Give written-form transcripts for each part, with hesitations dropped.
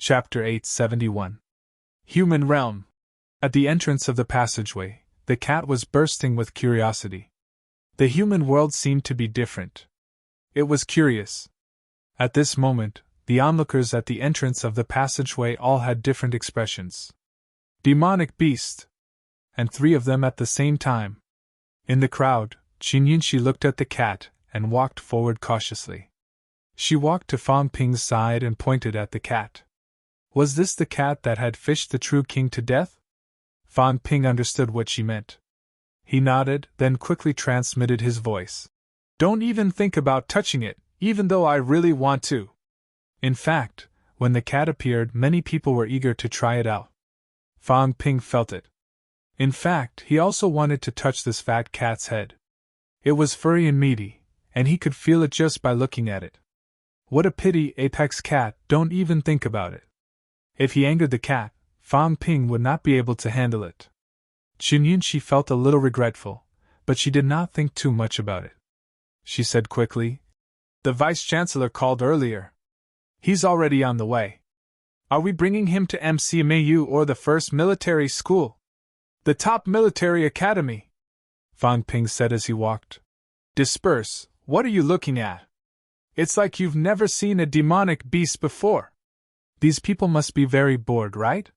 Chapter 871. Human Realm. At the entrance of the passageway, the cat was bursting with curiosity. The human world seemed to be different. It was curious. At this moment, the onlookers at the entrance of the passageway all had different expressions. Demonic beast! And 3 of them at the same time. In the crowd, Qin looked at the cat and walked forward cautiously. She walked to Fan Ping's side and pointed at the cat. Was this the cat that had fished the true king to death? Fan Ping understood what she meant. He nodded, then quickly transmitted his voice. Don't even think about touching it, even though I really want to. In fact, when the cat appeared, many people were eager to try it out. Fan Ping felt it. In fact, he also wanted to touch this fat cat's head. It was furry and meaty, and he could feel it just by looking at it. What a pity, Apex Cat, don't even think about it. If he angered the cat, Fan Ping would not be able to handle it. Qin felt a little regretful, but she did not think too much about it. She said quickly, "The Vice-Chancellor called earlier. He's already on the way. Are we bringing him to MCMAU or the first military school? The top military academy," Fan Ping said as he walked. "Disperse, what are you looking at? It's like you've never seen a demonic beast before. These people must be very bored, right?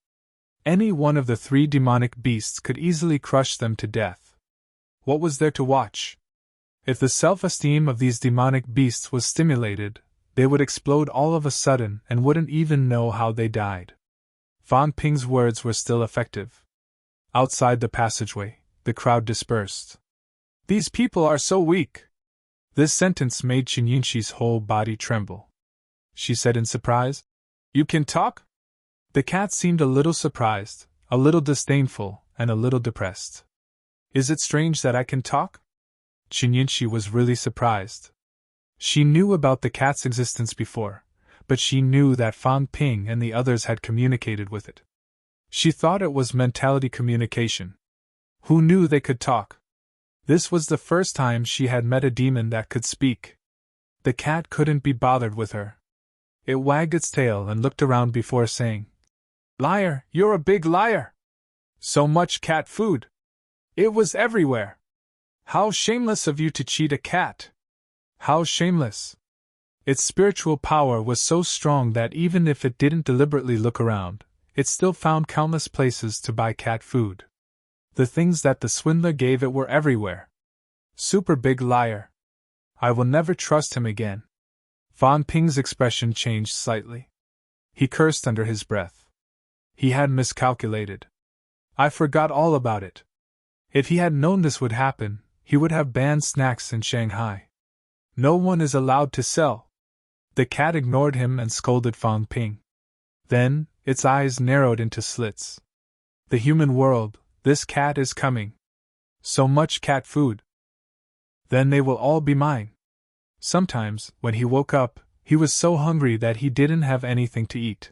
Any one of the 3 demonic beasts could easily crush them to death. What was there to watch? If the self-esteem of these demonic beasts was stimulated, they would explode all of a sudden and wouldn't even know how they died." Fan Ping's words were still effective. Outside the passageway, the crowd dispersed. "These people are so weak." This sentence made Qin whole body tremble. She said in surprise, "You can talk?" The cat seemed a little surprised, a little disdainful, and a little depressed. "Is it strange that I can talk?" Qin was really surprised. She knew about the cat's existence before, but she knew that Fan Ping and the others had communicated with it. She thought it was mentality communication. Who knew they could talk? This was the first time she had met a demon that could speak. The cat couldn't be bothered with her. It wagged its tail and looked around before saying, "Liar, you're a big liar! So much cat food! It was everywhere! How shameless of you to cheat a cat! How shameless!" Its spiritual power was so strong that even if it didn't deliberately look around, it still found countless places to buy cat food. The things that the swindler gave it were everywhere. Super big liar! I will never trust him again. Fan Ping's expression changed slightly. He cursed under his breath. He had miscalculated. I forgot all about it. If he had known this would happen, he would have banned snacks in Shanghai. No one is allowed to sell. The cat ignored him and scolded Fan Ping. Then, its eyes narrowed into slits. The human world, this cat is coming. So much cat food. Then they will all be mine. Sometimes, when he woke up, he was so hungry that he didn't have anything to eat.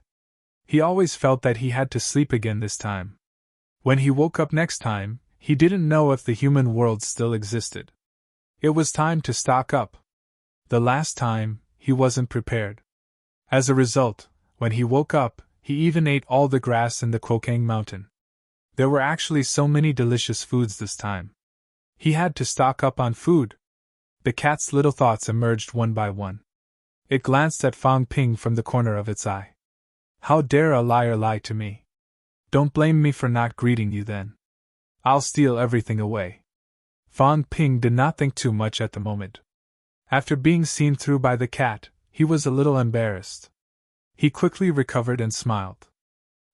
He always felt that he had to sleep again this time. When he woke up next time, he didn't know if the human world still existed. It was time to stock up. The last time, he wasn't prepared. As a result, when he woke up, he even ate all the grass in the Quokang Mountain. There were actually so many delicious foods this time. He had to stock up on food. The cat's little thoughts emerged one by one. It glanced at Fan Ping from the corner of its eye. How dare a liar lie to me? Don't blame me for not greeting you then. I'll steal everything away. Fan Ping did not think too much at the moment. After being seen through by the cat, he was a little embarrassed. He quickly recovered and smiled.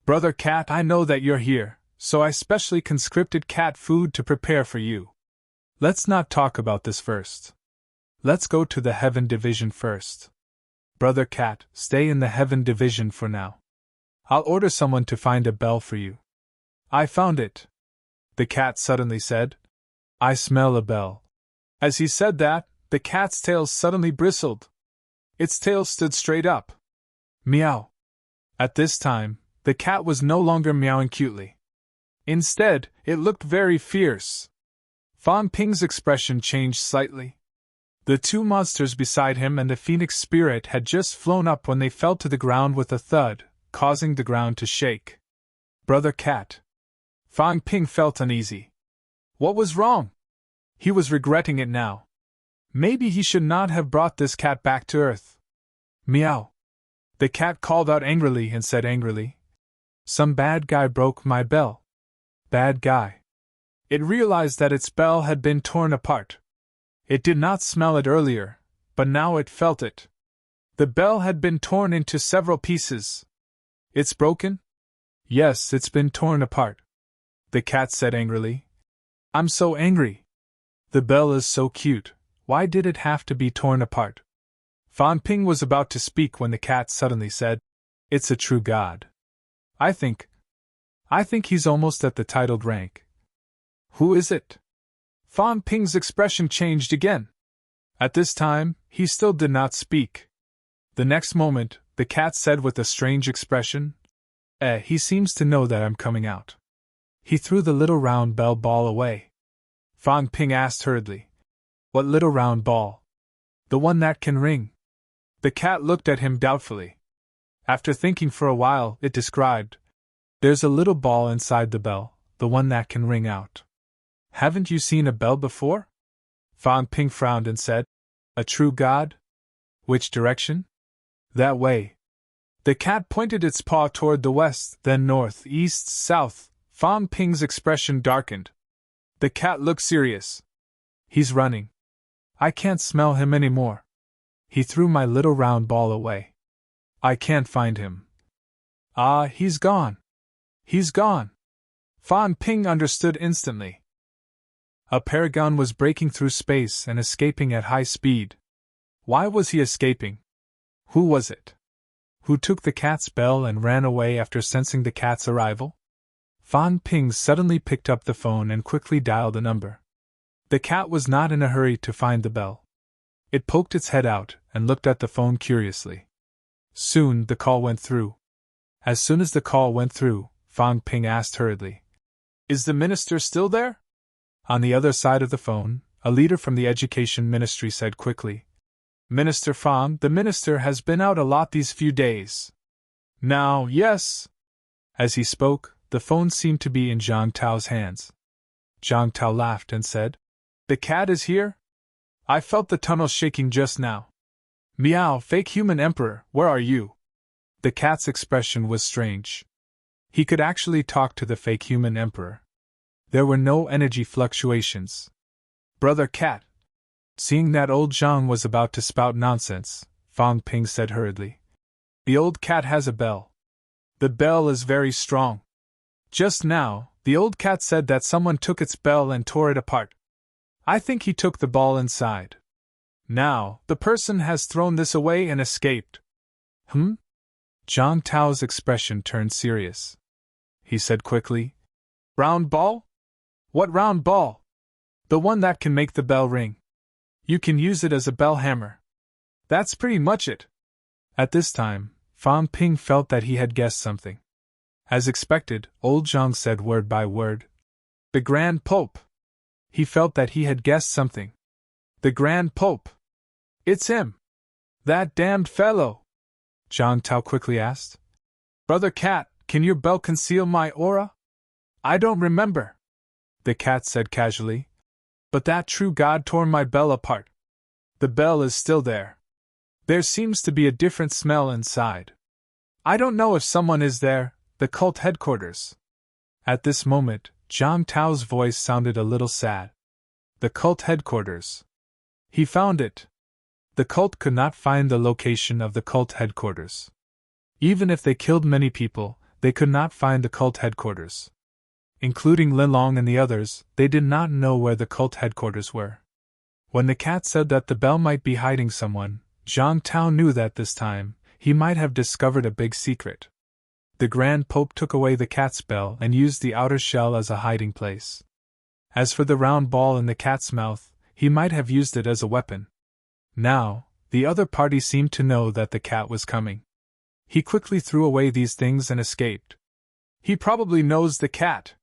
"Brother Cat, I know that you're here, so I specially conscripted cat food to prepare for you. Let's not talk about this first. Let's go to the Heaven Division first. Brother Cat, stay in the Heaven Division for now. I'll order someone to find a bell for you." "I found it," the cat suddenly said. "I smell a bell." As he said that, the cat's tail suddenly bristled. Its tail stood straight up. Meow. At this time, the cat was no longer meowing cutely. Instead, it looked very fierce. Fan Ping's expression changed slightly. The 2 monsters beside him and the phoenix spirit had just flown up when they fell to the ground with a thud, causing the ground to shake. Brother Cat. Fang Ping felt uneasy. What was wrong? He was regretting it now. Maybe he should not have brought this cat back to Earth. Meow. The cat called out angrily and said angrily, "Some bad guy broke my bell." Bad guy. It realized that its bell had been torn apart. It did not smell it earlier, but now it felt it. The bell had been torn into several pieces. It's broken? Yes, it's been torn apart. The cat said angrily. I'm so angry. The bell is so cute. Why did it have to be torn apart? Fan Ping was about to speak when the cat suddenly said, "It's a true god. I think he's almost at the titled rank." Who is it? Fan Ping's expression changed again. At this time, he still did not speak. The next moment, the cat said with a strange expression, he seems to know that I'm coming out." He threw the little round bell ball away. Fan Ping asked hurriedly, "What little round ball?" "The one that can ring." The cat looked at him doubtfully. After thinking for a while, it described, "There's a little ball inside the bell, the one that can ring out." "Haven't you seen a bell before?" Fan Ping frowned and said, "A true god? Which direction?" "That way." The cat pointed its paw toward the west, then north, east, south. Fan Ping's expression darkened. The cat looked serious. "He's running. I can't smell him anymore. He threw my little round ball away. I can't find him. Ah, he's gone. He's gone." Fan Ping understood instantly. A paragon was breaking through space and escaping at high speed. Why was he escaping? Who was it? Who took the cat's bell and ran away after sensing the cat's arrival? Fan Ping suddenly picked up the phone and quickly dialed a number. The cat was not in a hurry to find the bell. It poked its head out and looked at the phone curiously. Soon the call went through. As soon as the call went through, Fan Ping asked hurriedly, "Is the minister still there?" On the other side of the phone, a leader from the Education Ministry said quickly, "Minister Fan, the minister has been out a lot these few days." "Now, yes." As he spoke, the phone seemed to be in Zhang Tao's hands. Zhang Tao laughed and said, "The cat is here? I felt the tunnel shaking just now." "Meow, fake human emperor, where are you?" The cat's expression was strange. He could actually talk to the fake human emperor. There were no energy fluctuations. "Brother Cat." Seeing that old Zhang was about to spout nonsense, Fan Ping said hurriedly, "The old cat has a bell. The bell is very strong. Just now, the old cat said that someone took its bell and tore it apart. I think he took the ball inside. Now, the person has thrown this away and escaped." Zhang Tao's expression turned serious. He said quickly, "Round ball? What round ball?" "The one that can make the bell ring. You can use it as a bell hammer. That's pretty much it." At this time, Fan Ping felt that he had guessed something. As expected, old Zhang said word by word, "The Grand Pope." He felt that he had guessed something. "The Grand Pope. It's him. That damned fellow." Zhang Tao quickly asked, "Brother Cat, can your bell conceal my aura?" "I don't remember," the cat said casually. "But that true god tore my bell apart. The bell is still there. There seems to be a different smell inside. I don't know if someone is there, the cult headquarters." At this moment, Zhang Tao's voice sounded a little sad. The cult headquarters. He found it. The cult could not find the location of the cult headquarters. Even if they killed many people, they could not find the cult headquarters. Including Lilong and the others, they did not know where the cult headquarters were. When the cat said that the bell might be hiding someone, Zhang Tao knew that this time, he might have discovered a big secret. The Grand Pope took away the cat's bell and used the outer shell as a hiding place. As for the round ball in the cat's mouth, he might have used it as a weapon. Now, the other party seemed to know that the cat was coming. He quickly threw away these things and escaped. "He probably knows the cat,"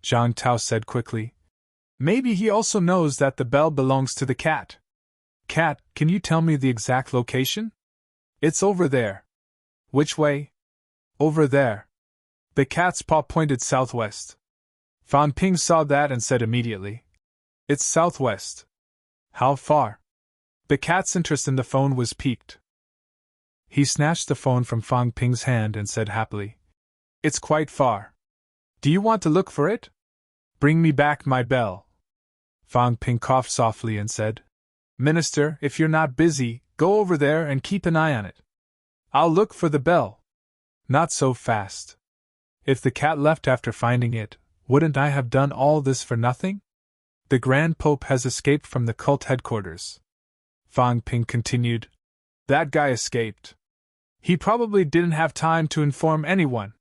Zhang Tao said quickly. "Maybe he also knows that the bell belongs to the cat. Cat, can you tell me the exact location?" "It's over there." "Which way?" Over there. The cat's paw pointed southwest. Fan Ping saw that and said immediately, "It's southwest." "How far?" The cat's interest in the phone was piqued. He snatched the phone from Fan Ping's hand and said happily, "It's quite far. Do you want to look for it? Bring me back my bell." Fan Ping coughed softly and said, "Minister, if you're not busy, go over there and keep an eye on it. I'll look for the bell." "Not so fast. If the cat left after finding it, wouldn't I have done all this for nothing? The Grand Pope has escaped from the cult headquarters." Fan Ping continued, "That guy escaped. He probably didn't have time to inform anyone.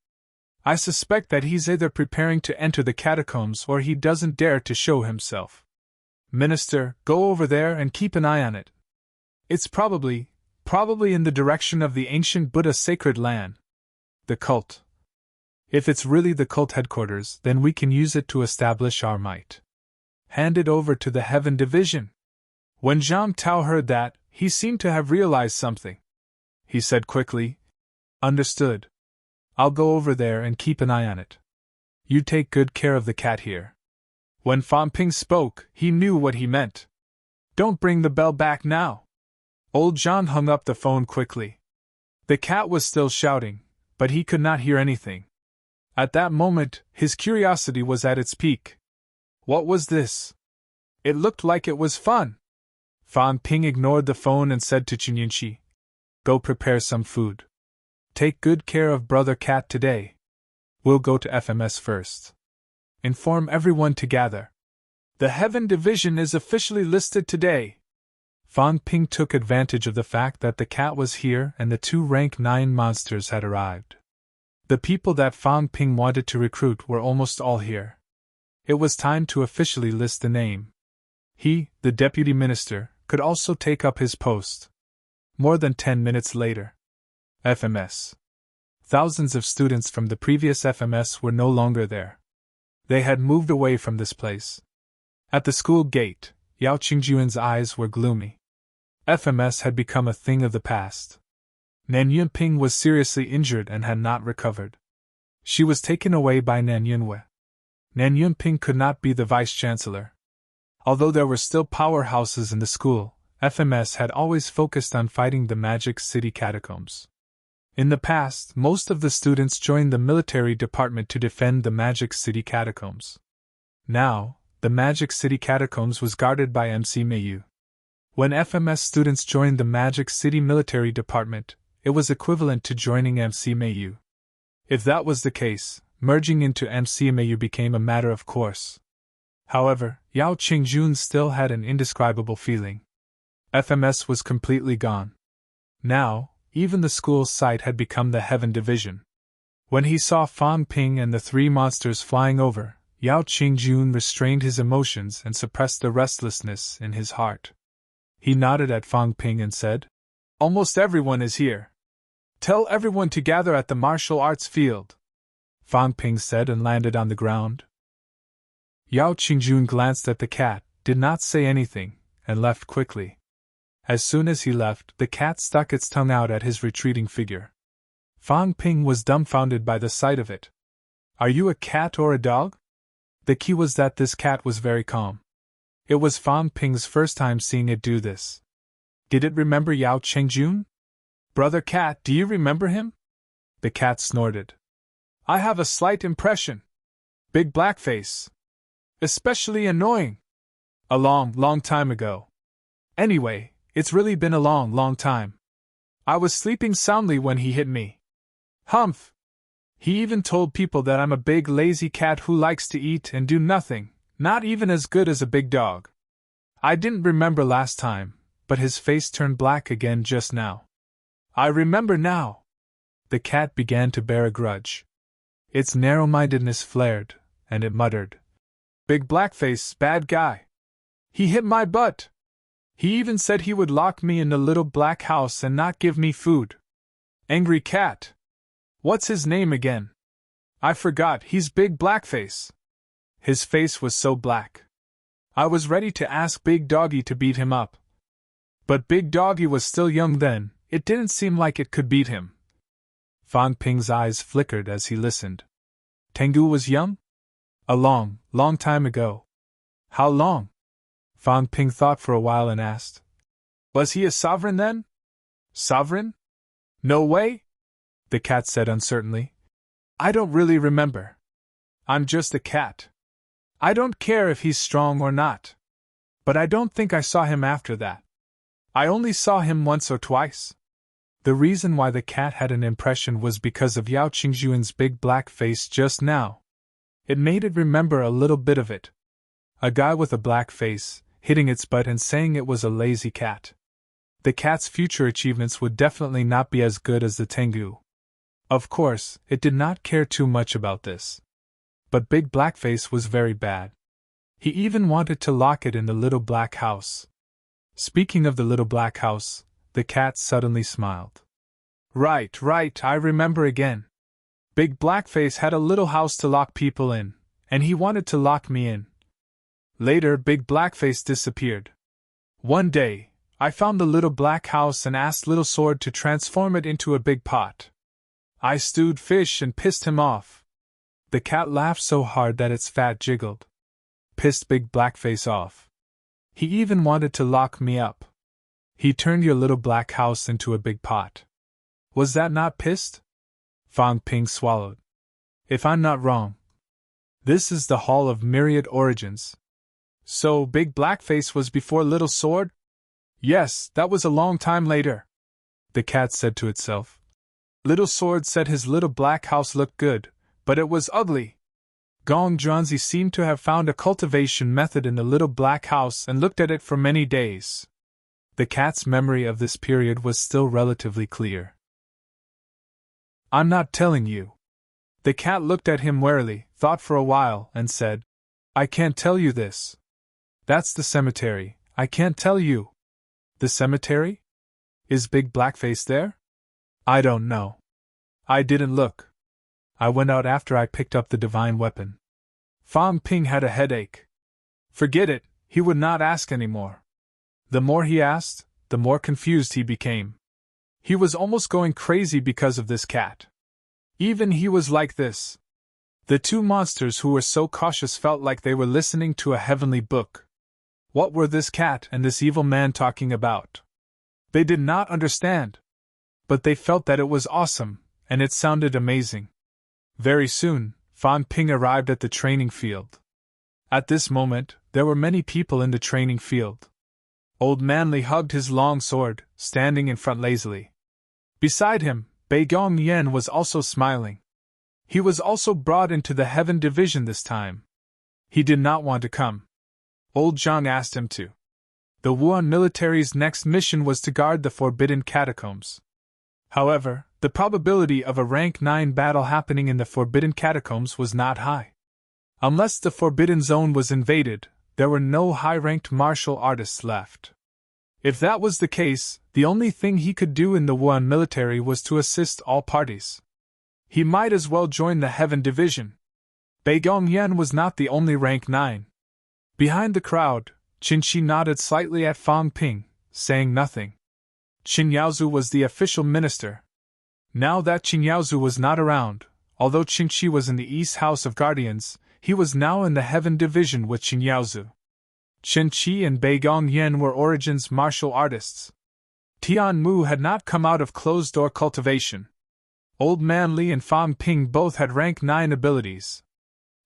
I suspect that he's either preparing to enter the catacombs or he doesn't dare to show himself. Minister, go over there and keep an eye on it. It's probably in the direction of the ancient Buddha sacred land. The cult. If it's really the cult headquarters, then we can use it to establish our might. Hand it over to the Heaven Division." When Zhang Tao heard that, he seemed to have realized something. He said quickly, "Understood. I'll go over there and keep an eye on it. You take good care of the cat here." When Fan Ping spoke, he knew what he meant. "Don't bring the bell back now." Old John hung up the phone quickly. The cat was still shouting, but he could not hear anything. At that moment, his curiosity was at its peak. What was this? It looked like it was fun. Fan Ping ignored the phone and said to Chunyinshi, "Go prepare some food. Take good care of Brother Cat today. We'll go to FMS first. Inform everyone to gather. The Heaven Division is officially listed today." Fan Ping took advantage of the fact that the cat was here and the 2 rank 9 monsters had arrived. The people that Fan Ping wanted to recruit were almost all here. It was time to officially list the name. He, the deputy minister, could also take up his post. More than 10 minutes later. FMS. Thousands of students from the previous FMS were no longer there. They had moved away from this place. At the school gate, Yao Qingjuan's eyes were gloomy. FMS had become a thing of the past. Nan Yunping was seriously injured and had not recovered. She was taken away by Nan Yunwei. Nan Yunping could not be the vice-chancellor. Although there were still powerhouses in the school, FMS had always focused on fighting the Magic City catacombs. In the past, most of the students joined the military department to defend the Magic City catacombs. Now, the Magic City catacombs was guarded by MC Mayu. When FMS students joined the Magic City military department, it was equivalent to joining MC Mayu. If that was the case, merging into MC Mayu became a matter of course. However, Yao Qingjun still had an indescribable feeling. FMS was completely gone. Now, even the school's site had become the Heaven Division. When he saw Fan Ping and the 3 monsters flying over, Yao Qingjun restrained his emotions and suppressed the restlessness in his heart. He nodded at Fan Ping and said, "Almost everyone is here. Tell everyone to gather at the martial arts field." Fan Ping said and landed on the ground. Yao Qingjun glanced at the cat, did not say anything, and left quickly. As soon as he left, the cat stuck its tongue out at his retreating figure. Fan Ping was dumbfounded by the sight of it. "Are you a cat or a dog?" The key was that this cat was very calm. It was Fan Ping's first time seeing it do this. Did it remember Yao Qingjun? "Brother Cat, do you remember him?" The cat snorted. "I have a slight impression. Big black face. Especially annoying. A long time ago. Anyway, it's really been a long time. I was sleeping soundly when he hit me. Humph! He even told people that I'm a big lazy cat who likes to eat and do nothing, not even as good as a big dog. I didn't remember last time, but his face turned black again just now. I remember now." The cat began to bear a grudge. Its narrow-mindedness flared, and it muttered, "Big blackface, bad guy. He hit my butt. He even said he would lock me in the little black house and not give me food. Angry cat. What's his name again? I forgot, he's Big Blackface." His face was so black. I was ready to ask Big Doggy to beat him up. But Big Doggy was still young then, it didn't seem like it could beat him. Fang Ping's eyes flickered as he listened. Tengu was young? A long, long time ago. How long? Fang Ping thought for a while and asked. Was he a sovereign then? Sovereign? No way? The cat said uncertainly. I don't really remember. I'm just a cat. I don't care if he's strong or not. But I don't think I saw him after that. I only saw him once or twice. The reason why the cat had an impression was because of Yao Qingxuan's big black face just now. It made it remember a little bit of it. A guy with a black face, hitting its butt and saying it was a lazy cat. The cat's future achievements would definitely not be as good as the Tengu. Of course, it did not care too much about this. But Big Blackface was very bad. He even wanted to lock it in the little black house. Speaking of the little black house, the cat suddenly smiled. Right, I remember again. Big Blackface had a little house to lock people in, and he wanted to lock me in. Later, Big Blackface disappeared. One day, I found the little black house and asked Little Sword to transform it into a big pot. I stewed fish and pissed him off. The cat laughed so hard that its fat jiggled. Pissed Big Blackface off. He even wanted to lock me up. He turned your little black house into a big pot. Was that not pissed? Fang Ping swallowed. If I'm not wrong. This is the Hall of Myriad Origins. So Big Blackface was before Little Sword? Yes, that was a long time later. The cat said to itself. Little Sword said his little black house looked good, but it was ugly. Gong Zhuanzi seemed to have found a cultivation method in the little black house and looked at it for many days. The cat's memory of this period was still relatively clear. I'm not telling you. The cat looked at him warily, thought for a while, and said, I can't tell you this. That's the cemetery, I can't tell you. The cemetery? Is Big Blackface there? I don't know. I didn't look. I went out after I picked up the divine weapon. Fang Ping had a headache. Forget it, he would not ask any more. The more he asked, the more confused he became. He was almost going crazy because of this cat. Even he was like this. The two monsters who were so cautious felt like they were listening to a heavenly book. What were this cat and this evil man talking about? They did not understand. But they felt that it was awesome, and it sounded amazing. Very soon, Fang Ping arrived at the training field. At this moment, there were many people in the training field. Old Manly hugged his long sword, standing in front lazily. Beside him, Bei Gong Yen was also smiling. He was also brought into the Heaven Division this time. He did not want to come. Old Zhang asked him to. The Wuan military's next mission was to guard the Forbidden Catacombs. However, the probability of a rank 9 battle happening in the Forbidden Catacombs was not high. Unless the Forbidden Zone was invaded, there were no high-ranked martial artists left. If that was the case, the only thing he could do in the Wuan military was to assist all parties. He might as well join the Heaven Division. Bei Gong Yen was not the only rank 9. Behind the crowd, Qin Shi nodded slightly at Fang Ping, saying nothing. Qin Yaozu was the official minister. Now that Qin Yaozu was not around, although Qin Shi was in the East House of Guardians, he was now in the Heaven Division with Qin Yaozu. Qin Shi and Bei Gong Yen were Origins martial artists. Tian Mu had not come out of closed-door cultivation. Old Man Li and Fang Ping both had rank 9 abilities.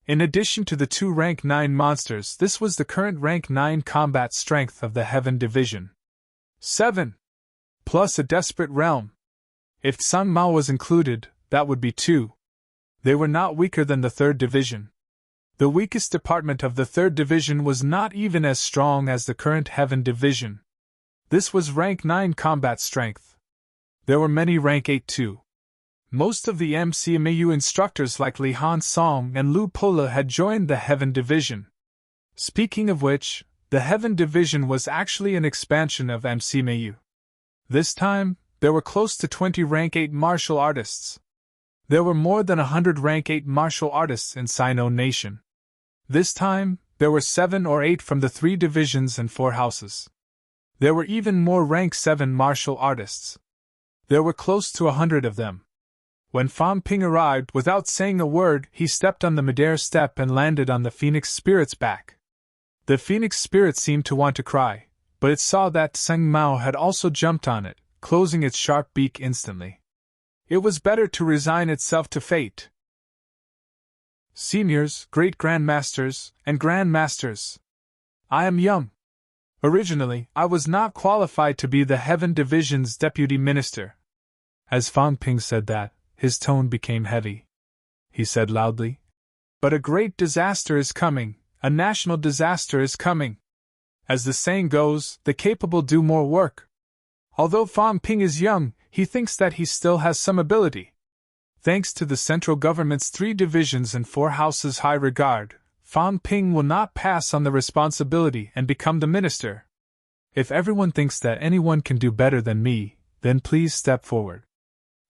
In addition to the 2 rank 9 monsters, this was the current rank 9 combat strength of the Heaven Division. 7. Plus a desperate realm. If Sun Mao was included, that would be 2. They were not weaker than the 3rd Division. The weakest department of the 3rd Division was not even as strong as the current Heaven Division. This was rank 9 combat strength. There were many rank 8 too. Most of the MCMAU instructors like Li Han Song and Lu Pola had joined the Heaven Division. Speaking of which, the Heaven Division was actually an expansion of MCMAU. This time, there were close to 20 rank 8 martial artists. There were more than 100 rank 8 martial artists in Sino Nation. This time, there were 7 or 8 from the 3 divisions and 4 houses. There were even more rank 7 martial artists. There were close to 100 of them. When Fan Ping arrived, without saying a word, he stepped on the midair step and landed on the Phoenix Spirit's back. The Phoenix Spirit seemed to want to cry, but it saw that Tseng Mao had also jumped on it, closing its sharp beak instantly. It was better to resign itself to fate. Seniors, great-grandmasters, and grandmasters. I am young. Originally, I was not qualified to be the Heaven Division's deputy minister. As Fan Ping said that, his tone became heavy. He said loudly, "But a great disaster is coming, a national disaster is coming. As the saying goes, the capable do more work. Although Fan Ping is young, he thinks that he still has some ability. Thanks to the central government's 3 divisions and 4 houses' high regard, Fan Ping will not pass on the responsibility and become the minister. If everyone thinks that anyone can do better than me, then please step forward.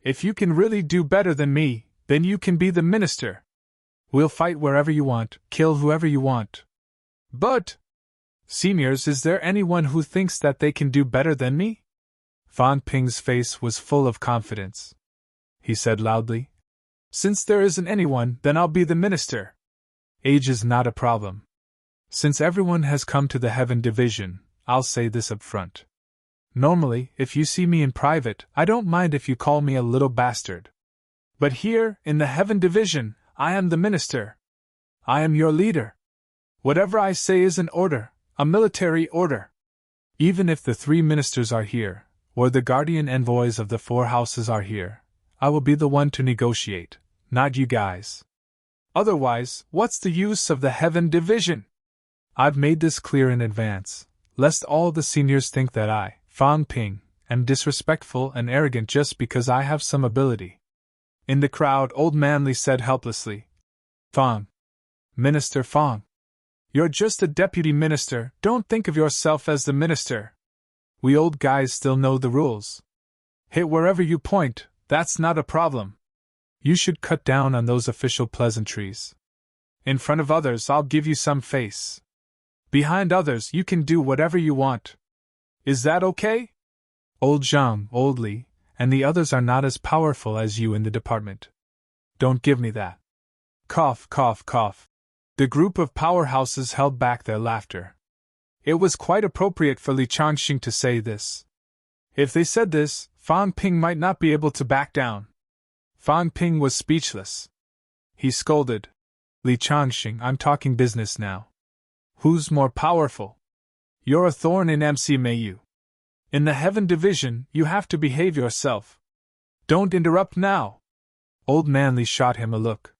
If you can really do better than me, then you can be the minister. We'll fight wherever you want, kill whoever you want. But, seniors, is there anyone who thinks that they can do better than me?" Fan Ping's face was full of confidence. He said loudly, "Since there isn't anyone, then I'll be the minister. Age is not a problem. Since everyone has come to the Heaven Division, I'll say this up front. Normally, if you see me in private, I don't mind if you call me a little bastard. But here, in the Heaven Division, I am the minister. I am your leader. Whatever I say is an order, a military order. Even if the 3 ministers are here, or the guardian envoys of the 4 houses are here, I will be the one to negotiate, not you guys. Otherwise, what's the use of the Heaven Division? I've made this clear in advance, lest all the seniors think that I, Fan Ping, am disrespectful and arrogant just because I have some ability." In the crowd, Old Manly said helplessly, "Fang. Minister Fang. You're just a deputy minister, don't think of yourself as the minister. We old guys still know the rules. Hit wherever you point, that's not a problem. You should cut down on those official pleasantries. In front of others, I'll give you some face. Behind others, you can do whatever you want. Is that okay? Old Zhang, Old Li, and the others are not as powerful as you in the department. Don't give me that." Cough, cough, cough. The group of powerhouses held back their laughter. It was quite appropriate for Li Changxing to say this. If they said this, Fan Ping might not be able to back down. Fan Ping was speechless. He scolded, "Li Changxing, I'm talking business now. Who's more powerful? You're a thorn in MC Mayu. In the Heaven Division, you have to behave yourself. Don't interrupt now." Old Manly shot him a look.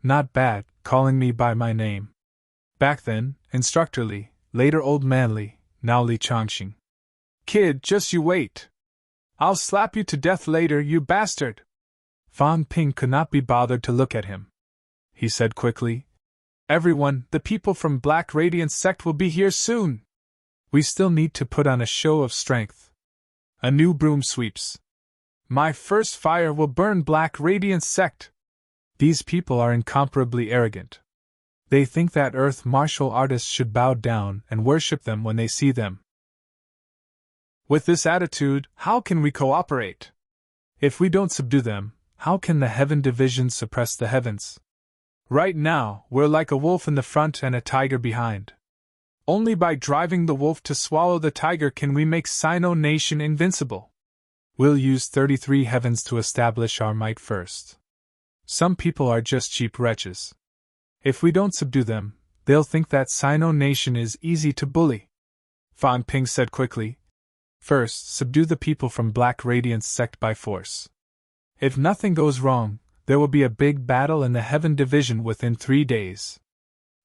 "Not bad, calling me by my name. Back then, Instructor Li, later Old Manly, now Li Changxing. Kid, just you wait. I'll slap you to death later, you bastard." Fan Ping could not be bothered to look at him. He said quickly, "Everyone, the people from Black Radiance sect will be here soon. We still need to put on a show of strength. A new broom sweeps. My first fire will burn Black Radiance sect." These people are incomparably arrogant. They think that Earth martial artists should bow down and worship them when they see them. With this attitude, how can we cooperate? If we don't subdue them, how can the Heaven Division suppress the heavens? Right now, we're like a wolf in the front and a tiger behind. Only by driving the wolf to swallow the tiger can we make Sino Nation invincible. We'll use 33 heavens to establish our might first. Some people are just cheap wretches. If we don't subdue them, they'll think that Sino Nation is easy to bully." Fan Ping said quickly, "First, subdue the people from Black Radiance sect by force. If nothing goes wrong, there will be a big battle in the Heaven Division within 3 days.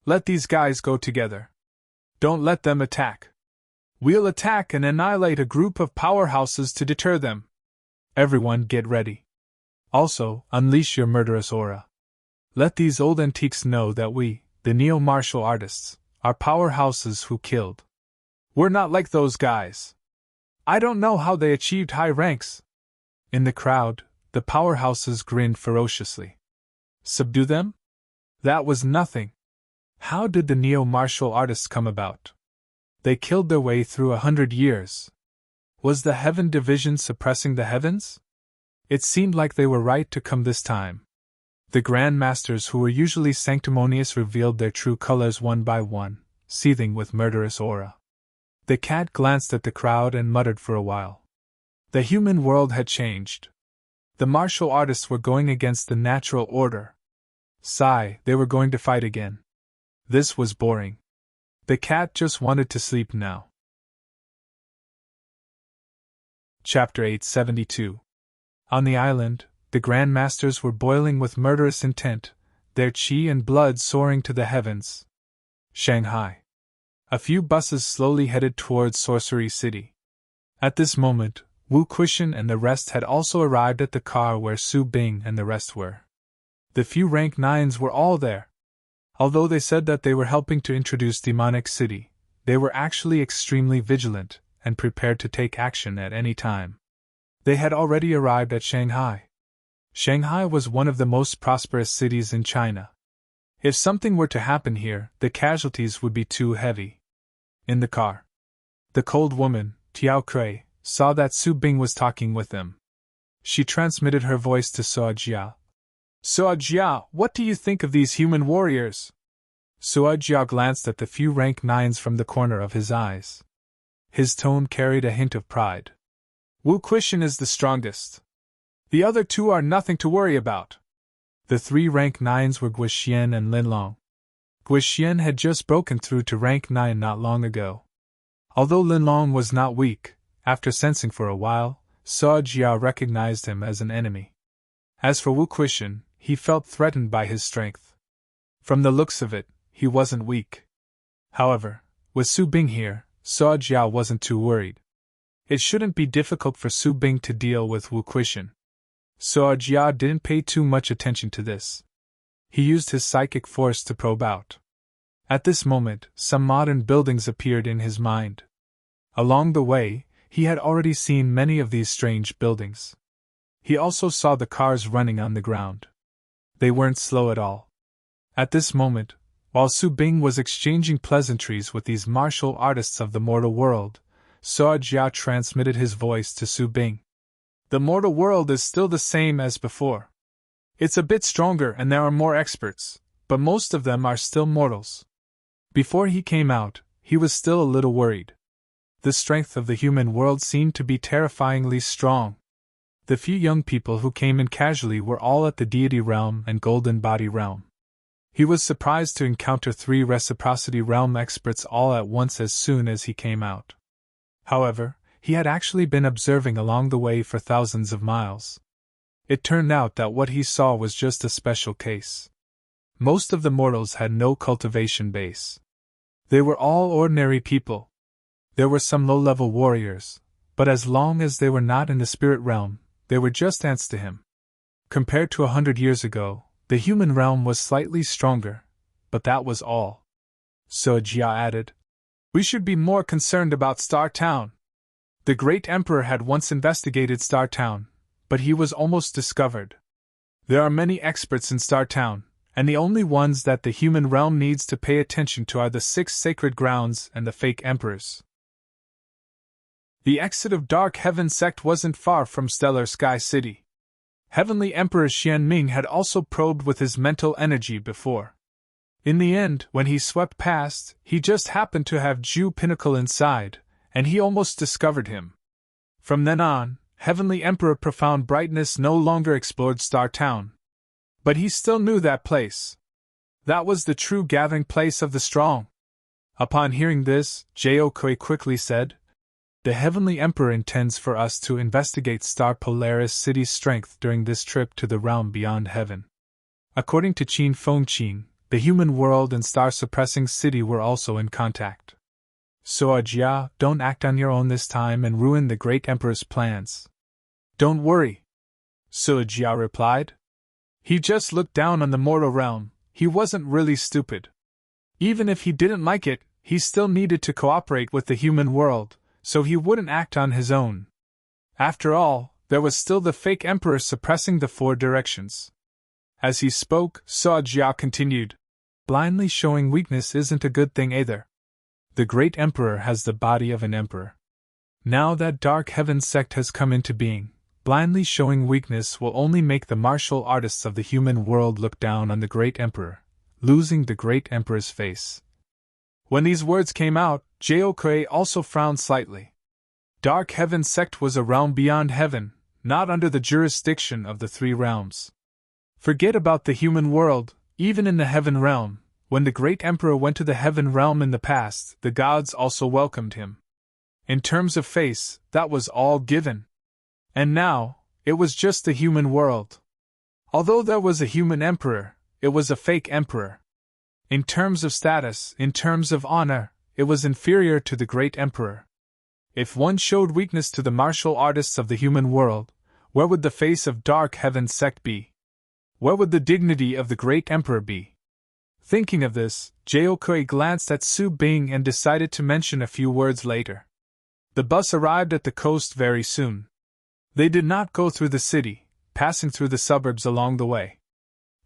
Let these guys go together. Don't let them attack. We'll attack and annihilate a group of powerhouses to deter them. Everyone get ready. Also, unleash your murderous aura. Let these old antiques know that we, the neo-martial artists, are powerhouses who killed. We're not like those guys. I don't know how they achieved high ranks." In the crowd, the powerhouses grinned ferociously. Subdue them? That was nothing. How did the neo-martial artists come about? They killed their way through 100 years. Was the Heaven Division suppressing the heavens? It seemed like they were right to come this time. The Grand Masters, who were usually sanctimonious, revealed their true colors one by one, seething with murderous aura. The cat glanced at the crowd and muttered for a while. The human world had changed. The martial artists were going against the natural order. Sigh, they were going to fight again. This was boring. The cat just wanted to sleep now. Chapter 872. On the island, the Grand Masters were boiling with murderous intent, their chi and blood soaring to the heavens. Shanghai. A few buses slowly headed towards Sorcery City. At this moment, Wu Quishan and the rest had also arrived at the car where Su Bing and the rest were. The few rank 9s were all there. Although they said that they were helping to introduce Demonic City, they were actually extremely vigilant and prepared to take action at any time. They had already arrived at Shanghai. Shanghai was one of the most prosperous cities in China. If something were to happen here, the casualties would be too heavy. In the car, the cold woman, Tiao Kui, saw that Su Bing was talking with them. She transmitted her voice to Suo Jia. Suo Jia, what do you think of these human warriors? Suo Jia glanced at the few rank 9s from the corner of his eyes. His tone carried a hint of pride. Wu Quishan is the strongest. The other two are nothing to worry about. The 3 rank 9s were Guixian and Linlong. Guixian had just broken through to rank 9 not long ago. Although Linlong was not weak, after sensing for a while, Suo Jia recognized him as an enemy. As for Wu Quishan, he felt threatened by his strength. From the looks of it, he wasn't weak. However, with Su Bing here, Suo Jia wasn't too worried. It shouldn't be difficult for Su Bing to deal with Wu Quishan. Suo Jia didn't pay too much attention to this. He used his psychic force to probe out. At this moment, some modern buildings appeared in his mind. Along the way, he had already seen many of these strange buildings. He also saw the cars running on the ground. They weren't slow at all. At this moment, while Su Bing was exchanging pleasantries with these martial artists of the mortal world, Suo Jia transmitted his voice to Su Bing. The mortal world is still the same as before. It's a bit stronger and there are more experts, but most of them are still mortals. Before he came out, he was still a little worried. The strength of the human world seemed to be terrifyingly strong. The few young people who came in casually were all at the Deity Realm and Golden Body Realm. He was surprised to encounter 3 Reciprocity Realm experts all at once as soon as he came out. However, he had actually been observing along the way for thousands of miles. It turned out that what he saw was just a special case. Most of the mortals had no cultivation base. They were all ordinary people. There were some low-level warriors, but as long as they were not in the spirit realm, they were just ants to him. Compared to 100 years ago, the human realm was slightly stronger, but that was all. Suo Jia added, "We should be more concerned about Star Town. The great emperor had once investigated Star Town, but he was almost discovered. There are many experts in Star Town, and the only ones that the human realm needs to pay attention to are the 6 sacred grounds and the fake emperors." The exit of Dark Heaven sect wasn't far from Stellar Sky City. Heavenly Emperor Xianming had also probed with his mental energy before. In the end, when he swept past, he just happened to have Ju Pinnacle inside, and he almost discovered him. From then on, Heavenly Emperor Profound Brightness no longer explored Star Town. But he still knew that place. That was the true gathering place of the strong. Upon hearing this, Jo Kui quickly said, "The Heavenly Emperor intends for us to investigate Star Polaris City's strength during this trip to the realm beyond heaven." According to Qin Fengqin, the human world and star-suppressing city were also in contact. "Suo Jia, don't act on your own this time and ruin the great emperor's plans." "Don't worry," Suo Jia replied. "He just looked down on the mortal realm, he wasn't really stupid. Even if he didn't like it, he still needed to cooperate with the human world, so he wouldn't act on his own. After all, there was still the fake emperor suppressing the 4 directions." As he spoke, Suo Jia continued, "Blindly showing weakness isn't a good thing either. The great emperor has the body of an emperor. Now that Dark Heaven sect has come into being, blindly showing weakness will only make the martial artists of the human world look down on the great emperor, losing the great emperor's face. When these words came out, Jeokei also frowned slightly. Dark Heaven Sect was a realm beyond heaven, not under the jurisdiction of the three realms. Forget about the human world, even in the heaven realm. When the great emperor went to the heaven realm in the past, the gods also welcomed him. In terms of face, that was all given. And now, it was just the human world. Although there was a human emperor, it was a fake emperor. In terms of status, in terms of honor, it was inferior to the great emperor. If one showed weakness to the martial artists of the human world, where would the face of Dark Heaven Sect be? Where would the dignity of the great emperor be? Thinking of this, Jeokei glanced at Su Bing and decided to mention a few words later. The bus arrived at the coast very soon. They did not go through the city, passing through the suburbs along the way.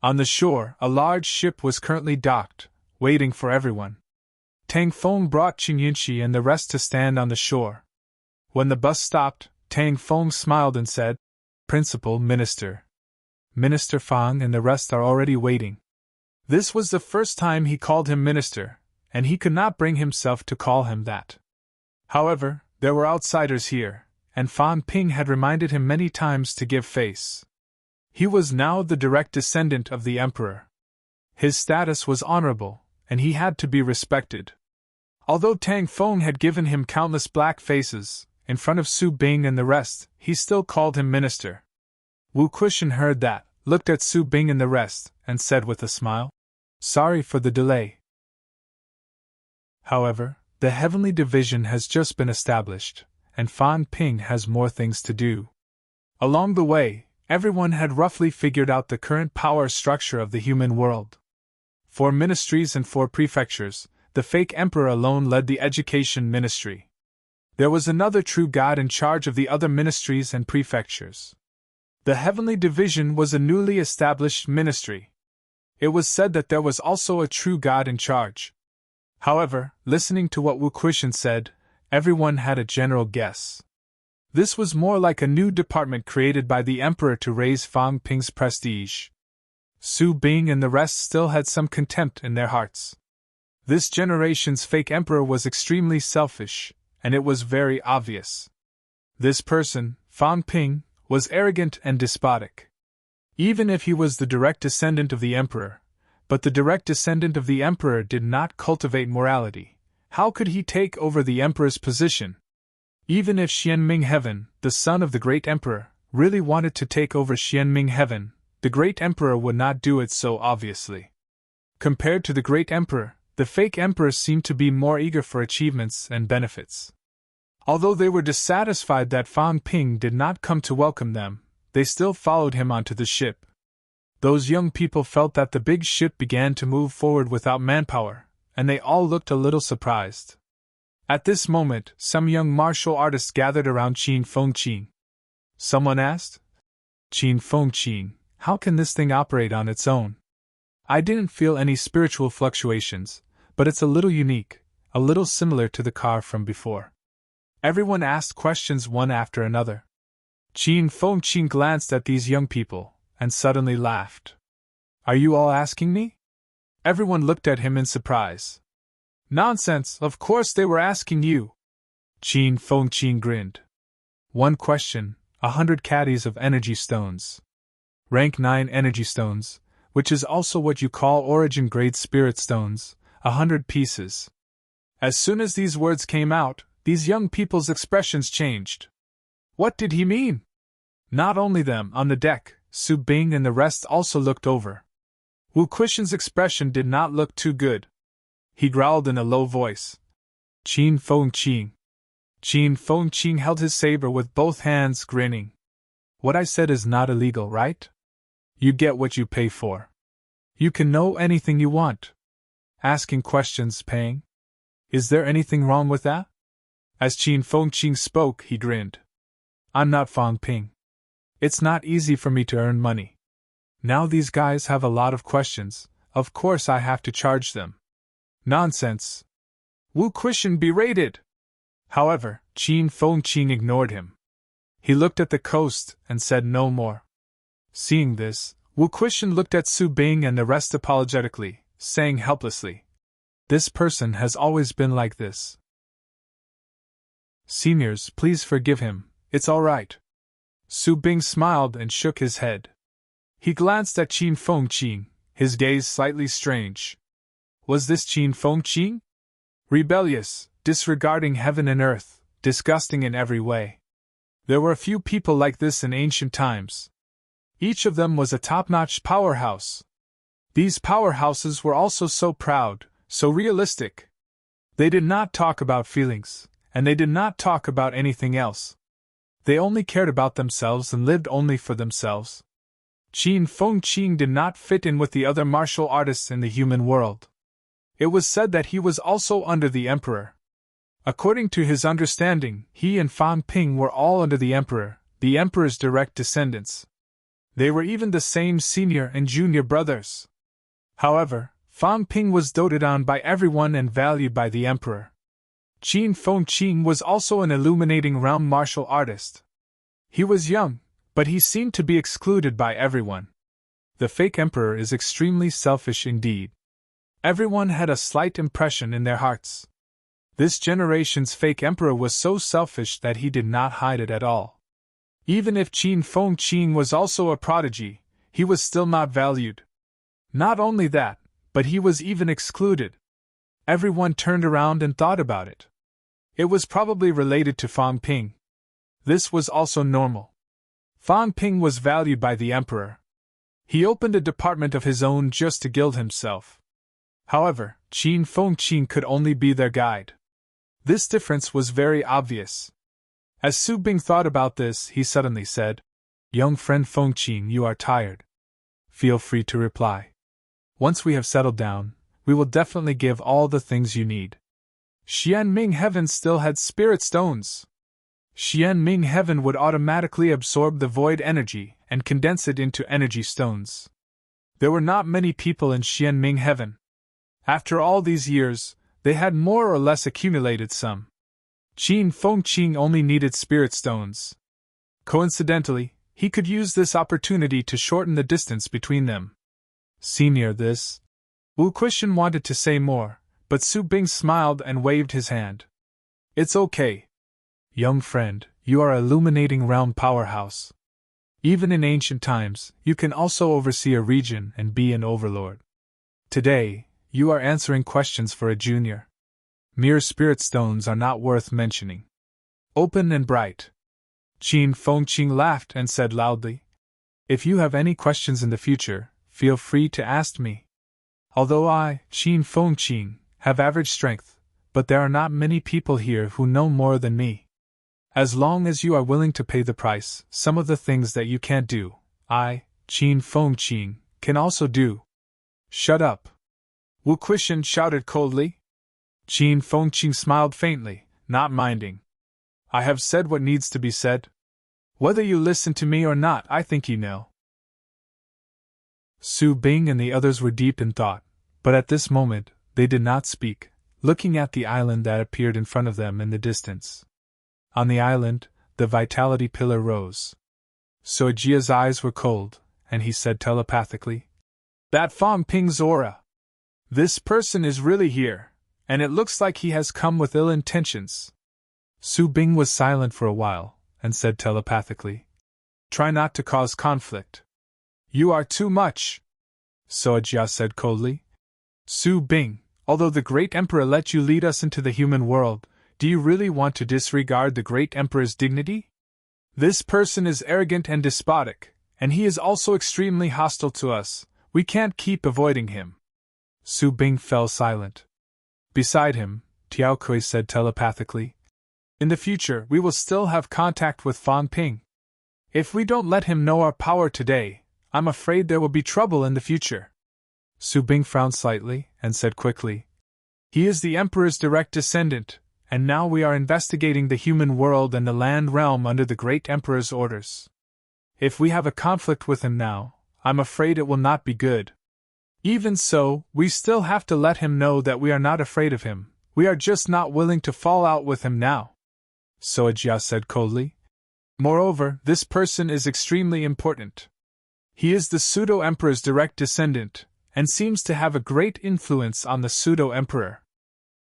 On the shore, a large ship was currently docked, waiting for everyone. Tang Feng brought Qing Yunxi and the rest to stand on the shore. When the bus stopped, Tang Feng smiled and said, "Principal Minister. Minister Fang and the rest are already waiting." This was the first time he called him minister, and he could not bring himself to call him that. However, there were outsiders here, and Fan Ping had reminded him many times to give face. He was now the direct descendant of the emperor. His status was honorable, and he had to be respected. Although Tang Feng had given him countless black faces, in front of Su Bing and the rest, he still called him minister. Wu Kuishan heard that, looked at Su Bing and the rest, and said with a smile, "Sorry for the delay." However, the heavenly division has just been established, and Fan Ping has more things to do. Along the way, everyone had roughly figured out the current power structure of the human world. 4 ministries and 4 prefectures, the fake emperor alone led the education ministry. There was another true god in charge of the other ministries and prefectures. The heavenly division was a newly established ministry. It was said that there was also a true god in charge. However, listening to what Wu Kuishan said, everyone had a general guess. This was more like a new department created by the emperor to raise Fang Ping's prestige. Su Bing and the rest still had some contempt in their hearts. This generation's fake emperor was extremely selfish, and it was very obvious. This person, Fang Ping, was arrogant and despotic. Even if he was the direct descendant of the emperor, but the direct descendant of the emperor did not cultivate morality, how could he take over the emperor's position? Even if Xianming Heaven, the son of the great emperor, really wanted to take over Xianming Heaven, the great emperor would not do it so obviously. Compared to the great emperor, the fake emperor seemed to be more eager for achievements and benefits. Although they were dissatisfied that Fang Ping did not come to welcome them, they still followed him onto the ship. Those young people felt that the big ship began to move forward without manpower, and they all looked a little surprised. At this moment, some young martial artists gathered around Qin Fengqin. Someone asked, "Qin Fengqin, how can this thing operate on its own? I didn't feel any spiritual fluctuations, but it's a little unique, a little similar to the car from before." Everyone asked questions one after another. Qin Fengqin glanced at these young people, and suddenly laughed. "Are you all asking me?" Everyone looked at him in surprise. "Nonsense, of course they were asking you." Qin Fengqin grinned. "One question, 100 caddies of energy stones. Rank 9 energy stones, which is also what you call origin grade spirit stones, 100 pieces." As soon as these words came out, these young people's expressions changed. What did he mean? Not only them, on the deck, Su Bing and the rest also looked over. Wu Kuishan's expression did not look too good. He growled in a low voice. "Qin Fengqin." Qin Fengqin held his saber with both hands, grinning. "What I said is not illegal, right? You get what you pay for. You can know anything you want. Asking questions, paying. Is there anything wrong with that?" As Qin Fengqin spoke, he grinned. "I'm not Fang Ping. It's not easy for me to earn money. Now these guys have a lot of questions, of course I have to charge them." "Nonsense!" Wu Kuishan berated. However, Qin Fengqin ignored him. He looked at the coast and said no more. Seeing this, Wu Kuishan looked at Su Bing and the rest apologetically, saying helplessly, "This person has always been like this. Seniors, please forgive him, it's all right." Su Bing smiled and shook his head. He glanced at Qin Fengqing, his gaze slightly strange. Was this Qin Fengqing? Rebellious, disregarding heaven and earth, disgusting in every way. There were a few people like this in ancient times. Each of them was a top-notch powerhouse. These powerhouses were also so proud, so realistic. They did not talk about feelings, and they did not talk about anything else. They only cared about themselves and lived only for themselves. Qin Fengqing did not fit in with the other martial artists in the human world. It was said that he was also under the emperor. According to his understanding, he and Fan Ping were all under the emperor's direct descendants. They were even the same senior and junior brothers. However, Fan Ping was doted on by everyone and valued by the emperor. Qin Fengqing was also an illuminating realm martial artist. He was young, but he seemed to be excluded by everyone. The fake emperor is extremely selfish indeed. Everyone had a slight impression in their hearts. This generation's fake emperor was so selfish that he did not hide it at all. Even if Qin Fengqing was also a prodigy, he was still not valued. Not only that, but he was even excluded. Everyone turned around and thought about it. It was probably related to Fan Ping. This was also normal. Fan Ping was valued by the emperor. He opened a department of his own just to gild himself. However, Qin Fengqing could only be their guide. This difference was very obvious. As Su Bing thought about this, he suddenly said, "Young friend Fengqing, you are tired. Feel free to reply. Once we have settled down, we will definitely give all the things you need." Xianming Heaven still had spirit stones. Xianming Heaven would automatically absorb the void energy and condense it into energy stones. There were not many people in Xianming Heaven. After all these years, they had more or less accumulated some. Qin Fengqing only needed spirit stones. Coincidentally, he could use this opportunity to shorten the distance between them. Senior, this. Wu Kuishan wanted to say more, but Su Bing smiled and waved his hand. "It's okay. Young friend, you are illuminating realm powerhouse. Even in ancient times, you can also oversee a region and be an overlord. Today, you are answering questions for a junior. Mere spirit stones are not worth mentioning. Open and bright." Qin Fengqing laughed and said loudly, "If you have any questions in the future, feel free to ask me. Although I, Qin Fengqing, have average strength, but there are not many people here who know more than me. As long as you are willing to pay the price, some of the things that you can't do, I, Qin Fengqing, can also do." "Shut up!" Wu Kuishan shouted coldly. Qin Fengqing smiled faintly, not minding. "I have said what needs to be said. Whether you listen to me or not, I think you know." Su Bing and the others were deep in thought, but at this moment, they did not speak, looking at the island that appeared in front of them in the distance. On the island, the vitality pillar rose. Sojia's eyes were cold, and he said telepathically, "That Fan Ping's aura. This person is really here, and it looks like he has come with ill intentions." Su Bing was silent for a while, and said telepathically, "Try not to cause conflict. You are too much," Sojia said coldly. "Su Bing, although the great emperor let you lead us into the human world, do you really want to disregard the great emperor's dignity? This person is arrogant and despotic, and he is also extremely hostile to us. We can't keep avoiding him." Su Bing fell silent. Beside him, Tiao Kui said telepathically, "In the future, we will still have contact with Fan Ping. If we don't let him know our power today, I'm afraid there will be trouble in the future." Su Bing frowned slightly, and said quickly, "He is the emperor's direct descendant, and now we are investigating the human world and the land realm under the great emperor's orders. If we have a conflict with him now, I'm afraid it will not be good. Even so, we still have to let him know that we are not afraid of him, we are just not willing to fall out with him now," Soejia said coldly. Moreover, this person is extremely important. He is the pseudo-emperor's direct descendant, and seems to have a great influence on the pseudo-emperor.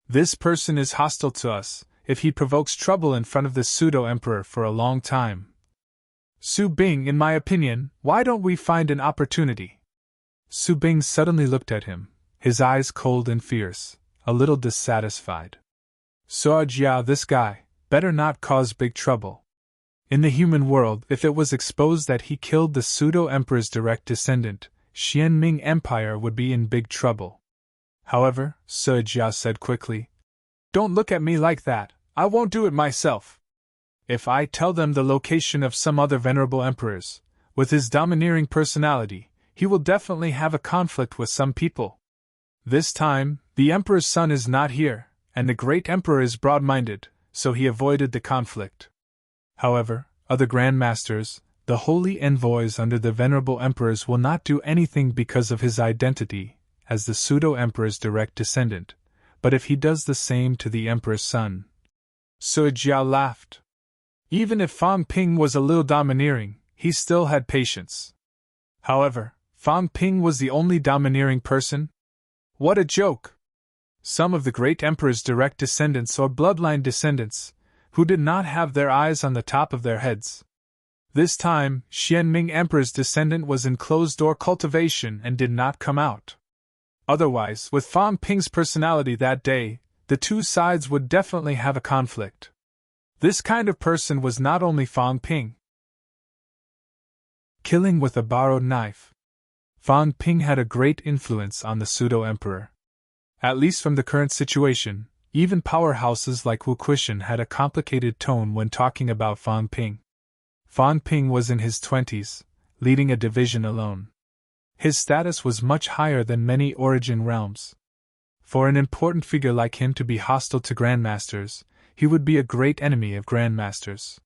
This person is hostile to us, if he provokes trouble in front of the pseudo-emperor for a long time. Su Bing, in my opinion, why don't we find an opportunity? Su Bing suddenly looked at him, his eyes cold and fierce, a little dissatisfied. Jia, this guy, better not cause big trouble. In the human world, if it was exposed that he killed the pseudo-emperor's direct descendant, Xianming Empire would be in big trouble. However, Jia said quickly, "Don't look at me like that, I won't do it myself. If I tell them the location of some other venerable emperors, with his domineering personality, he will definitely have a conflict with some people. This time, the emperor's son is not here, and the great emperor is broad-minded, so he avoided the conflict. However, other grandmasters, the holy envoys under the venerable emperors, will not do anything because of his identity as the pseudo-emperor's direct descendant, but if he does the same to the emperor's son." Su Jiao laughed. Even if Fang Ping was a little domineering, he still had patience. However, Fang Ping was the only domineering person? What a joke! Some of the great emperor's direct descendants or bloodline descendants, who did not have their eyes on the top of their heads. This time, Xianming Emperor's descendant was in closed-door cultivation and did not come out. Otherwise, with Fang Ping's personality that day, the two sides would definitely have a conflict. This kind of person was not only Fang Ping. Killing with a borrowed knife. Fang Ping had a great influence on the pseudo-emperor. At least from the current situation, even powerhouses like Wu Quishan had a complicated tone when talking about Fang Ping. Fang Ping was in his 20s, leading a division alone. His status was much higher than many origin realms. For an important figure like him to be hostile to grandmasters, he would be a great enemy of grandmasters.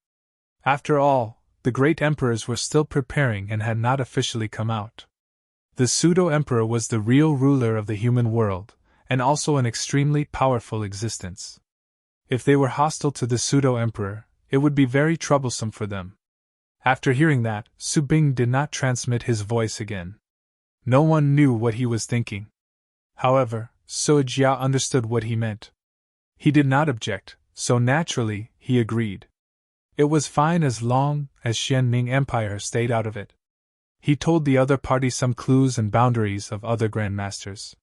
After all, the great emperors were still preparing and had not officially come out. The pseudo-emperor was the real ruler of the human world, and also an extremely powerful existence. If they were hostile to the pseudo-emperor, it would be very troublesome for them. After hearing that, Su Bing did not transmit his voice again. No one knew what he was thinking. However, Su Jia understood what he meant. He did not object, so naturally, he agreed. It was fine as long as Xianming Empire stayed out of it. He told the other party some clues and boundaries of other grandmasters.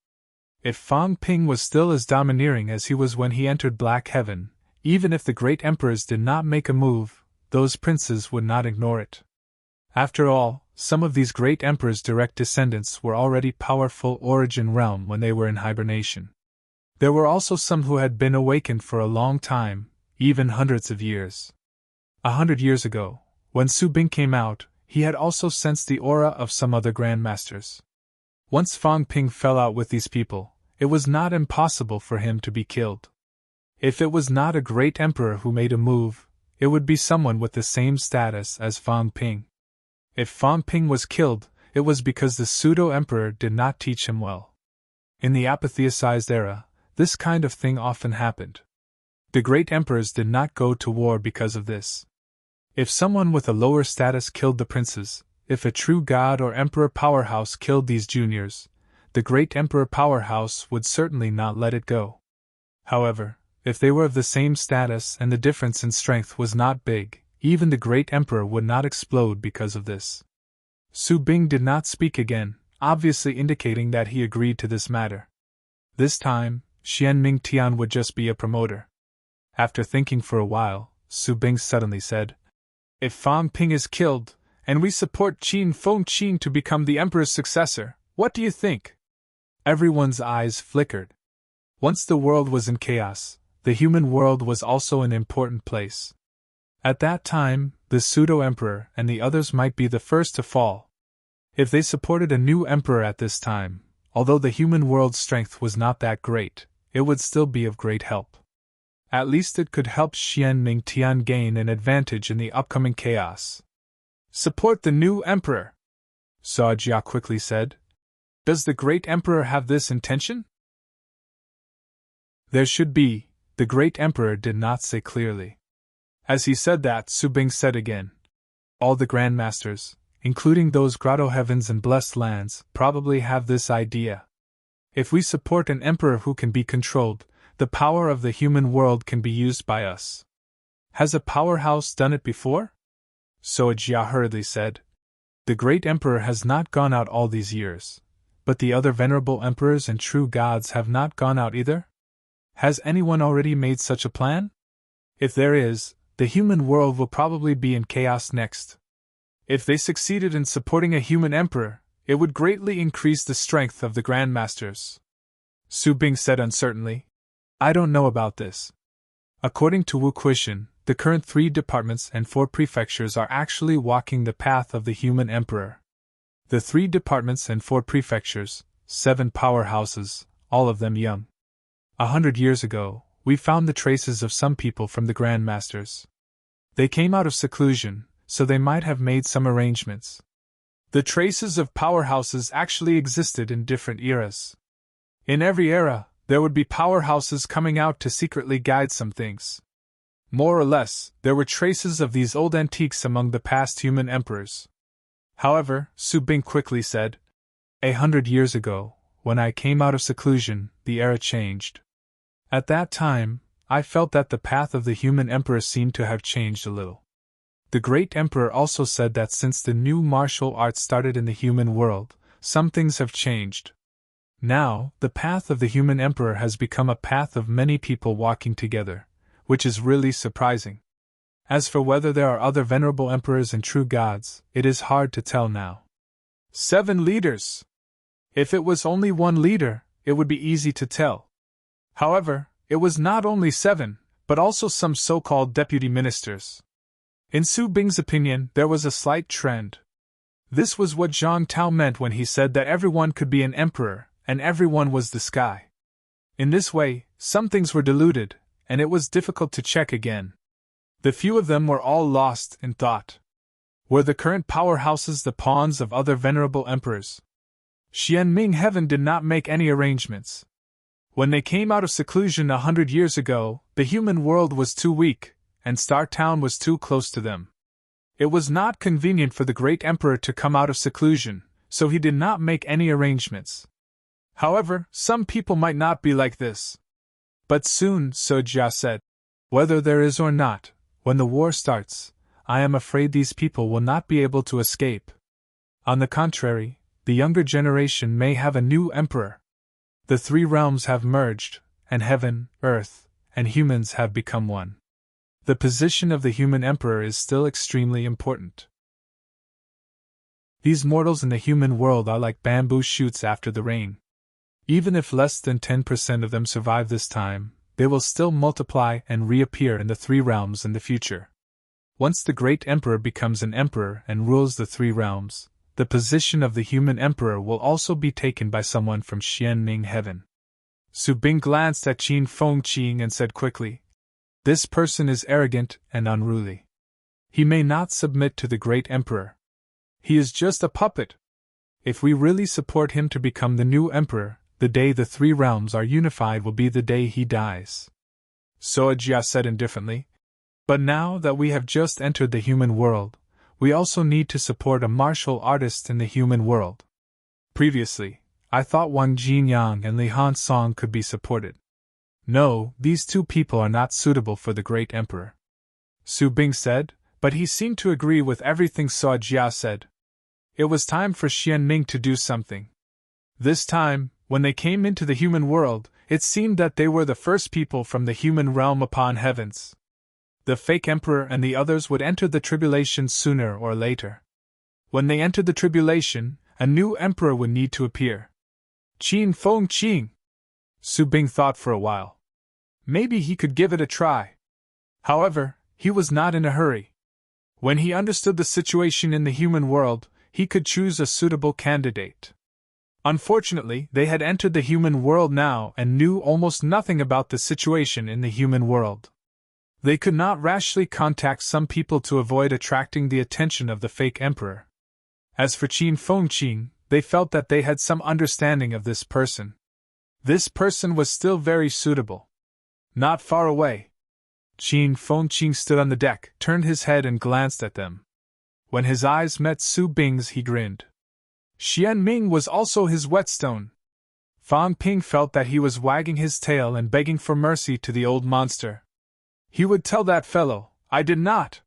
If Fang Ping was still as domineering as he was when he entered Black Heaven, even if the great emperors did not make a move, those princes would not ignore it. After all, some of these great emperors' direct descendants were already powerful origin realm when they were in hibernation. There were also some who had been awakened for a long time, even hundreds of years. 100 years ago, when Su Bing came out, he had also sensed the aura of some other grandmasters. Once Fang Ping fell out with these people, it was not impossible for him to be killed. If it was not a great emperor who made a move, it would be someone with the same status as Fang Ping. If Fang Ping was killed, it was because the pseudo-emperor did not teach him well. In the apotheosized era, this kind of thing often happened. The great emperors did not go to war because of this. If someone with a lower status killed the princes, if a true god or emperor powerhouse killed these juniors, the great emperor powerhouse would certainly not let it go. However, if they were of the same status and the difference in strength was not big, even the great emperor would not explode because of this. Su Bing did not speak again, obviously indicating that he agreed to this matter. This time, Xianming Tian would just be a promoter. After thinking for a while, Su Bing suddenly said, "If Fang Ping is killed, and we support Qin Feng Qin to become the emperor's successor, what do you think?" Everyone's eyes flickered. Once the world was in chaos, the human world was also an important place. At that time, the pseudo-emperor and the others might be the first to fall. If they supported a new emperor at this time, although the human world's strength was not that great, it would still be of great help. At least it could help Xianming Tian gain an advantage in the upcoming chaos. "Support the new emperor," Sa Jia quickly said. "Does the great emperor have this intention?" "There should be," the great emperor did not say clearly. As he said that, Su Bing said again, All the grandmasters, including those grotto heavens and blessed lands, probably have this idea. If we support an emperor who can be controlled, the power of the human world can be used by us. Has a powerhouse done it before? Soejia hurriedly said. The great emperor has not gone out all these years, but the other venerable emperors and true gods have not gone out either? Has anyone already made such a plan? If there is, the human world will probably be in chaos next. If they succeeded in supporting a human emperor, it would greatly increase the strength of the grandmasters. Su Bing said uncertainly. I don't know about this. According to Wu Quishan, the current 3 departments and 4 prefectures are actually walking the path of the human emperor. The 3 departments and 4 prefectures, 7 powerhouses, all of them young. 100 years ago, we found the traces of some people from the grandmasters. They came out of seclusion, so they might have made some arrangements. The traces of powerhouses actually existed in different eras. In every era, there would be powerhouses coming out to secretly guide some things. More or less, there were traces of these old antiques among the past human emperors. However, Su Bing quickly said, 100 years ago, when I came out of seclusion, the era changed. At that time, I felt that the path of the human emperor seemed to have changed a little. The great emperor also said that since the new martial arts started in the human world, some things have changed. Now, the path of the human emperor has become a path of many people walking together, which is really surprising. As for whether there are other venerable emperors and true gods, it is hard to tell now. 7 leaders! If it was only one leader, it would be easy to tell. However, it was not only 7, but also some so-called deputy ministers. In Su Bing's opinion, there was a slight trend. This was what Zhang Tao meant when he said that everyone could be an emperor, and everyone was the sky. In this way, some things were diluted, and it was difficult to check again. The few of them were all lost in thought. Were the current powerhouses the pawns of other venerable emperors? Xianming Heaven did not make any arrangements. When they came out of seclusion 100 years ago, the human world was too weak, and Star Town was too close to them. It was not convenient for the great emperor to come out of seclusion, so he did not make any arrangements. However, some people might not be like this. But soon, Soejia said, whether there is or not, when the war starts, I am afraid these people will not be able to escape. On the contrary, the younger generation may have a new emperor. The 3 realms have merged, and heaven, earth, and humans have become one. The position of the human emperor is still extremely important. These mortals in the human world are like bamboo shoots after the rain. Even if less than 10% of them survive this time, they will still multiply and reappear in the 3 realms in the future. Once the great emperor becomes an emperor and rules the 3 realms, the position of the human emperor will also be taken by someone from Xianming Heaven. Su Bing glanced at Qin Fengqing and said quickly, this person is arrogant and unruly. He may not submit to the great emperor. He is just a puppet. If we really support him to become the new emperor, the day the 3 realms are unified will be the day he dies. Soejia said indifferently, but now that we have just entered the human world, we also need to support a martial artist in the human world. Previously, I thought Wang Jinyang and Li Han Song could be supported. No, these 2 people are not suitable for the great emperor. Su Bing said, but he seemed to agree with everything Soejia said. It was time for Xianming to do something. This time, when they came into the human world, it seemed that they were the first people from the human realm upon heavens. The fake emperor and the others would enter the tribulation sooner or later. When they entered the tribulation, a new emperor would need to appear. Qin Fengqing! Su Bing thought for a while. Maybe he could give it a try. However, he was not in a hurry. When he understood the situation in the human world, he could choose a suitable candidate. Unfortunately, they had entered the human world now and knew almost nothing about the situation in the human world. They could not rashly contact some people to avoid attracting the attention of the fake emperor. As for Qin Fengqing, they felt that they had some understanding of this person. This person was still very suitable. Not far away. Qin Fengqing stood on the deck, turned his head and glanced at them. When his eyes met Su Bing's, he grinned. Xian Ming was also his whetstone. Fang Ping felt that he was wagging his tail and begging for mercy to the old monster. He would tell that fellow, I did not.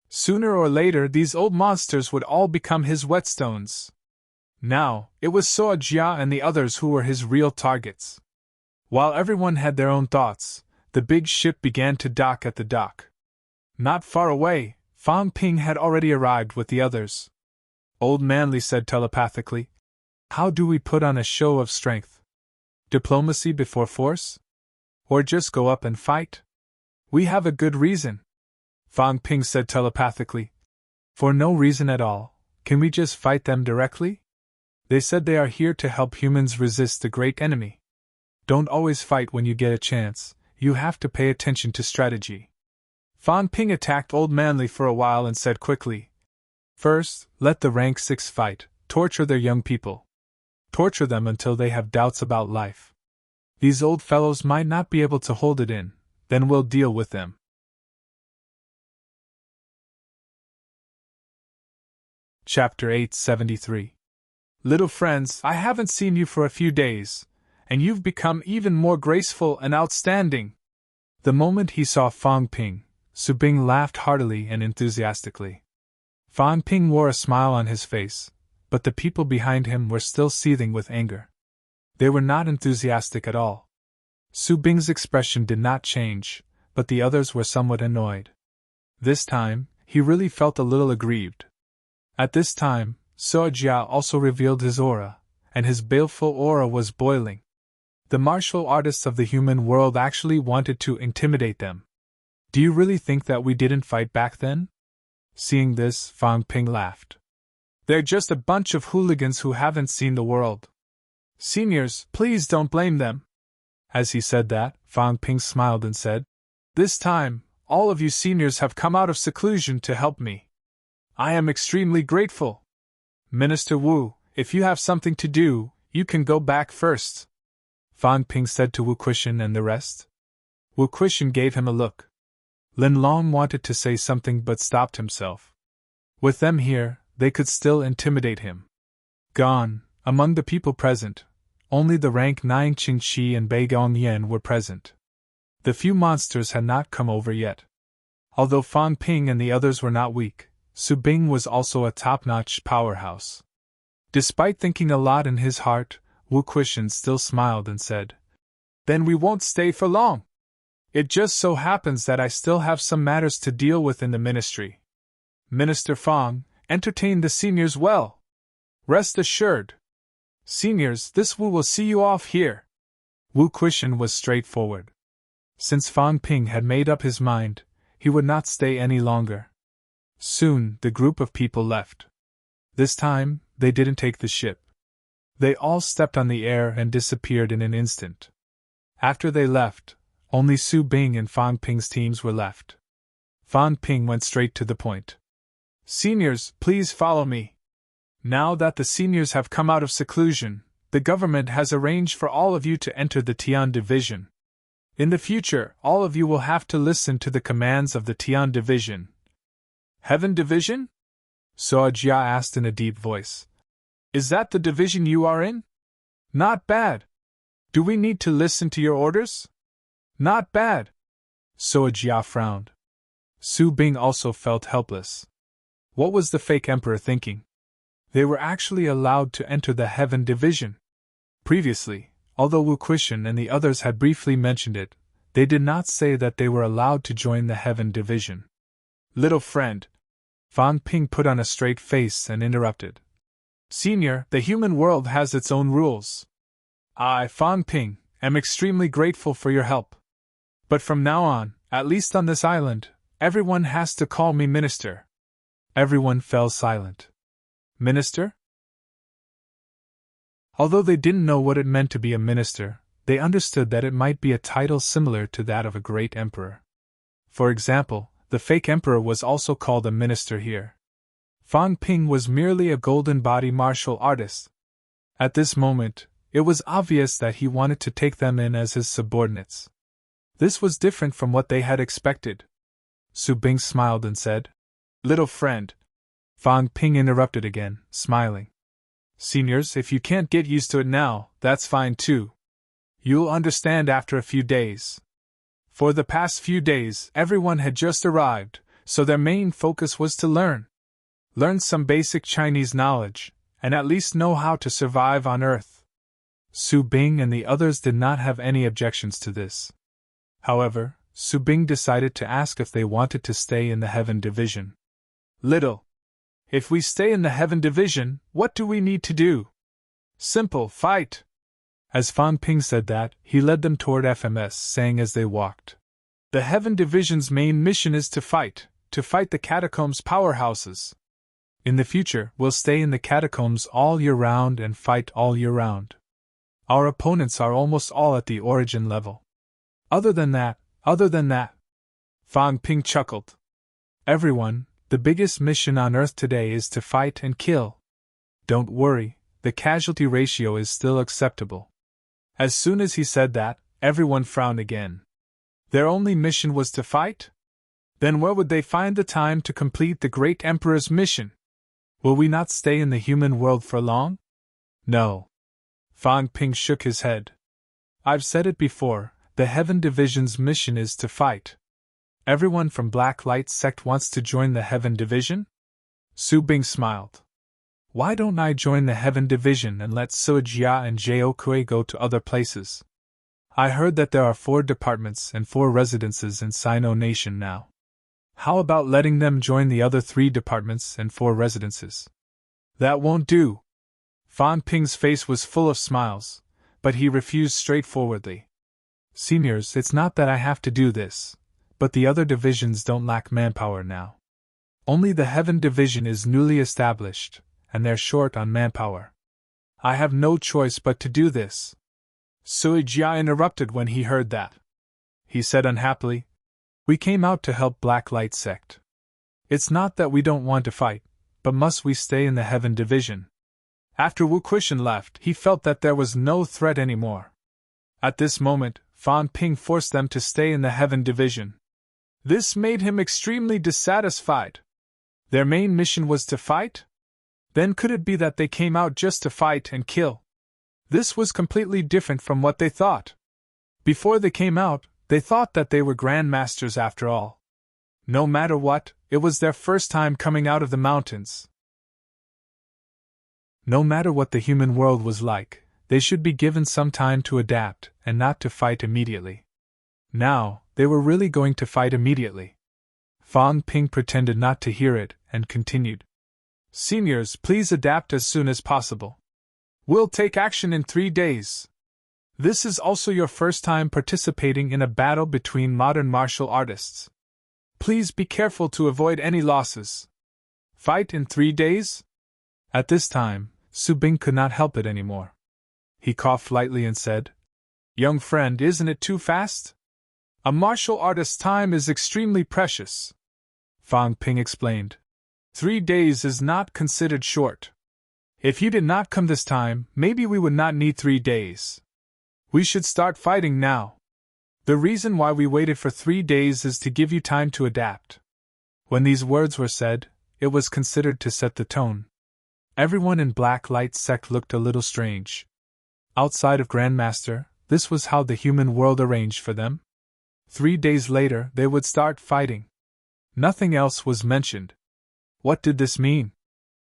Sooner or later these old monsters would all become his whetstones. Now, it was Soa Jia and the others who were his real targets. While everyone had their own thoughts, the big ship began to dock at the dock. Not far away, Fang Ping had already arrived with the others. Old Manly said telepathically, How do we put on a show of strength? Diplomacy before force? Or just go up and fight? We have a good reason. Fang Ping said telepathically. For no reason at all, can we just fight them directly? They said they are here to help humans resist the great enemy. Don't always fight when you get a chance, you have to pay attention to strategy. Fang Ping attacked Old Manly for a while and said quickly, First, let the rank 6 fight, torture their young people. Torture them until they have doubts about life. These old fellows might not be able to hold it in, then we'll deal with them. Chapter 873. Little friends, I haven't seen you for a few days, and you've become even more graceful and outstanding. The moment he saw Fang Ping, Su Bing laughed heartily and enthusiastically. Fang Ping wore a smile on his face, but the people behind him were still seething with anger. They were not enthusiastic at all. Su Bing's expression did not change, but the others were somewhat annoyed. This time, he really felt a little aggrieved. At this time, Soa Jia also revealed his aura, and his baleful aura was boiling. The martial artists of the human world actually wanted to intimidate them. Do you really think that we didn't fight back then? Seeing this, Fang Ping laughed. They're just a bunch of hooligans who haven't seen the world. Seniors, please don't blame them. As he said that, Fang Ping smiled and said, This time, all of you seniors have come out of seclusion to help me. I am extremely grateful. Minister Wu, if you have something to do, you can go back first. Fang Ping said to Wu Quishan and the rest. Wu Quishan gave him a look. Lin Long wanted to say something but stopped himself. With them here, they could still intimidate him. Gone, among the people present, only the rank 9 Qing Shi and Bei Gong Yan were present. The few monsters had not come over yet. Although Fang Ping and the others were not weak, Su Bing was also a top-notch powerhouse. Despite thinking a lot in his heart, Wu Quishan still smiled and said, Then we won't stay for long. It just so happens that I still have some matters to deal with in the ministry. Minister Fang, entertain the seniors well. Rest assured. Seniors, this Wu will see you off here. Wu Quishan was straightforward. Since Fang Ping had made up his mind, he would not stay any longer. Soon, the group of people left. This time, they didn't take the ship. They all stepped on the air and disappeared in an instant. After they left, only Su Bing and Fang Ping's teams were left. Fang Ping went straight to the point. Seniors, please follow me. Now that the seniors have come out of seclusion, the government has arranged for all of you to enter the Tian Division. In the future, all of you will have to listen to the commands of the Tian Division. Heaven Division? Soa Jia asked in a deep voice. Is that the division you are in? Not bad. Do we need to listen to your orders? Not bad. Soa Jia frowned. Su Bing also felt helpless. What was the fake emperor thinking? They were actually allowed to enter the Heaven Division. Previously, although Wu Quishan and the others had briefly mentioned it, they did not say that they were allowed to join the Heaven Division. Little friend. Fang Ping put on a straight face and interrupted. Senior, the human world has its own rules. I, Fang Ping, am extremely grateful for your help. But from now on, at least on this island, everyone has to call me Minister. Everyone fell silent. Minister? Although they didn't know what it meant to be a minister, they understood that it might be a title similar to that of a great emperor. For example, the fake emperor was also called a minister here. Fang Ping was merely a golden body martial artist. At this moment, it was obvious that he wanted to take them in as his subordinates. This was different from what they had expected. Su Bing smiled and said, Little friend, Fang Ping interrupted again, smiling. Seniors, if you can't get used to it now, that's fine too. You'll understand after a few days. For the past few days, everyone had just arrived, so their main focus was to learn. Learn some basic Chinese knowledge, and at least know how to survive on Earth. Su Bing and the others did not have any objections to this. However, Su Bing decided to ask if they wanted to stay in the Heaven Division. Little. If we stay in the Heaven Division, what do we need to do? Simple, fight. As Fang Ping said that, he led them toward FMS, saying as they walked, the Heaven Division's main mission is to fight the catacombs powerhouses. In the future, we'll stay in the catacombs all year round and fight all year round. Our opponents are almost all at the origin level. Other than that, Fang Ping chuckled. Everyone, the biggest mission on Earth today is to fight and kill. Don't worry, the casualty ratio is still acceptable. As soon as he said that, everyone frowned again. Their only mission was to fight? Then where would they find the time to complete the Great Emperor's mission? Will we not stay in the human world for long? No. Fang Ping shook his head. I've said it before, the Heaven Division's mission is to fight. Everyone from Black Light Sect wants to join the Heaven Division? Su Bing smiled. Why don't I join the Heaven Division and let Suo Jia and Zhao Kui go to other places? I heard that there are 4 departments and 4 residences in Sino Nation now. How about letting them join the other 3 departments and 4 residences? That won't do. Fang Ping's face was full of smiles, but he refused straightforwardly. Seniors, it's not that I have to do this, but the other divisions don't lack manpower now. Only the Heaven Division is newly established, and they're short on manpower. I have no choice but to do this. Suo Jia interrupted when he heard that. He said unhappily, we came out to help Black Light Sect. It's not that we don't want to fight, but must we stay in the Heaven Division? After Wu Quishan left, he felt that there was no threat anymore. At this moment, Fang Ping forced them to stay in the Heaven Division. This made him extremely dissatisfied. Their main mission was to fight? Then could it be that they came out just to fight and kill? This was completely different from what they thought. Before they came out, they thought that they were grandmasters after all. No matter what, it was their first time coming out of the mountains. No matter what the human world was like, they should be given some time to adapt and not to fight immediately. Now, they were really going to fight immediately. Fang Ping pretended not to hear it and continued. Seniors, please adapt as soon as possible. We'll take action in 3 days. This is also your first time participating in a battle between modern martial artists. Please be careful to avoid any losses. Fight in 3 days? At this time, Su Bing could not help it anymore. He coughed lightly and said, Young friend, isn't it too fast? A martial artist's time is extremely precious. Fang Ping explained. 3 days is not considered short. If you did not come this time, maybe we would not need 3 days. We should start fighting now. The reason why we waited for 3 days is to give you time to adapt. When these words were said, it was considered to set the tone. Everyone in Black Light Sect looked a little strange. Outside of Grandmaster, this was how the human world arranged for them. 3 days later, they would start fighting. Nothing else was mentioned. What did this mean?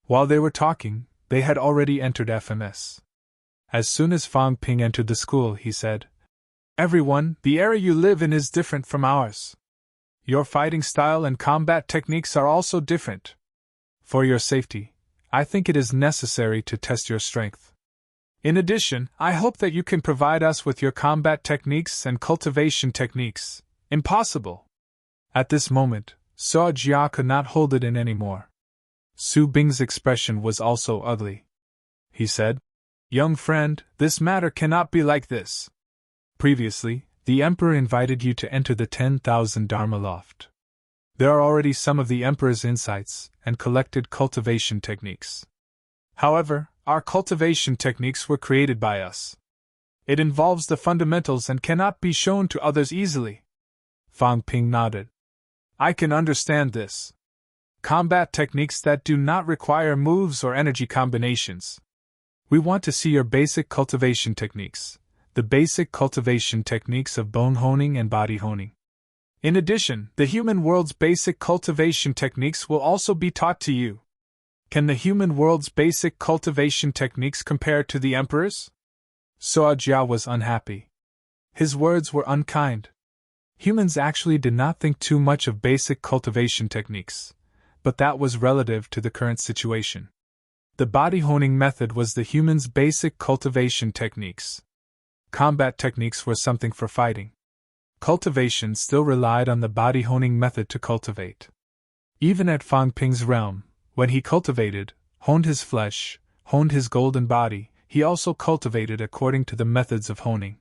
While they were talking, they had already entered FMS. As soon as Fang Ping entered the school, he said, Everyone, the area you live in is different from ours. Your fighting style and combat techniques are also different. For your safety, I think it is necessary to test your strength. In addition, I hope that you can provide us with your combat techniques and cultivation techniques. Impossible. At this moment, Suo Jia could not hold it in anymore. Su Bing's expression was also ugly. He said, Young friend, this matter cannot be like this. Previously, the Emperor invited you to enter the 10,000 Dharma Loft. There are already some of the Emperor's insights and collected cultivation techniques. However, our cultivation techniques were created by us. It involves the fundamentals and cannot be shown to others easily. Fang Ping nodded. I can understand this. Combat techniques that do not require moves or energy combinations. We want to see your basic cultivation techniques, the basic cultivation techniques of bone honing and body honing. In addition, the human world's basic cultivation techniques will also be taught to you. Can the human world's basic cultivation techniques compare to the Emperor's? Suo Jia was unhappy. His words were unkind. Humans actually did not think too much of basic cultivation techniques, but that was relative to the current situation. The body honing method was the human's basic cultivation techniques. Combat techniques were something for fighting. Cultivation still relied on the body honing method to cultivate. Even at Fang Ping's realm, when he cultivated, honed his flesh, honed his golden body, he also cultivated according to the methods of honing.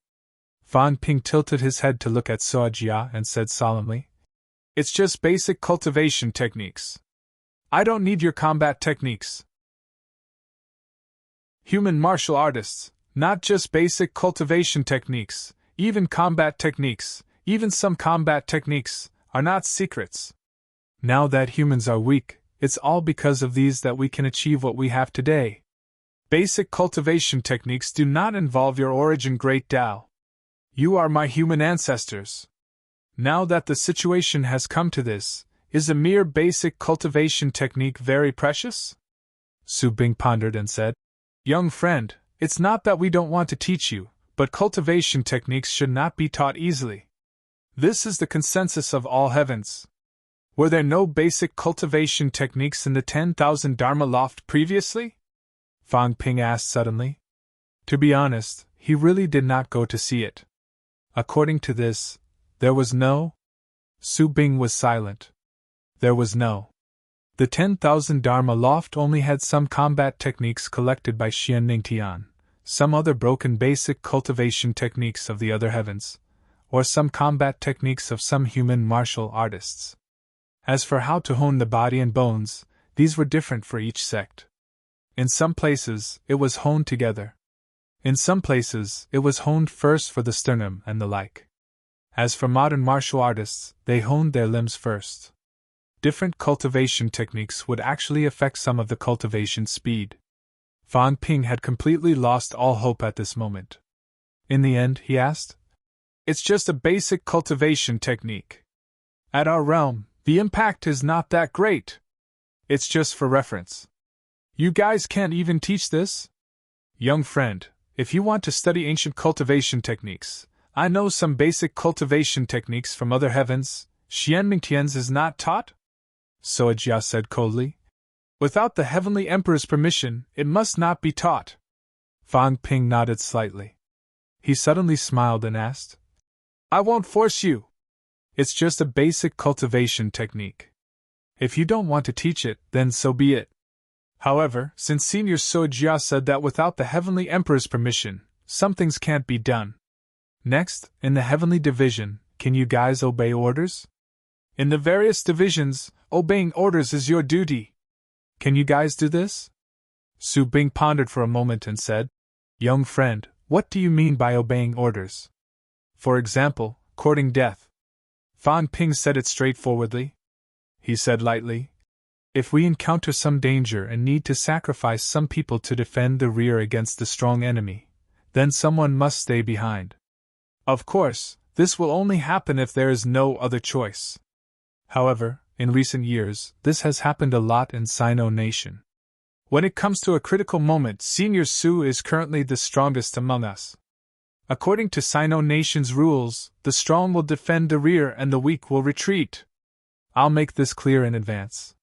Fang Ping tilted his head to look at Suo Jia and said solemnly, "It's just basic cultivation techniques. I don't need your combat techniques. Human martial artists, not just basic cultivation techniques, even combat techniques, even some combat techniques, are not secrets. Now that humans are weak, it's all because of these that we can achieve what we have today. Basic cultivation techniques do not involve your origin great Tao. You are my human ancestors. Now that the situation has come to this, is a mere basic cultivation technique very precious?" Su Bing pondered and said, "Young friend, it's not that we don't want to teach you, but cultivation techniques should not be taught easily. This is the consensus of all heavens. Were there no basic cultivation techniques in the 10,000 Dharma loft previously?" Fang Ping asked suddenly. To be honest, he really did not go to see it. According to this, there was no. Su Bing was silent. There was no. The 10,000 Dharma loft only had some combat techniques collected by Xian Ningtian, some other broken basic cultivation techniques of the other heavens, or some combat techniques of some human martial artists. As for how to hone the body and bones, these were different for each sect. In some places, it was honed together. In some places, it was honed first for the sternum and the like. As for modern martial artists, they honed their limbs first. Different cultivation techniques would actually affect some of the cultivation speed. Fang Ping had completely lost all hope at this moment. In the end, he asked, "It's just a basic cultivation technique. At our realm, the impact is not that great. It's just for reference. You guys can't even teach this? Young friend, if you want to study ancient cultivation techniques, I know some basic cultivation techniques from other heavens. Xian Mingtian's is not taught?" Suo Jia said coldly. "Without the Heavenly Emperor's permission, it must not be taught." Fang Ping nodded slightly. He suddenly smiled and asked, "I won't force you. It's just a basic cultivation technique. If you don't want to teach it, then so be it. However, since Senior Suo Jia said that without the Heavenly Emperor's permission, some things can't be done. Next, in the Heavenly Division, can you guys obey orders? In the various divisions, obeying orders is your duty. Can you guys do this?" Su Bing pondered for a moment and said, "Young friend, what do you mean by obeying orders? For example, courting death." Fang Ping said it straightforwardly. He said lightly, "If we encounter some danger and need to sacrifice some people to defend the rear against the strong enemy, then someone must stay behind. Of course, this will only happen if there is no other choice. However, in recent years, this has happened a lot in Sino Nation. When it comes to a critical moment, Senior Su is currently the strongest among us. According to Sino Nation's rules, the strong will defend the rear and the weak will retreat. I'll make this clear in advance.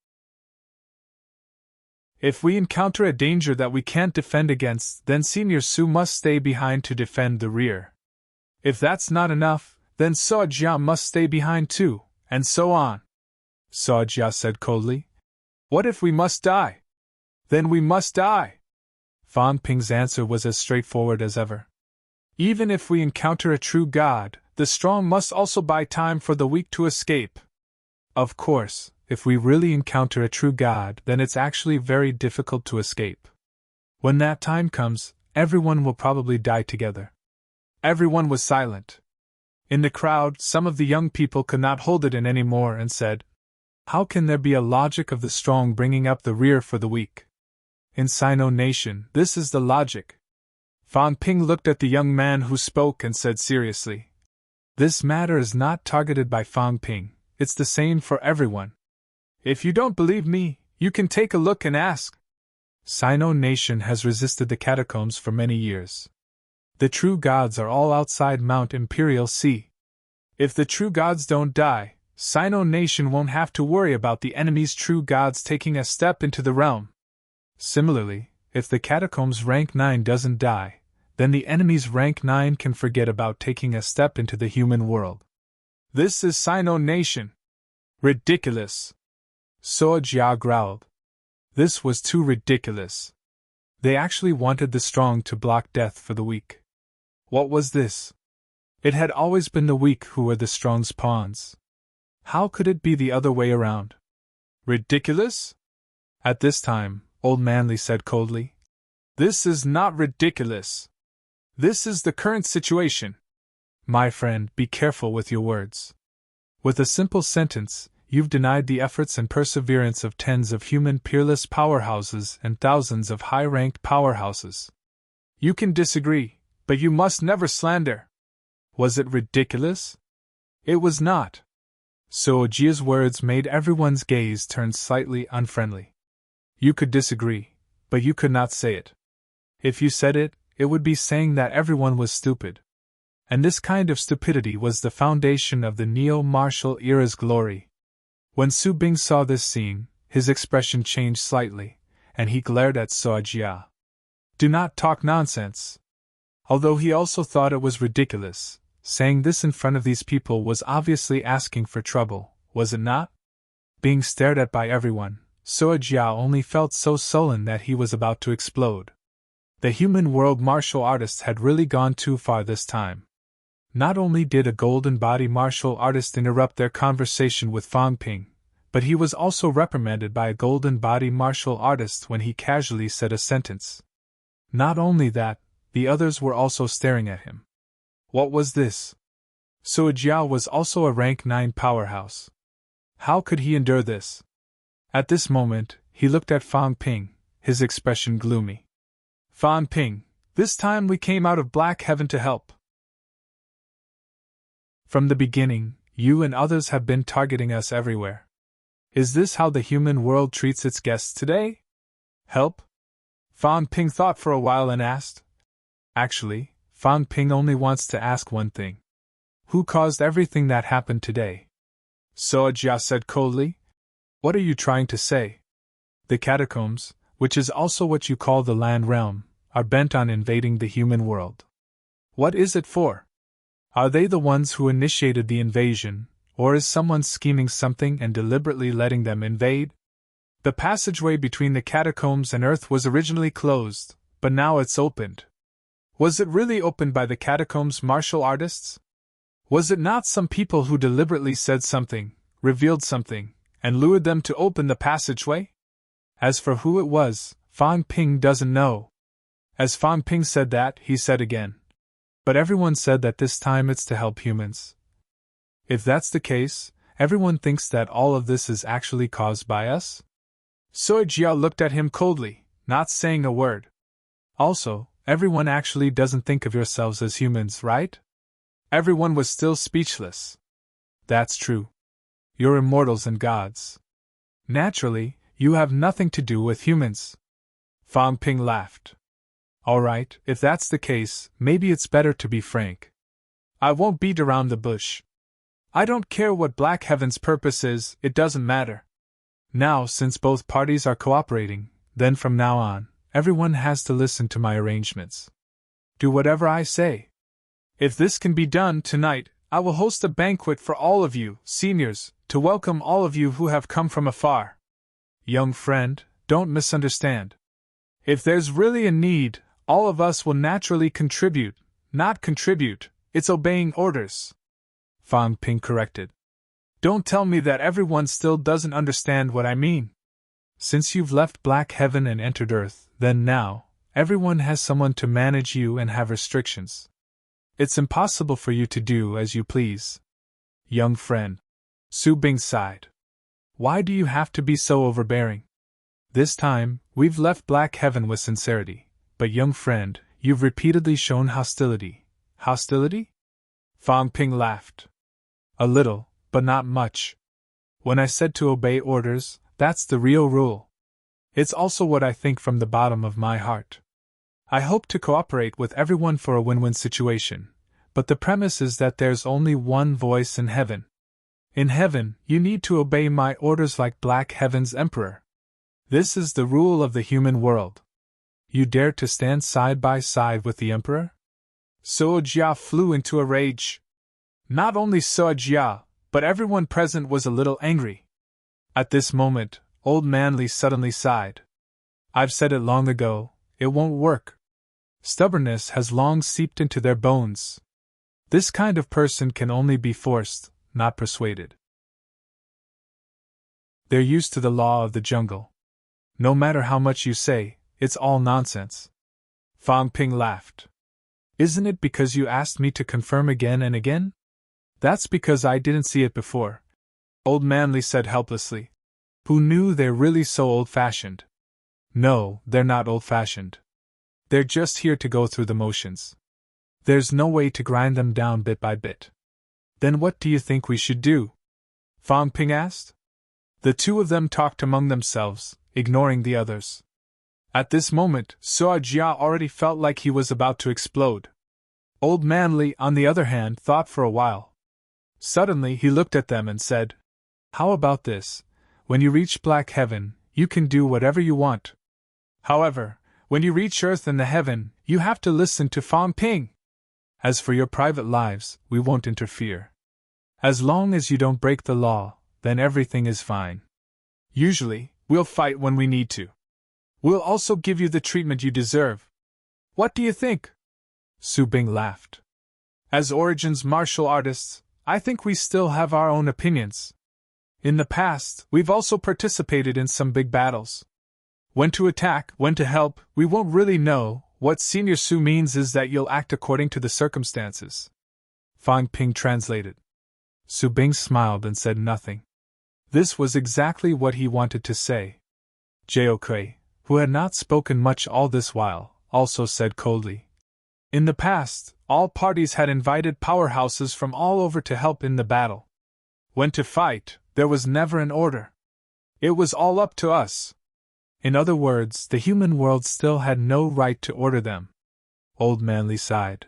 If we encounter a danger that we can't defend against, then Senior Su must stay behind to defend the rear. If that's not enough, then Suo Jia must stay behind too, and so on." Suo Jia said coldly, "What if we must die? Then we must die." Fang Ping's answer was as straightforward as ever. "Even if we encounter a true god, the strong must also buy time for the weak to escape. Of course, if we really encounter a true god, then it's actually very difficult to escape. When that time comes, everyone will probably die together." Everyone was silent. In the crowd, some of the young people could not hold it in any more and said, How can there be a logic of the strong bringing up the rear for the weak? In Sino Nation, this is the logic. Fan Ping looked at the young man who spoke and said seriously, "This matter is not targeted by Fan Ping, it's the same for everyone. If you don't believe me, you can take a look and ask." Sino Nation has resisted the catacombs for many years. The true gods are all outside Mount Imperial Sea. If the true gods don't die, Sino Nation won't have to worry about the enemy's true gods taking a step into the realm. Similarly, if the catacombs rank 9 doesn't die, then the enemy's rank 9 can forget about taking a step into the human world. This is Sino Nation. Ridiculous. So Jia growled. This was too ridiculous. They actually wanted the strong to block death for the weak. What was this? It had always been the weak who were the strong's pawns. How could it be the other way around? Ridiculous? At this time, Old Manly said coldly, "This is not ridiculous. This is the current situation." My friend, be careful with your words. With a simple sentence, you've denied the efforts and perseverance of tens of human peerless powerhouses and thousands of high-ranked powerhouses. You can disagree, but you must never slander. Was it ridiculous? It was not. So Jia's words made everyone's gaze turn slightly unfriendly. You could disagree, but you could not say it. If you said it, it would be saying that everyone was stupid. And this kind of stupidity was the foundation of the neo-martial era's glory. When Su Bing saw this scene, his expression changed slightly, and he glared at Sua Jia. Do not talk nonsense. Although he also thought it was ridiculous, saying this in front of these people was obviously asking for trouble, was it not? Being stared at by everyone, Sua Jia only felt so sullen that he was about to explode. The human world martial artist had really gone too far this time. Not only did a golden body martial artist interrupt their conversation with Fan Ping, but he was also reprimanded by a golden body martial artist when he casually said a sentence. Not only that, the others were also staring at him. What was this? Sua Jia was also a rank 9 powerhouse. How could he endure this? At this moment, he looked at Fan Ping, his expression gloomy. Fan Ping, this time we came out of Black Heaven to help. From the beginning, you and others have been targeting us everywhere. Is this how the human world treats its guests today? Help? Fan Ping thought for a while and asked. Actually, Fan Ping only wants to ask one thing. Who caused everything that happened today? Sua Jia said coldly. What are you trying to say? The catacombs, which is also what you call the land realm, are bent on invading the human world. What is it for? Are they the ones who initiated the invasion, or is someone scheming something and deliberately letting them invade? The passageway between the catacombs and Earth was originally closed, but now it's opened. Was it really opened by the catacombs' martial artists? Was it not some people who deliberately said something, revealed something, and lured them to open the passageway? As for who it was, Fan Ping doesn't know. As Fan Ping said that, he said again. But everyone said that this time it's to help humans. If that's the case, everyone thinks that all of this is actually caused by us? Sua Jia looked at him coldly, not saying a word. Also, everyone actually doesn't think of yourselves as humans, right? Everyone was still speechless. That's true. You're immortals and gods. Naturally, you have nothing to do with humans. Fan Ping laughed. Alright, if that's the case, maybe it's better to be frank. I won't beat around the bush. I don't care what Black Heaven's purpose is, it doesn't matter. Now, since both parties are cooperating, then from now on, everyone has to listen to my arrangements. Do whatever I say. If this can be done tonight, I will host a banquet for all of you, seniors, to welcome all of you who have come from afar. Young friend, don't misunderstand. If there's really a need, all of us will naturally contribute, not contribute, it's obeying orders. Fan Ping corrected. Don't tell me that everyone still doesn't understand what I mean. Since you've left Black Heaven and entered Earth, then now, everyone has someone to manage you and have restrictions. It's impossible for you to do as you please. Young friend. Su Bing sighed. Why do you have to be so overbearing? This time, we've left Black Heaven with sincerity, but young friend, you've repeatedly shown hostility. Hostility? Fang Ping laughed. A little, but not much. When I said to obey orders, that's the real rule. It's also what I think from the bottom of my heart. I hope to cooperate with everyone for a win-win situation, but the premise is that there's only one voice in heaven. In heaven, you need to obey my orders like Black Heaven's emperor. This is the rule of the human world. You dare to stand side by side with the emperor? Suo Jia flew into a rage. Not only Suo Jia, but everyone present was a little angry. At this moment, Old Manly suddenly sighed. I've said it long ago, it won't work. Stubbornness has long seeped into their bones. This kind of person can only be forced, not persuaded. They're used to the law of the jungle. No matter how much you say, it's all nonsense. Fang Ping laughed. Isn't it because you asked me to confirm again and again? That's because I didn't see it before, Old Manly said helplessly. Who knew they're really so old-fashioned? No, they're not old-fashioned. They're just here to go through the motions. There's no way to grind them down bit by bit. Then what do you think we should do? Fang Ping asked. The two of them talked among themselves, ignoring the others. At this moment, Suo Jia already felt like he was about to explode. Old Manly, on the other hand, thought for a while. Suddenly he looked at them and said, How about this? When you reach Black Heaven, you can do whatever you want. However, when you reach Earth and the Heaven, you have to listen to Fang Ping. As for your private lives, we won't interfere. As long as you don't break the law, then everything is fine. Usually, we'll fight when we need to. We'll also give you the treatment you deserve. What do you think? Su Bing laughed. As Origin's martial artists, I think we still have our own opinions. In the past, we've also participated in some big battles. When to attack, when to help, we won't really know. What Senior Su means is that you'll act according to the circumstances. Fang Ping translated. Su Bing smiled and said nothing. This was exactly what he wanted to say. Jiao Kui, who had not spoken much all this while, also said coldly. In the past, all parties had invited powerhouses from all over to help in the battle. When to fight, there was never an order. It was all up to us. In other words, the human world still had no right to order them. Old Manly sighed.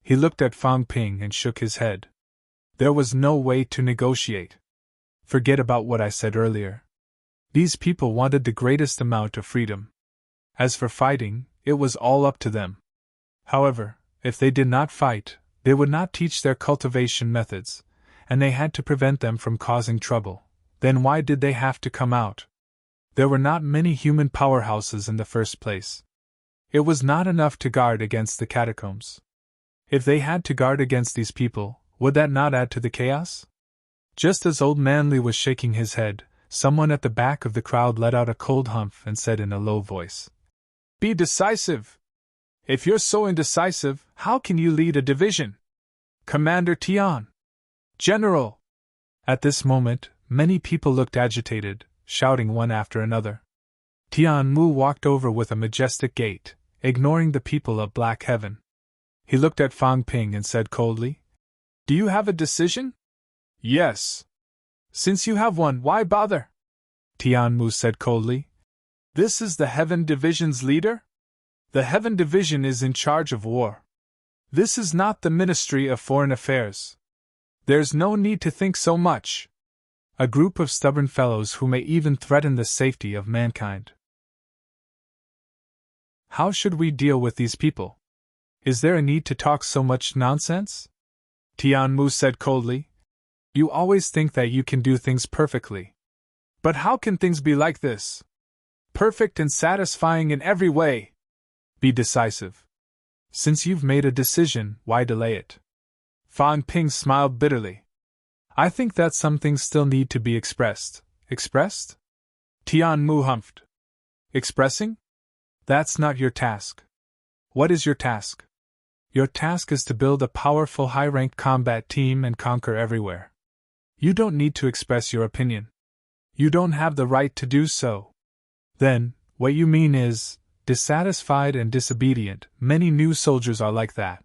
He looked at Fang Ping and shook his head. There was no way to negotiate. Forget about what I said earlier. These people wanted the greatest amount of freedom. As for fighting, it was all up to them. However, if they did not fight, they would not teach their cultivation methods, and they had to prevent them from causing trouble. Then why did they have to come out? There were not many human powerhouses in the first place. It was not enough to guard against the catacombs. If they had to guard against these people, would that not add to the chaos? Just as Old Manly was shaking his head, someone at the back of the crowd let out a cold humph and said in a low voice, Be decisive! If you're so indecisive, how can you lead a division? Commander Tian! General! At this moment, many people looked agitated, shouting one after another. Tian Mu walked over with a majestic gait, ignoring the people of Black Heaven. He looked at Fang Ping and said coldly, Do you have a decision? Yes. Since you have one, why bother? Tian Mu said coldly. This is the Heaven Division's leader? The Heaven Division is in charge of war. This is not the Ministry of Foreign Affairs. There's no need to think so much. A group of stubborn fellows who may even threaten the safety of mankind. How should we deal with these people? Is there a need to talk so much nonsense? Tian Mu said coldly. You always think that you can do things perfectly. But how can things be like this? Perfect and satisfying in every way. Be decisive. Since you've made a decision, why delay it? Fang Ping smiled bitterly. I think that some things still need to be expressed. Expressed? Tian Mu humphed. Expressing? That's not your task. What is your task? Your task is to build a powerful high-ranked combat team and conquer everywhere. You don't need to express your opinion. You don't have the right to do so. Then, what you mean is, dissatisfied and disobedient. Many new soldiers are like that.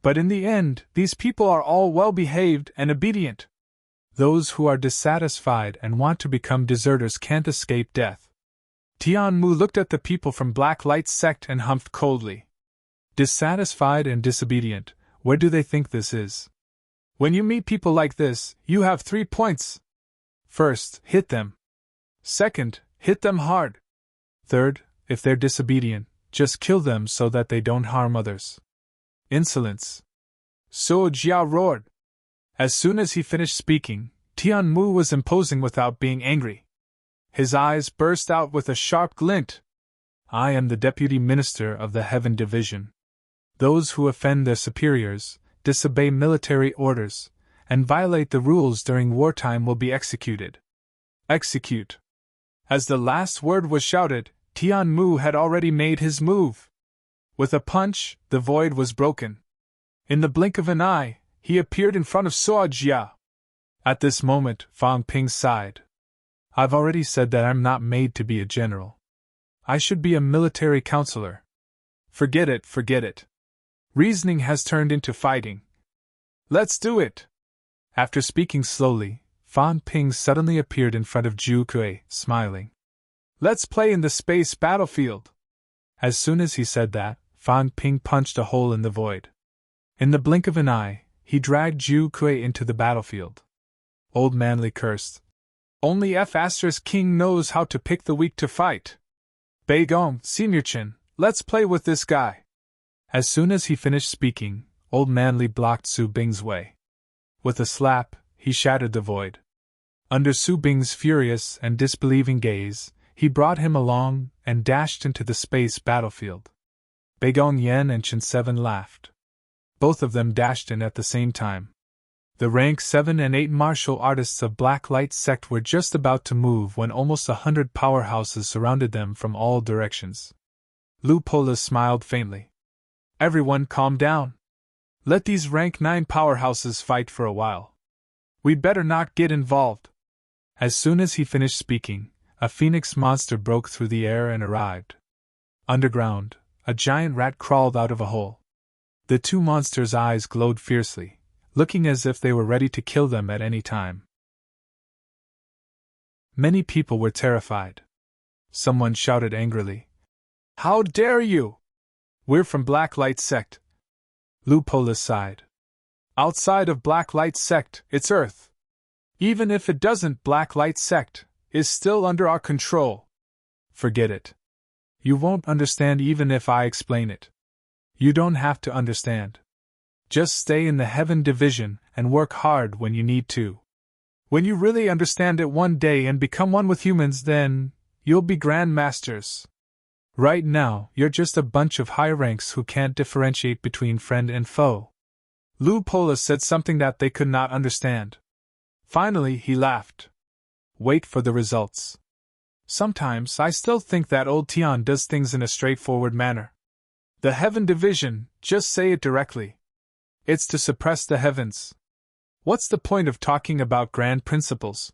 But in the end, these people are all well-behaved and obedient. Those who are dissatisfied and want to become deserters can't escape death. Tian Mu looked at the people from Black Light sect and humphed coldly. Dissatisfied and disobedient, where do they think this is? When you meet people like this, you have 3 points. First, hit them. Second, hit them hard. Third, if they're disobedient, just kill them so that they don't harm others. Insolence. So Jia roared. As soon as he finished speaking, Tian Mu was imposing without being angry. His eyes burst out with a sharp glint. I am the Deputy Minister of the Heaven Division. Those who offend their superiors, disobey military orders, and violate the rules during wartime will be executed. Execute. As the last word was shouted, Tian Mu had already made his move. With a punch, the void was broken. In the blink of an eye, he appeared in front of Suo Jia. At this moment, Fang Ping sighed. I've already said that I'm not made to be a general. I should be a military counselor. Forget it, forget it. Reasoning has turned into fighting. Let's do it! After speaking slowly, Fan Ping suddenly appeared in front of Zhu Kui, smiling. Let's play in the space battlefield! As soon as he said that, Fan Ping punched a hole in the void. In the blink of an eye, he dragged Zhu Kui into the battlefield. Old Manly cursed. Only F** King knows how to pick the weak to fight. Bei Gong, Senior Chin, let's play with this guy. As soon as he finished speaking, Old Manly blocked Su Bing's way. With a slap, he shattered the void. Under Su Bing's furious and disbelieving gaze, he brought him along and dashed into the space battlefield. Bei Gong Yen and Chen 7 laughed. Both of them dashed in at the same time. The rank 7 and 8 martial artists of Black Light sect were just about to move when almost 100 powerhouses surrounded them from all directions. Lu Pola smiled faintly. Everyone calm down. Let these rank 9 powerhouses fight for a while. We'd better not get involved. As soon as he finished speaking, a phoenix monster broke through the air and arrived. Underground, a giant rat crawled out of a hole. The 2 monsters' eyes glowed fiercely, looking as if they were ready to kill them at any time. Many people were terrified. Someone shouted angrily, "How dare you! We're from Black Light sect." Lu Pola sighed. Outside of Black Light sect, it's Earth. Even if it doesn't, Black Light sect is still under our control. Forget it. You won't understand even if I explain it. You don't have to understand. Just stay in the Heaven Division and work hard when you need to. When you really understand it one day and become one with humans, then you'll be Grand Masters. Right now, you're just a bunch of high ranks who can't differentiate between friend and foe. Lu Pola said something that they could not understand. Finally, he laughed. Wait for the results. Sometimes I still think that old Tian does things in a straightforward manner. The Heaven Division, just say it directly. It's to suppress the heavens. What's the point of talking about grand principles?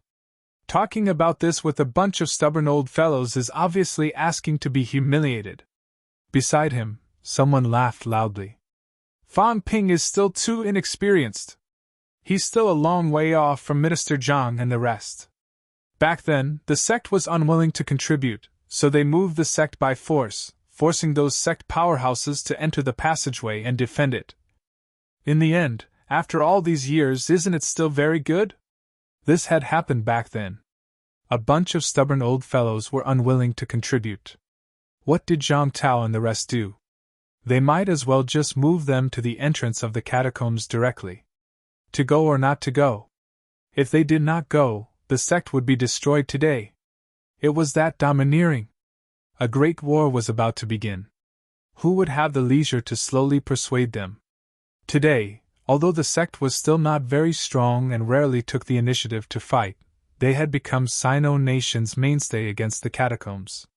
Talking about this with a bunch of stubborn old fellows is obviously asking to be humiliated. Beside him, someone laughed loudly. Fan Ping is still too inexperienced. He's still a long way off from Minister Zhang and the rest. Back then, the sect was unwilling to contribute, so they moved the sect by force, forcing those sect powerhouses to enter the passageway and defend it. In the end, after all these years, isn't it still very good? This had happened back then. A bunch of stubborn old fellows were unwilling to contribute. What did Zhang Tao and the rest do? They might as well just move them to the entrance of the catacombs directly. To go or not to go? If they did not go, the sect would be destroyed today. It was that domineering. A great war was about to begin. Who would have the leisure to slowly persuade them? Today, although the sect was still not very strong and rarely took the initiative to fight, they had become Sino Nation's mainstay against the catacombs.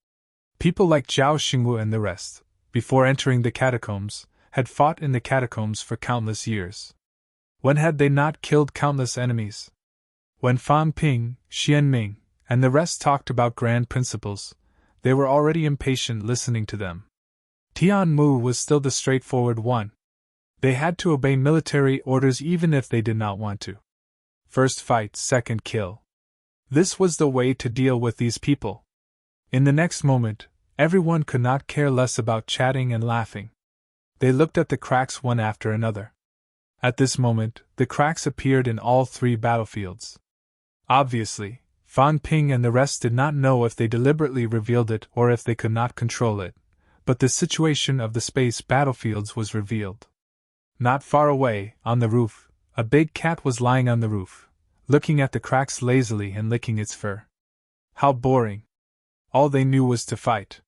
People like Zhao Xingwu and the rest, before entering the catacombs, had fought in the catacombs for countless years. When had they not killed countless enemies? When Fan Ping, Xian Ming, and the rest talked about grand principles. They were already impatient listening to them. Tian Mu was still the straightforward one. They had to obey military orders even if they did not want to. First fight, second kill. This was the way to deal with these people. In the next moment, everyone could not care less about chatting and laughing. They looked at the cracks one after another. At this moment, the cracks appeared in all three battlefields. Obviously, Fang Ping and the rest did not know if they deliberately revealed it or if they could not control it, but the situation of the space battlefields was revealed. Not far away, on the roof, a big cat was lying on the roof, looking at the cracks lazily and licking its fur. How boring. All they knew was to fight.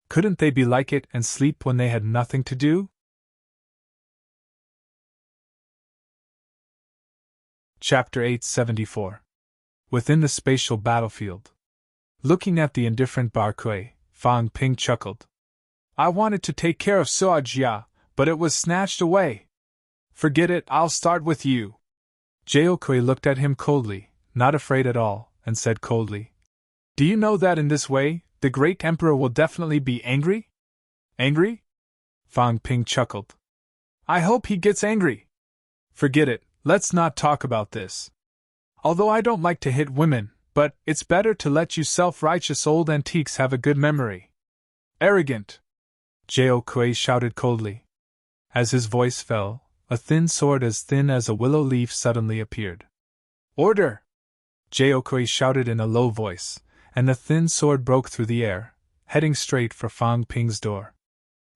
Couldn't they be like it and sleep when they had nothing to do? Chapter 874. Within the spatial battlefield. Looking at the indifferent Bar Kui, Fang Ping chuckled. I wanted to take care of Suo Jia, but it was snatched away. Forget it, I'll start with you. Jiao Kui looked at him coldly, not afraid at all, and said coldly, Do you know that in this way, the great emperor will definitely be angry? Angry? Fang Ping chuckled. I hope he gets angry. Forget it, let's not talk about this. Although I don't like to hit women, but it's better to let you self-righteous old antiques have a good memory. Arrogant! Jiao Kui shouted coldly. As his voice fell, a thin sword as thin as a willow leaf suddenly appeared. Order! Jiao Kui shouted in a low voice, and the thin sword broke through the air, heading straight for Fang Ping's door.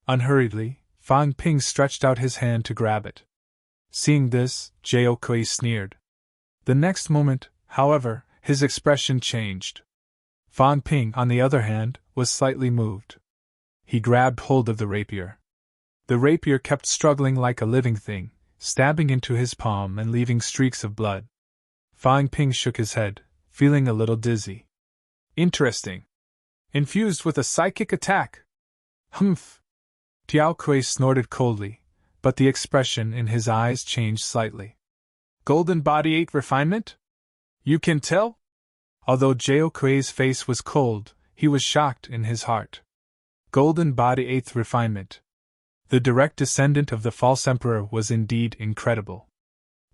Unhurriedly, Fang Ping stretched out his hand to grab it. Seeing this, Jiao Kui sneered. The next moment, however, his expression changed. Fang Ping, on the other hand, was slightly moved. He grabbed hold of the rapier. The rapier kept struggling like a living thing, stabbing into his palm and leaving streaks of blood. Fang Ping shook his head, feeling a little dizzy. Interesting. Infused with a psychic attack. Humph. Tiao Kui snorted coldly, but the expression in his eyes changed slightly. Golden Body 8 refinement? You can tell? Although Jiao Kui's face was cold, he was shocked in his heart. Golden Body 8th refinement. The direct descendant of the false emperor was indeed incredible.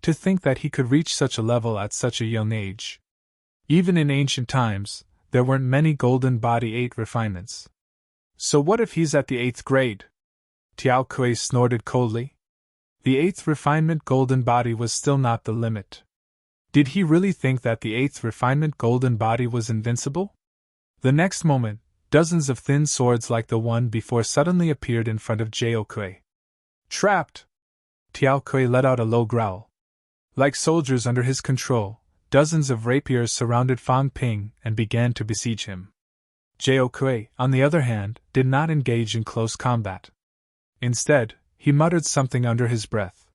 To think that he could reach such a level at such a young age. Even in ancient times, there weren't many Golden Body 8 refinements. So what if he's at the 8th grade? Tiao Kui snorted coldly. The 8th refinement Golden Body was still not the limit. Did he really think that the 8th refinement Golden Body was invincible? The next moment, dozens of thin swords like the one before suddenly appeared in front of Jiao Kui. Trapped! Tiao Kui let out a low growl. Like soldiers under his control, dozens of rapiers surrounded Fang Ping and began to besiege him. Jiao Kui, on the other hand, did not engage in close combat. Instead, he muttered something under his breath.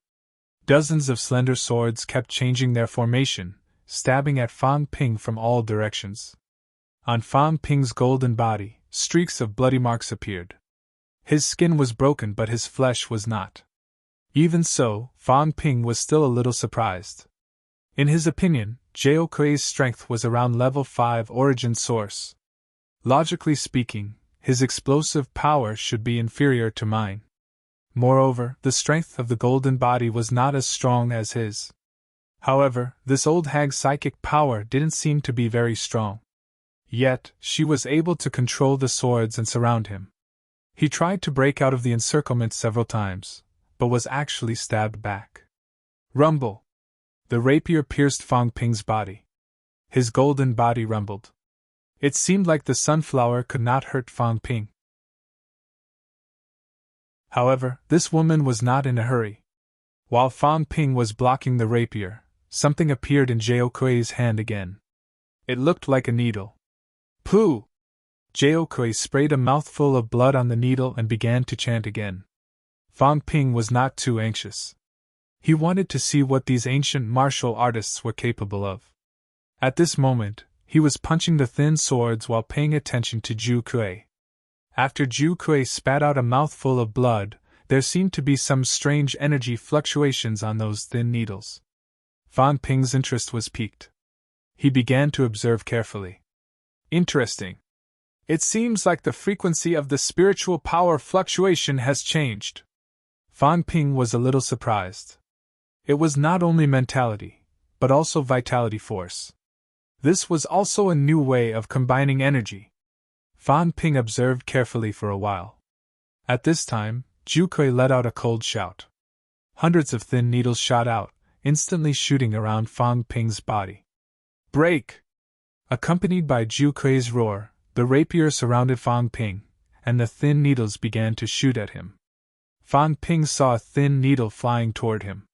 Dozens of slender swords kept changing their formation, stabbing at Fang Ping from all directions. On Fang Ping's golden body, streaks of bloody marks appeared. His skin was broken but his flesh was not. Even so, Fang Ping was still a little surprised. In his opinion, Jiao Kui's strength was around level 5 origin source. Logically speaking, his explosive power should be inferior to mine. Moreover, the strength of the golden body was not as strong as his. However, this old hag's psychic power didn't seem to be very strong. Yet, she was able to control the swords and surround him. He tried to break out of the encirclement several times, but was actually stabbed back. Rumble! The rapier pierced Fang Ping's body. His golden body rumbled. It seemed like the sunflower could not hurt Fang Ping. However, this woman was not in a hurry. While Fang Ping was blocking the rapier, something appeared in Jiao Kui's hand again. It looked like a needle. Pooh! Jiao Kui sprayed a mouthful of blood on the needle and began to chant again. Fang Ping was not too anxious. He wanted to see what these ancient martial artists were capable of. At this moment, he was punching the thin swords while paying attention to Jiao Kui. After Jiao Kui spat out a mouthful of blood, there seemed to be some strange energy fluctuations on those thin needles. Fang Ping's interest was piqued. He began to observe carefully. Interesting. It seems like the frequency of the spiritual power fluctuation has changed. Fan Ping was a little surprised. It was not only mentality, but also vitality force. This was also a new way of combining energy. Fan Ping observed carefully for a while. At this time, Zhu Kui let out a cold shout. Hundreds of thin needles shot out, instantly shooting around Fan Ping's body. Break! Accompanied by Zhu Kui's roar, the rapier surrounded Fan Ping, and the thin needles began to shoot at him. Fan Ping saw a thin needle flying toward him.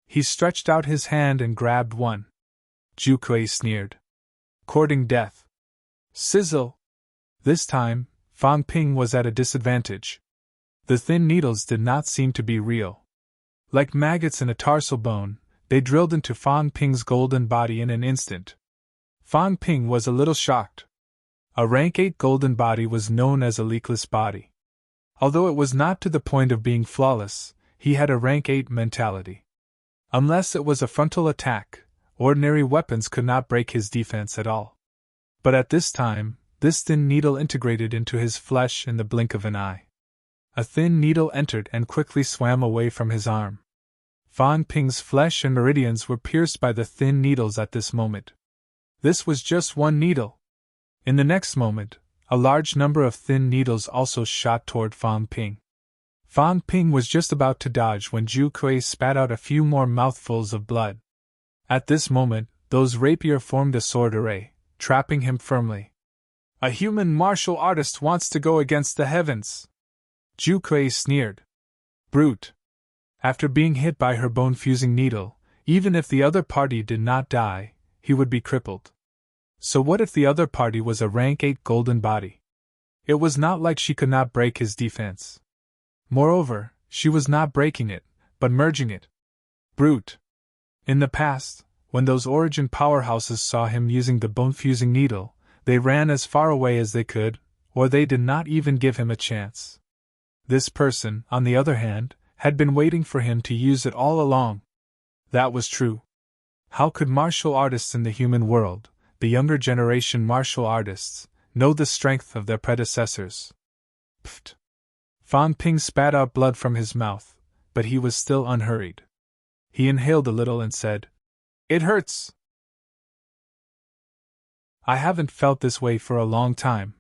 He stretched out his hand and grabbed one. Zhu Kui sneered. Courting death. Sizzle! This time, Fan Ping was at a disadvantage. The thin needles did not seem to be real. Like maggots in a tarsal bone, they drilled into Fan Ping's golden body in an instant. Fan Ping was a little shocked. A rank 8 golden body was known as a leakless body. Although it was not to the point of being flawless, he had a rank 8 mentality. Unless it was a frontal attack, ordinary weapons could not break his defense at all. But at this time, this thin needle integrated into his flesh in the blink of an eye. A thin needle entered and quickly swam away from his arm. Fan Ping's flesh and meridians were pierced by the thin needles at this moment. This was just one needle. In the next moment, a large number of thin needles also shot toward Fan Ping. Fan Ping was just about to dodge when Zhu Kui spat out a few more mouthfuls of blood. At this moment, those rapier formed a sword array, trapping him firmly. A human martial artist wants to go against the heavens. Zhu Kui sneered. Brute. After being hit by her bone-fusing needle, even if the other party did not die, he would be crippled. So what if the other party was a rank 8 golden body? It was not like she could not break his defense. Moreover, she was not breaking it, but merging it. Brute. In the past, when those origin powerhouses saw him using the bone-fusing needle, they ran as far away as they could, or they did not even give him a chance. This person, on the other hand, had been waiting for him to use it all along. That was true. How could martial artists in the human world, the younger generation martial artists, know the strength of their predecessors? Pfft. Fan Ping spat out blood from his mouth, but he was still unhurried. He inhaled a little and said, "It hurts." I haven't felt this way for a long time.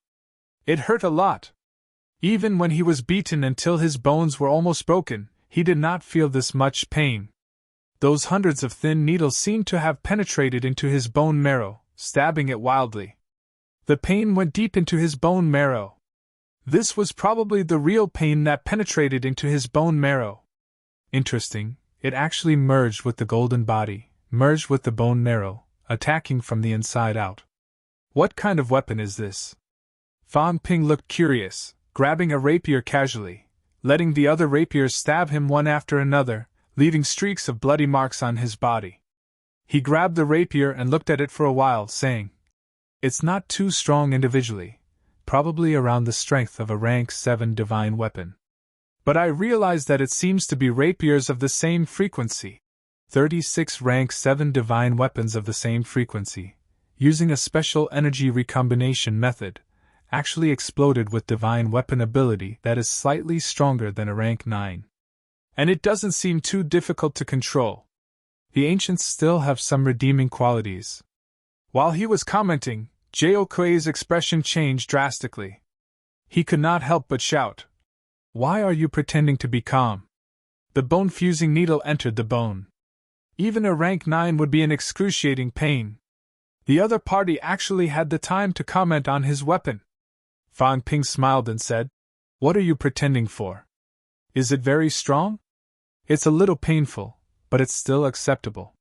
It hurt a lot. Even when he was beaten until his bones were almost broken, he did not feel this much pain. Those hundreds of thin needles seemed to have penetrated into his bone marrow, stabbing it wildly. The pain went deep into his bone marrow. This was probably the real pain that penetrated into his bone marrow. Interesting, it actually merged with the golden body, merged with the bone marrow, attacking from the inside out. What kind of weapon is this? Fan Ping looked curious, grabbing a rapier casually, letting the other rapiers stab him one after another, leaving streaks of bloody marks on his body. He grabbed the rapier and looked at it for a while, saying, "It's not too strong individually, probably around the strength of a rank 7 divine weapon. But I realize that it seems to be rapiers of the same frequency. 36 rank 7 divine weapons of the same frequency, using a special energy recombination method, actually exploded with divine weapon ability that is slightly stronger than a rank 9. And it doesn't seem too difficult to control. The ancients still have some redeeming qualities." While he was commenting, Zhao Kui's expression changed drastically. He could not help but shout, "Why are you pretending to be calm?" The bone-fusing needle entered the bone. Even a rank 9 would be in excruciating pain. The other party actually had the time to comment on his weapon. Fan Ping smiled and said, "What are you pretending for? Is it very strong? It's a little painful, but it's still acceptable.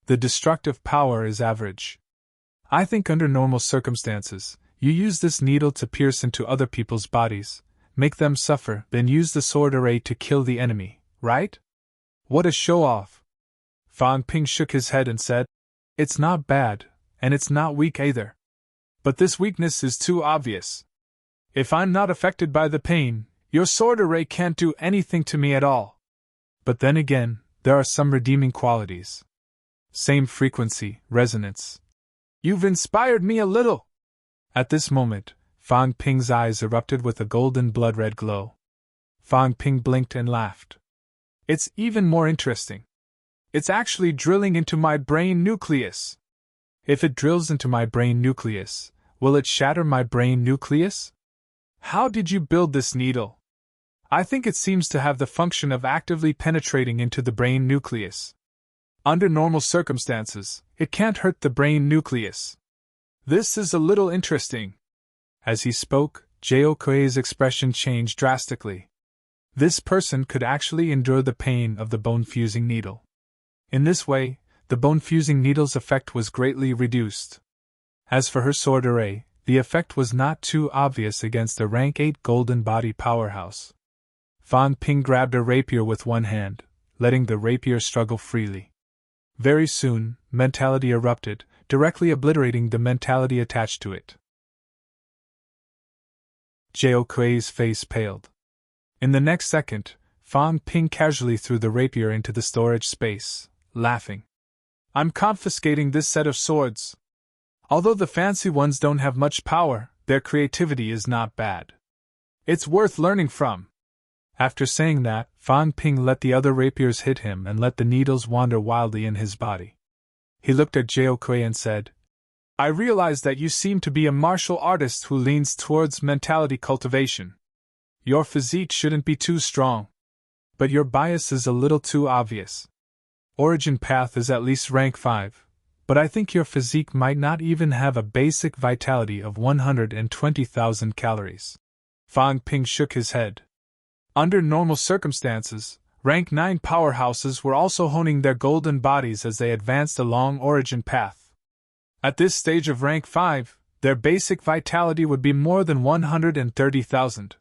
The destructive power is average. I think under normal circumstances, you use this needle to pierce into other people's bodies, make them suffer, then use the sword array to kill the enemy, right? What a show-off." Fan Ping shook his head and said, "It's not bad, and it's not weak either. But this weakness is too obvious. If I'm not affected by the pain, your sword array can't do anything to me at all. But then again, there are some redeeming qualities. Same frequency, resonance. You've inspired me a little." At this moment, Fang Ping's eyes erupted with a golden blood-red glow. Fang Ping blinked and laughed. It's even more interesting. It's actually drilling into my brain nucleus. If it drills into my brain nucleus, will it shatter my brain nucleus? How did you build this needle? I think it seems to have the function of actively penetrating into the brain nucleus. Under normal circumstances, it can't hurt the brain nucleus. This is a little interesting. As he spoke, Jao Kuei's expression changed drastically. This person could actually endure the pain of the bone-fusing needle. In this way, the bone-fusing needle's effect was greatly reduced. As for her sword array, the effect was not too obvious against a rank 8 golden body powerhouse. Fang Ping grabbed a rapier with one hand, letting the rapier struggle freely. Very soon, mentality erupted, directly obliterating the mentality attached to it. Jao Kuei's face paled. In the next second, Fang Ping casually threw the rapier into the storage space, laughing. I'm confiscating this set of swords. Although the fancy ones don't have much power, their creativity is not bad. It's worth learning from. After saying that, Fang Ping let the other rapiers hit him and let the needles wander wildly in his body. He looked at Jao Kuei and said, I realize that you seem to be a martial artist who leans towards mentality cultivation. Your physique shouldn't be too strong. But your bias is a little too obvious. Origin path is at least rank 5, but I think your physique might not even have a basic vitality of 120,000 calories. Fang Ping shook his head. Under normal circumstances, rank 9 powerhouses were also honing their golden bodies as they advanced along origin path. At this stage of rank 5, their basic vitality would be more than 130,000.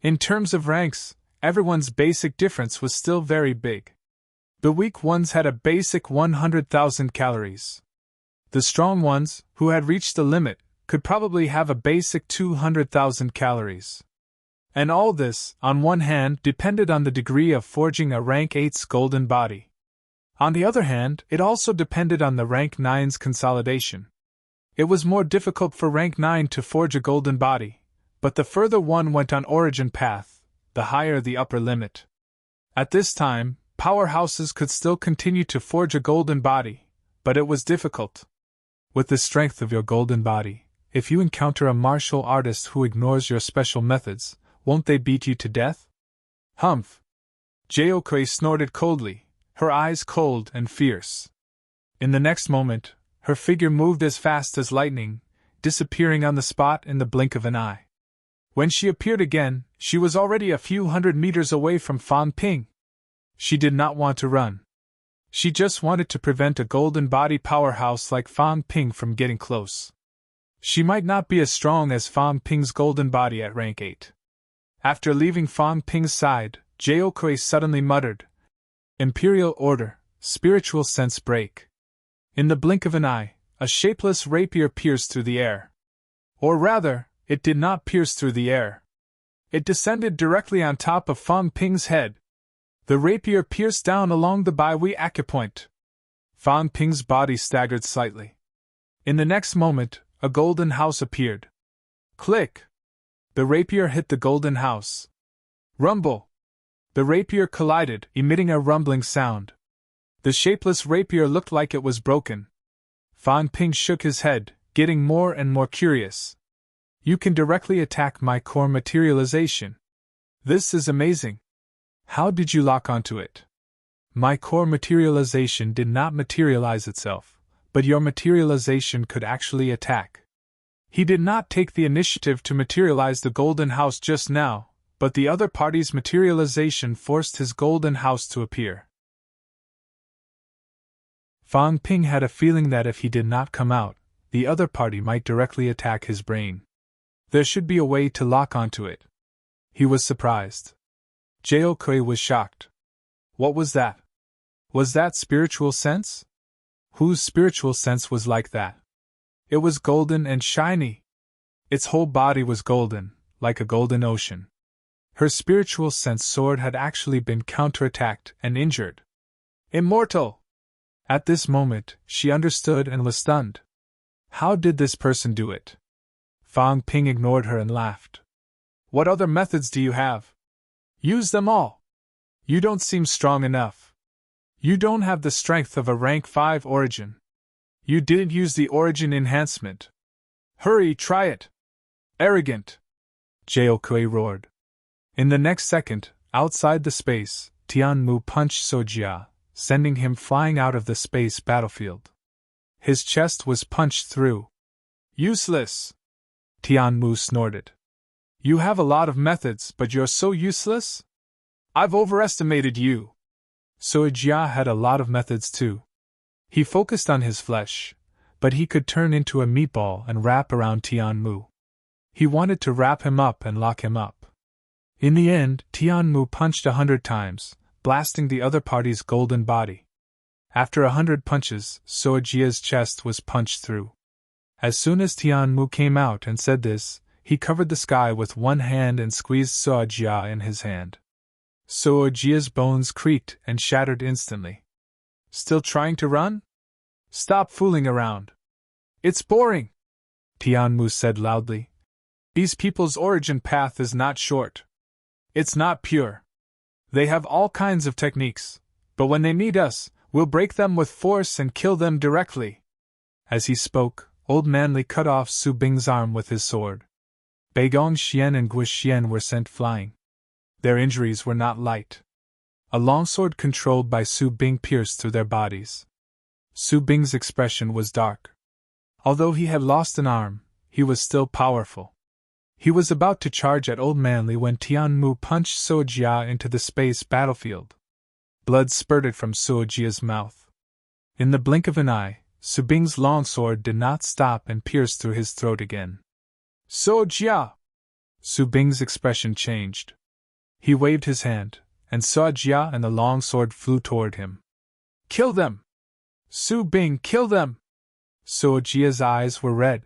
In terms of ranks, everyone's basic difference was still very big. The weak ones had a basic 100,000 calories. The strong ones, who had reached the limit, could probably have a basic 200,000 calories. And all this, on one hand, depended on the degree of forging a rank 8's golden body. On the other hand, it also depended on the rank 9's consolidation. It was more difficult for rank 9 to forge a golden body, but the further one went on origin path, the higher the upper limit. At this time, powerhouses could still continue to forge a golden body, but it was difficult. With the strength of your golden body, if you encounter a martial artist who ignores your special methods, won't they beat you to death? Humph! Jao Kuei snorted coldly, her eyes cold and fierce. In the next moment, her figure moved as fast as lightning, disappearing on the spot in the blink of an eye. When she appeared again, she was already a few hundred meters away from Fang Ping. She did not want to run. She just wanted to prevent a golden body powerhouse like Fang Ping from getting close. She might not be as strong as Fang Ping's golden body at rank 8. After leaving Fang Ping's side, Jao Kuei suddenly muttered, Imperial Order, spiritual sense break. In the blink of an eye, a shapeless rapier pierced through the air. Or rather, it did not pierce through the air. It descended directly on top of Fang Ping's head. The rapier pierced down along the Baihui acupoint. Fang Ping's body staggered slightly. In the next moment, a golden house appeared. Click! The rapier hit the golden house. Rumble! The rapier collided, emitting a rumbling sound. The shapeless rapier looked like it was broken. Fang Ping shook his head, getting more and more curious. You can directly attack my core materialization. This is amazing. How did you lock onto it? My core materialization did not materialize itself, but your materialization could actually attack. He did not take the initiative to materialize the golden house just now, but the other party's materialization forced his golden house to appear. Fang Ping had a feeling that if he did not come out, the other party might directly attack his brain. There should be a way to lock onto it. He was surprised. Jao Kuei was shocked. What was that? Was that spiritual sense? Whose spiritual sense was like that? It was golden and shiny. Its whole body was golden, like a golden ocean. Her spiritual sense sword had actually been counterattacked and injured. Immortal! At this moment, she understood and was stunned. How did this person do it? Fang Ping ignored her and laughed. What other methods do you have? Use them all. You don't seem strong enough. You don't have the strength of a rank 5 origin. You didn't use the origin enhancement. Hurry, try it. Arrogant! Jiaokui roared. In the next second, outside the space, Tianmu punched Sojia, sending him flying out of the space battlefield. His chest was punched through. Useless! Tianmu snorted. You have a lot of methods, but you're so useless? I've overestimated you. Sojia had a lot of methods too. He focused on his flesh, but he could turn into a meatball and wrap around Tianmu. He wanted to wrap him up and lock him up. In the end, Tianmu punched 100 times, blasting the other party's golden body. After 100 punches, Sojia's chest was punched through. As soon as Tianmu came out and said this, he covered the sky with one hand and squeezed Sojia in his hand. Sojia's bones creaked and shattered instantly. Still trying to run? Stop fooling around. It's boring, Tianmu said loudly. These people's origin path is not short. It's not pure. They have all kinds of techniques, but when they need us, we'll break them with force and kill them directly. As he spoke, Old Manly cut off Su Bing's arm with his sword. Beigong Xian and Gui Xian were sent flying. Their injuries were not light. A longsword controlled by Su Bing pierced through their bodies. Su Bing's expression was dark. Although he had lost an arm, he was still powerful. He was about to charge at Old Manly when Tianmu punched Sojia into the space battlefield. Blood spurted from Sojia's mouth. In the blink of an eye, Su Bing's longsword did not stop and pierced through his throat again. Sojia! Su Bing's expression changed. He waved his hand, and Sojia and the longsword flew toward him. Kill them! Su Bing, kill them! Sojia's eyes were red.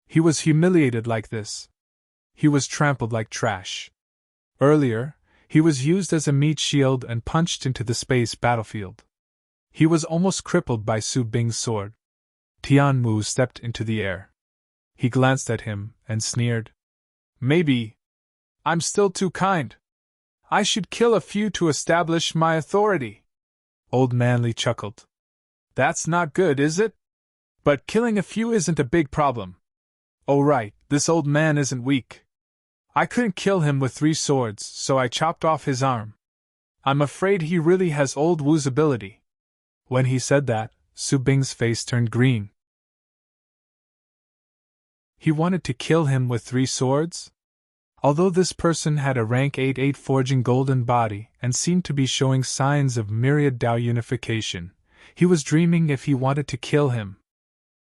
He was humiliated like this. He was trampled like trash. Earlier, he was used as a meat shield and punched into the space battlefield. He was almost crippled by Su Bing's sword. Tianmu stepped into the air. He glanced at him and sneered. Maybe I'm still too kind. I should kill a few to establish my authority. Old Manly chuckled. That's not good, is it? But killing a few isn't a big problem. Oh right, this old man isn't weak. I couldn't kill him with 3 swords, so I chopped off his arm. I'm afraid he really has Old Wu's ability. When he said that, Su Bing's face turned green. He wanted to kill him with 3 swords? Although this person had a rank 8 forging golden body and seemed to be showing signs of myriad Dao unification, he was dreaming if he wanted to kill him.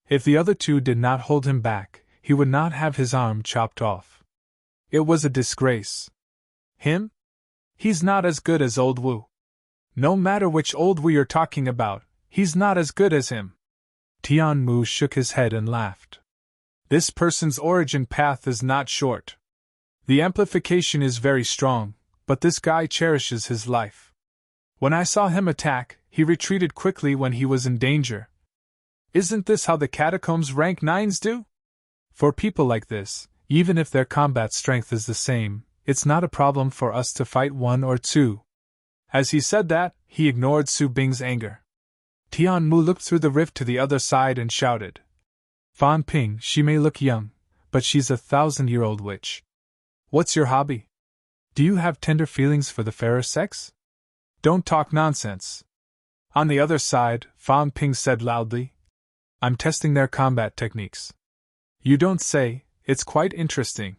If the other 2 did not hold him back, he would not have his arm chopped off. It was a disgrace. Him? He's not as good as Old Wu. No matter which Old Wu you're talking about, he's not as good as him. Tianmu shook his head and laughed. This person's origin path is not short. The amplification is very strong, but this guy cherishes his life. When I saw him attack, he retreated quickly when he was in danger. Isn't this how the catacombs rank 9s do? For people like this, even if their combat strength is the same, it's not a problem for us to fight 1 or 2. As he said that, he ignored Su Bing's anger. Tianmu looked through the rift to the other side and shouted. Fan Ping, she may look young, but she's a 1,000-year-old witch. What's your hobby? Do you have tender feelings for the fairer sex? Don't talk nonsense. On the other side, Fan Ping said loudly. I'm testing their combat techniques. You don't say. It's quite interesting.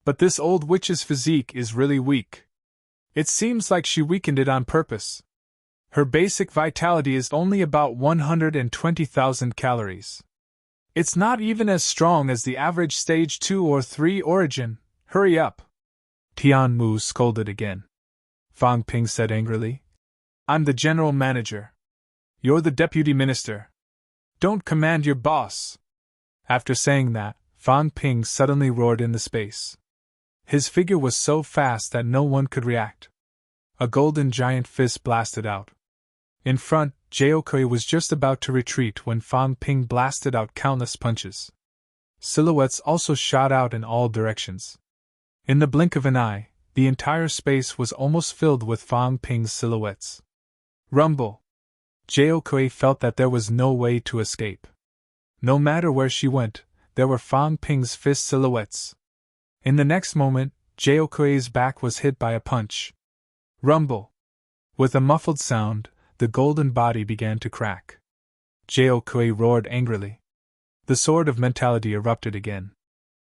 But this old witch's physique is really weak. It seems like she weakened it on purpose. Her basic vitality is only about 120,000 calories. It's not even as strong as the average stage 2 or 3 origin. Hurry up. Tianmu scolded again. Fang Ping said angrily. I'm the general manager. You're the deputy minister. Don't command your boss. After saying that, Fan Ping suddenly roared into space. His figure was so fast that no one could react. A golden giant fist blasted out. In front, Jiaokui was just about to retreat when Fan Ping blasted out countless punches. Silhouettes also shot out in all directions. In the blink of an eye, the entire space was almost filled with Fang Ping's silhouettes. Rumble! Jiao felt that there was no way to escape. No matter where she went, there were Fang Ping's fist silhouettes. In the next moment, Jiao's back was hit by a punch. Rumble! With a muffled sound, the golden body began to crack. Jiao roared angrily. The sword of mentality erupted again.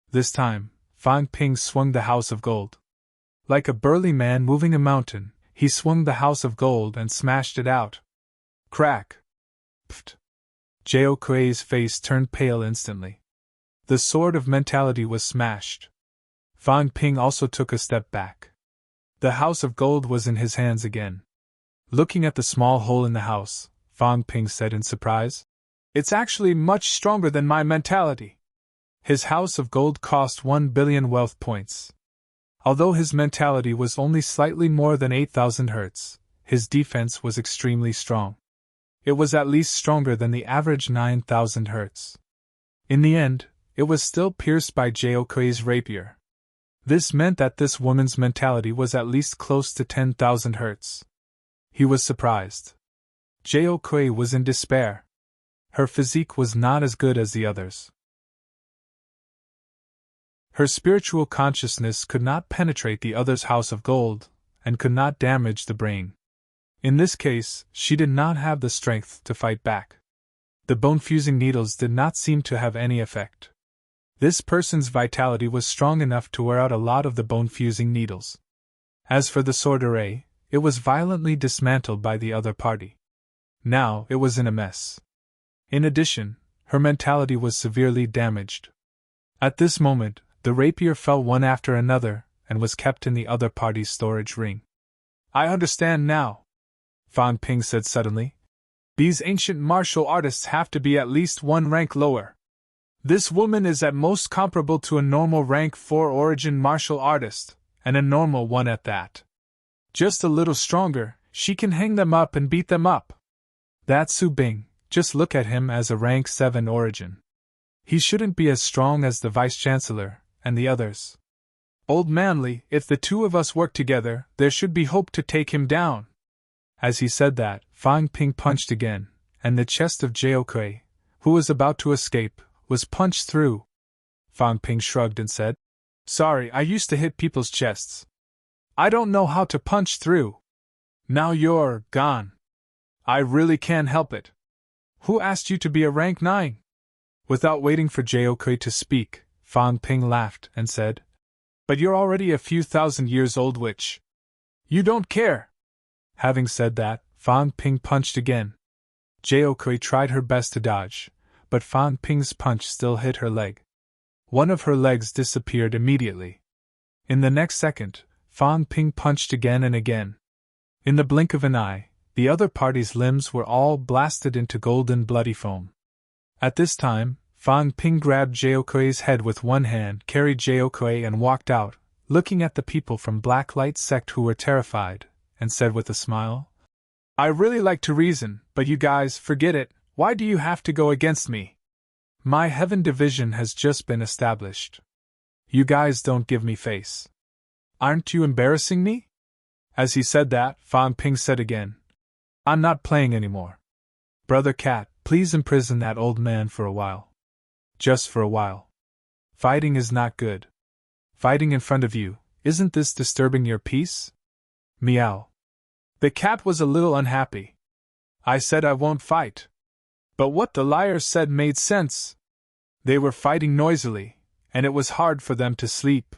This time, Fang Ping swung the house of gold. Like a burly man moving a mountain, he swung the house of gold and smashed it out. Crack! Pft! Jiao's face turned pale instantly. The sword of mentality was smashed. Fang Ping also took a step back. The house of gold was in his hands again. Looking at the small hole in the house, Fang Ping said in surprise, "It's actually much stronger than my mentality." His house of gold cost 1 billion wealth points. Although his mentality was only slightly more than 8,000 hertz, his defense was extremely strong. It was at least stronger than the average 9,000 hertz. In the end, it was still pierced by Jiao's rapier. This meant that this woman's mentality was at least close to 10,000 hertz. He was surprised. Jiao was in despair. Her physique was not as good as the others. Her spiritual consciousness could not penetrate the other's house of gold, and could not damage the brain. In this case, she did not have the strength to fight back. The bone-fusing needles did not seem to have any effect. This person's vitality was strong enough to wear out a lot of the bone-fusing needles. As for the sword array, it was violently dismantled by the other party. Now it was in a mess. In addition, her mentality was severely damaged. At this moment, the rapier fell one after another, and was kept in the other party's storage ring. "I understand now," Fang Ping said suddenly. "These ancient martial artists have to be at least one rank lower. This woman is at most comparable to a normal rank 4 origin martial artist, and a normal one at that. Just a little stronger, she can hang them up and beat them up. That Su Bing, just look at him as a rank 7 origin. He shouldn't be as strong as the Vice-Chancellor, and the others. Old Manly, if the two of us work together, there should be hope to take him down." As he said that, Fang Ping punched again, and the chest of Jiao, who was about to escape, was punched through. Fang Ping shrugged and said, "Sorry, I used to hit people's chests. I don't know how to punch through. Now you're gone. I really can't help it. Who asked you to be a rank 9? Without waiting for Jiao to speak, Fang Ping laughed and said, "But you're already a few thousand years old, which you don't care." Having said that, Fang Ping punched again. Jiao tried her best to dodge, but Fang Ping's punch still hit her leg. One of her legs disappeared immediately. In the next second, Fang Ping punched again and again. In the blink of an eye, the other party's limbs were all blasted into golden bloody foam. At this time, Fang Ping grabbed Jiao's head with one hand, carried Jiao and walked out, looking at the people from Black Light Sect who were terrified, and said with a smile, "I really like to reason, but you guys, forget it. Why do you have to go against me? My Heaven Division has just been established. You guys don't give me face. Aren't you embarrassing me?" As he said that, Fang Ping said again, "I'm not playing anymore. Brother Cat, please imprison that old man for a while. Just for a while. Fighting is not good. Fighting in front of you, isn't this disturbing your peace?" Meow. The cat was a little unhappy. "I said I won't fight. But what the liar said made sense. They were fighting noisily, and it was hard for them to sleep.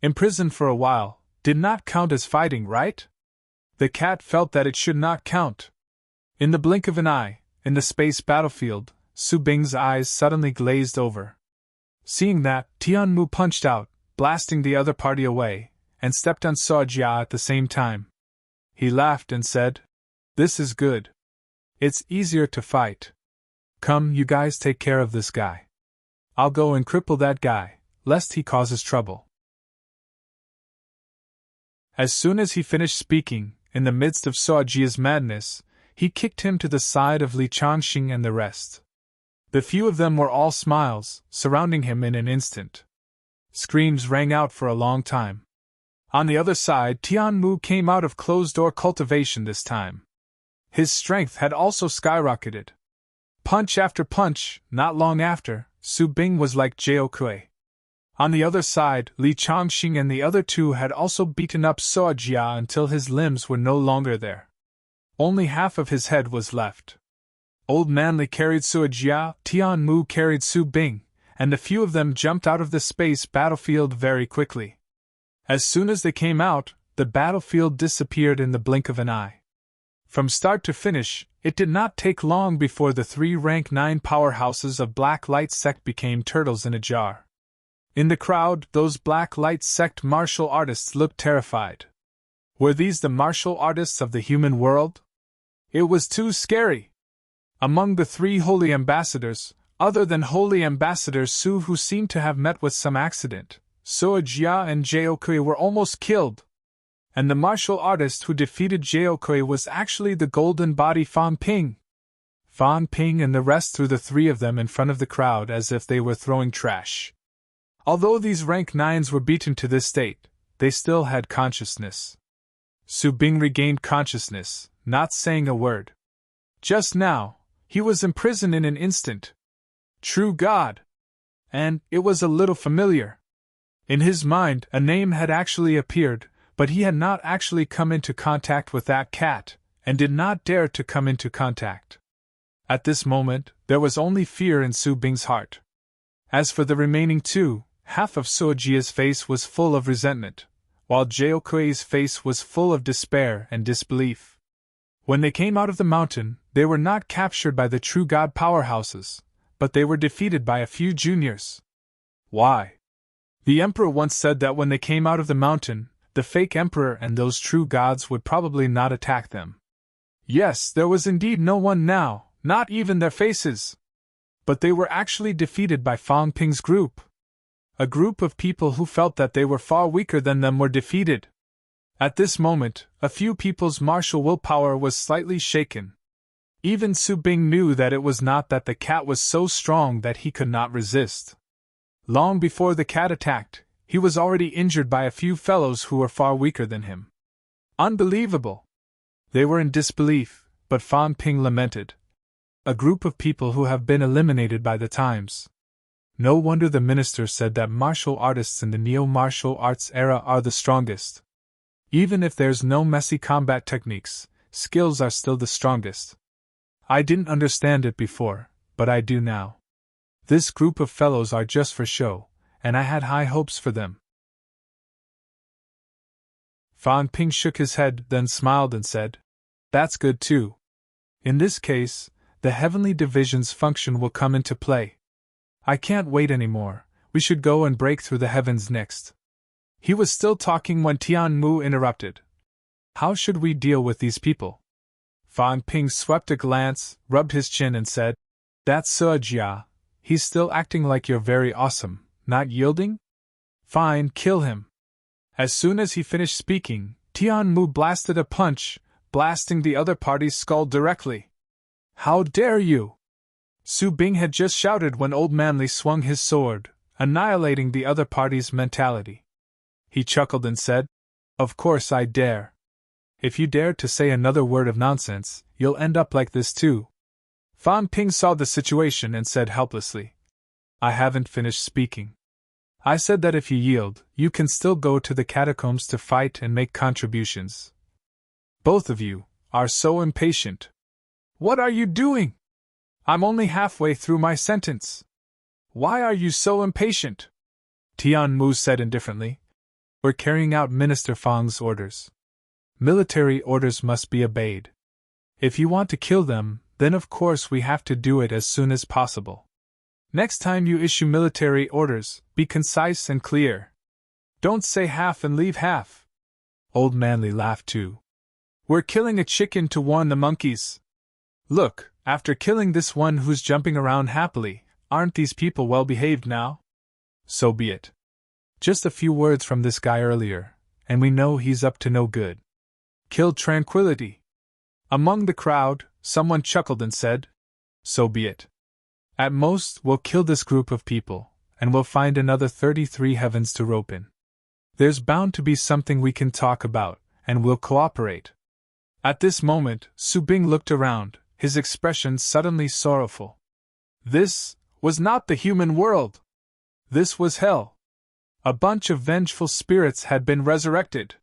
Imprisoned for a while did not count as fighting, right?" The cat felt that it should not count. In the blink of an eye, in the space battlefield, Su Bing's eyes suddenly glazed over. Seeing that, Tianmu punched out, blasting the other party away, and stepped on Suo Jia at the same time. He laughed and said, "This is good. It's easier to fight. Come, you guys take care of this guy. I'll go and cripple that guy, lest he causes trouble." As soon as he finished speaking, in the midst of Suo Jia's madness, he kicked him to the side of Li Changxing and the rest. The few of them were all smiles, surrounding him in an instant. Screams rang out for a long time. On the other side, Tianmu came out of closed-door cultivation this time. His strength had also skyrocketed. Punch after punch, not long after, Su Bing was like Jiao Kui. On the other side, Li Changxing and the other two had also beaten up Suo Jia until his limbs were no longer there. Only half of his head was left. Old Man Li carried Suo Jia, Tianmu carried Su Bing, and a few of them jumped out of the space battlefield very quickly. As soon as they came out, the battlefield disappeared in the blink of an eye. From start to finish, it did not take long before the 3 rank 9 powerhouses of Black Light Sect became turtles in a jar. In the crowd, those Black Light Sect martial artists looked terrified. Were these the martial artists of the human world? It was too scary. Among the 3 holy ambassadors, other than holy ambassador Su, who seemed to have met with some accident, Suo Jia and Jiao Kui were almost killed. And the martial artist who defeated Jiao Kui was actually the golden body Fan Ping. Fan Ping and the rest threw the 3 of them in front of the crowd as if they were throwing trash. Although these rank 9s were beaten to this state, they still had consciousness. Su Bing regained consciousness, not saying a word. Just now, he was imprisoned in an instant. True God! And it was a little familiar. In his mind, a name had actually appeared, but he had not actually come into contact with that cat, and did not dare to come into contact. At this moment, there was only fear in Su Bing's heart. As for the remaining 2, half of Suo Jia's face was full of resentment, while Jiao Kui's face was full of despair and disbelief. When they came out of the mountain, they were not captured by the true god powerhouses, but they were defeated by a few juniors. Why? The emperor once said that when they came out of the mountain, the fake emperor and those true gods would probably not attack them. Yes, there was indeed no one now, not even their faces. But they were actually defeated by Fan Ping's group. A group of people who felt that they were far weaker than them were defeated. At this moment, a few people's martial willpower was slightly shaken. Even Su Bing knew that it was not that the cat was so strong that he could not resist. Long before the cat attacked, he was already injured by a few fellows who were far weaker than him. Unbelievable! They were in disbelief, but Fan Ping lamented. A group of people who have been eliminated by the times. No wonder the minister said that martial artists in the neo-martial arts era are the strongest. Even if there's no messy combat techniques, skills are still the strongest. I didn't understand it before, but I do now. This group of fellows are just for show, and I had high hopes for them. Fan Ping shook his head, then smiled and said, "That's good too. In this case, the heavenly division's function will come into play. I can't wait anymore, we should go and break through the heavens next." He was still talking when Tianmu interrupted. "How should we deal with these people?" Fan Ping swept a glance, rubbed his chin and said, "That's Suo Jia. He's still acting like you're very awesome, not yielding? Fine, kill him." As soon as he finished speaking, Tianmu blasted a punch, blasting the other party's skull directly. "How dare you!" Su Bing had just shouted when Old Man Li swung his sword, annihilating the other party's mentality. He chuckled and said, "Of course I dare. If you dare to say another word of nonsense, you'll end up like this too." Fan Ping saw the situation and said helplessly, "I haven't finished speaking. I said that if you yield, you can still go to the catacombs to fight and make contributions. Both of you are so impatient. What are you doing? I'm only halfway through my sentence. Why are you so impatient?" Tianmu said indifferently, "We're carrying out Minister Fang's orders. Military orders must be obeyed. If you want to kill them, then of course we have to do it as soon as possible. Next time you issue military orders, be concise and clear. Don't say half and leave half." Old Man Li laughed too. "We're killing a chicken to warn the monkeys. Look, after killing this one who's jumping around happily, aren't these people well behaved now? So be it. Just a few words from this guy earlier, and we know he's up to no good. Kill tranquility." Among the crowd, someone chuckled and said, "So be it." At most, we'll kill this group of people, and we'll find another 33 heavens to rope in. There's bound to be something we can talk about, and we'll cooperate. At this moment, Su Bing looked around, his expression suddenly sorrowful. This was not the human world. This was hell. A bunch of vengeful spirits had been resurrected.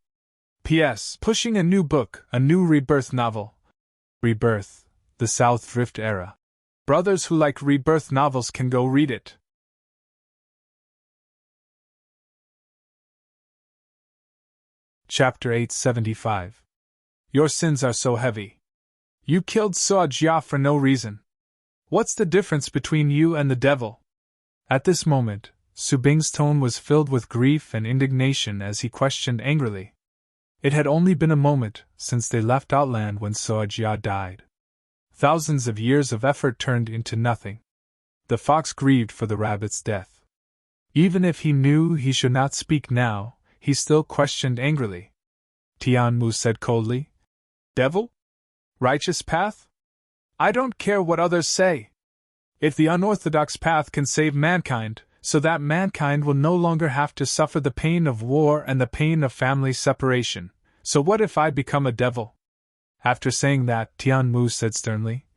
P.S. Pushing a new book, a new rebirth novel. Rebirth, the South Drift era. Brothers who like rebirth novels can go read it. Chapter 875. Your sins are so heavy. You killed Suo Jia for no reason. What's the difference between you and the devil? At this moment, Su Bing's tone was filled with grief and indignation as he questioned angrily. It had only been a moment since they left Outland when Suo Jia died. Thousands of years of effort turned into nothing. The fox grieved for the rabbit's death. Even if he knew he should not speak now, he still questioned angrily. Tianmu said coldly, "Devil? Righteous path? I don't care what others say. If the unorthodox path can save mankind, so that mankind will no longer have to suffer the pain of war and the pain of family separation, so what if I become a devil?" After saying that, Tianmu said sternly,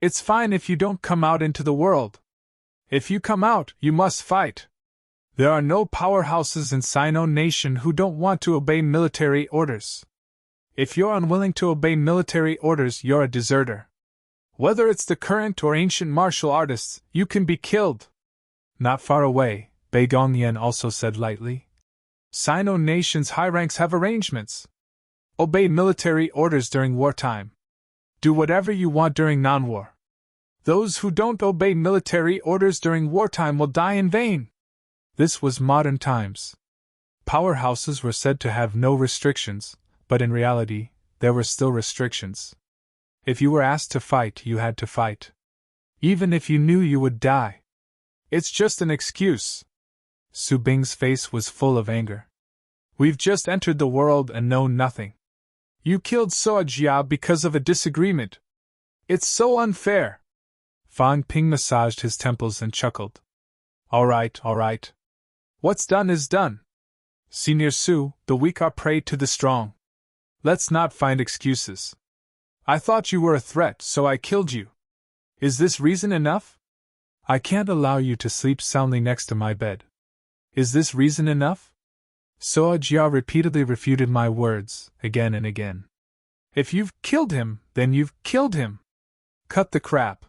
"It's fine if you don't come out into the world. If you come out, you must fight. There are no powerhouses in Sino Nation who don't want to obey military orders. If you're unwilling to obey military orders, you're a deserter. Whether it's the current or ancient martial artists, you can be killed." Not far away, Bei Gongyan also said lightly, "Sino Nation's high ranks have arrangements. Obey military orders during wartime. Do whatever you want during non-war. Those who don't obey military orders during wartime will die in vain." This was modern times. Powerhouses were said to have no restrictions, but in reality, there were still restrictions. If you were asked to fight, you had to fight. Even if you knew you would die. It's just an excuse. Su Bing's face was full of anger. "We've just entered the world and know nothing. You killed Suo Jia because of a disagreement. It's so unfair." Fang Ping massaged his temples and chuckled. All right. What's done is done. Senior Su, the weak are prey to the strong. Let's not find excuses. I thought you were a threat, so I killed you. Is this reason enough? I can't allow you to sleep soundly next to my bed. Is this reason enough? Suo Jia repeatedly refuted my words, again and again. If you've killed him, then you've killed him. Cut the crap.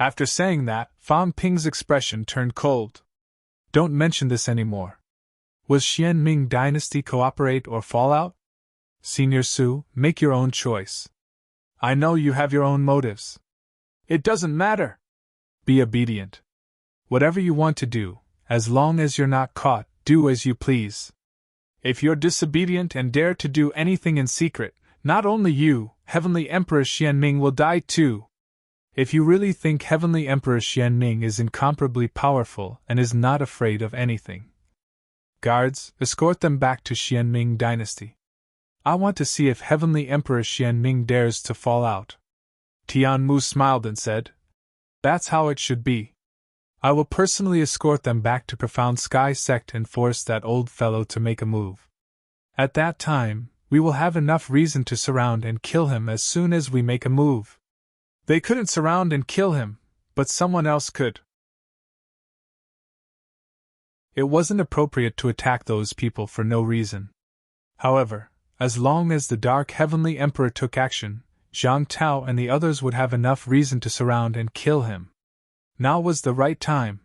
After saying that, Fang Ping's expression turned cold. Don't mention this anymore. Was Xianming dynasty cooperate or fall out? Senior Su, make your own choice. I know you have your own motives. It doesn't matter. Be obedient. Whatever you want to do, as long as you're not caught, do as you please. If you're disobedient and dare to do anything in secret, not only you, Heavenly Emperor Xianming will die too. If you really think Heavenly Emperor Xianming is incomparably powerful and is not afraid of anything. Guards, escort them back to Xianming dynasty. I want to see if Heavenly Emperor Xianming dares to fall out. Tianmu smiled and said, That's how it should be. I will personally escort them back to Profound Sky Sect and force that old fellow to make a move. At that time, we will have enough reason to surround and kill him as soon as we make a move. They couldn't surround and kill him, but someone else could. It wasn't appropriate to attack those people for no reason. However, as long as the Dark Heavenly Emperor took action, Zhang Tao and the others would have enough reason to surround and kill him. Now was the right time.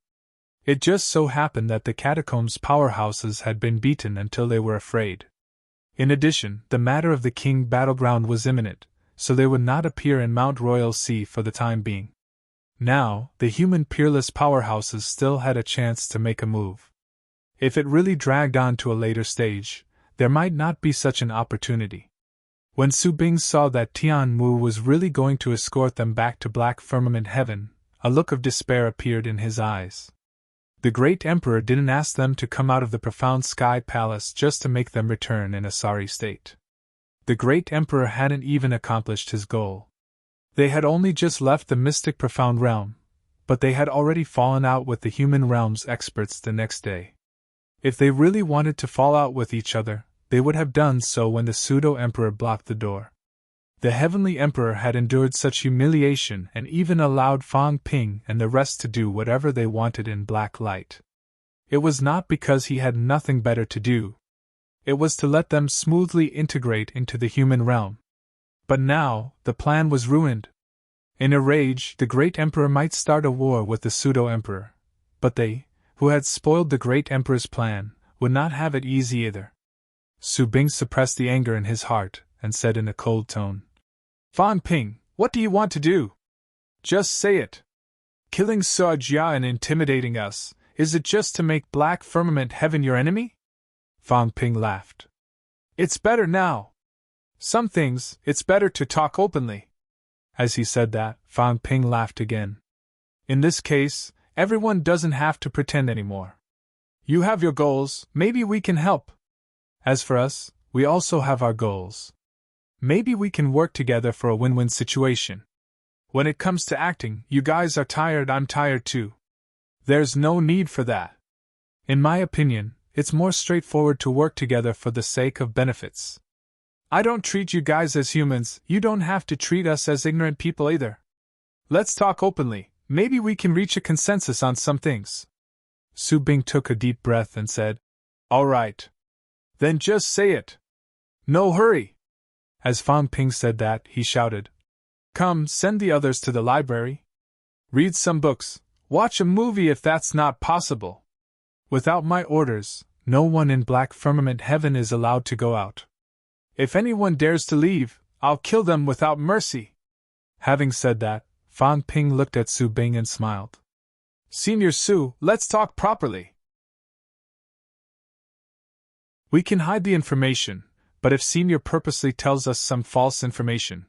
It just so happened that the catacombs' powerhouses had been beaten until they were afraid. In addition, the matter of the King battleground was imminent, so they would not appear in Mount Royal Sea for the time being. Now, the human peerless powerhouses still had a chance to make a move. If it really dragged on to a later stage, there might not be such an opportunity. When Su Bing saw that Tianmu was really going to escort them back to Black Firmament Heaven, a look of despair appeared in his eyes. The great emperor didn't ask them to come out of the Profound Sky Palace just to make them return in a sorry state. The great emperor hadn't even accomplished his goal. They had only just left the mystic Profound Realm, but they had already fallen out with the human realm's experts the next day. If they really wanted to fall out with each other, they would have done so when the pseudo-emperor blocked the door. The heavenly emperor had endured such humiliation and even allowed Fang Ping and the rest to do whatever they wanted in black light. It was not because he had nothing better to do. It was to let them smoothly integrate into the human realm. But now, the plan was ruined. In a rage, the great emperor might start a war with the pseudo-emperor, but they, who had spoiled the great emperor's plan, would not have it easy either. Su Bing suppressed the anger in his heart and said in a cold tone, "Fan Ping, what do you want to do? Just say it. Killing Suo Jia and intimidating us, is it just to make Black Firmament Heaven your enemy?" Fan Ping laughed. "It's better now. Some things, it's better to talk openly." As he said that, Fan Ping laughed again. "In this case, everyone doesn't have to pretend anymore. You have your goals, maybe we can help. As for us, we also have our goals. Maybe we can work together for a win-win situation. When it comes to acting, you guys are tired, I'm tired too. There's no need for that. In my opinion, it's more straightforward to work together for the sake of benefits. I don't treat you guys as humans, you don't have to treat us as ignorant people either. Let's talk openly, maybe we can reach a consensus on some things." Su Bing took a deep breath and said, "All right. Then just say it. No hurry." As Fan Ping said that, he shouted, "Come, send the others to the library. Read some books, watch a movie if that's not possible. Without my orders, no one in Black Firmament Heaven is allowed to go out. If anyone dares to leave, I'll kill them without mercy." Having said that, Fan Ping looked at Su Bing and smiled. "Senior Su, let's talk properly. We can hide the information, but if Senior purposely tells us some false information.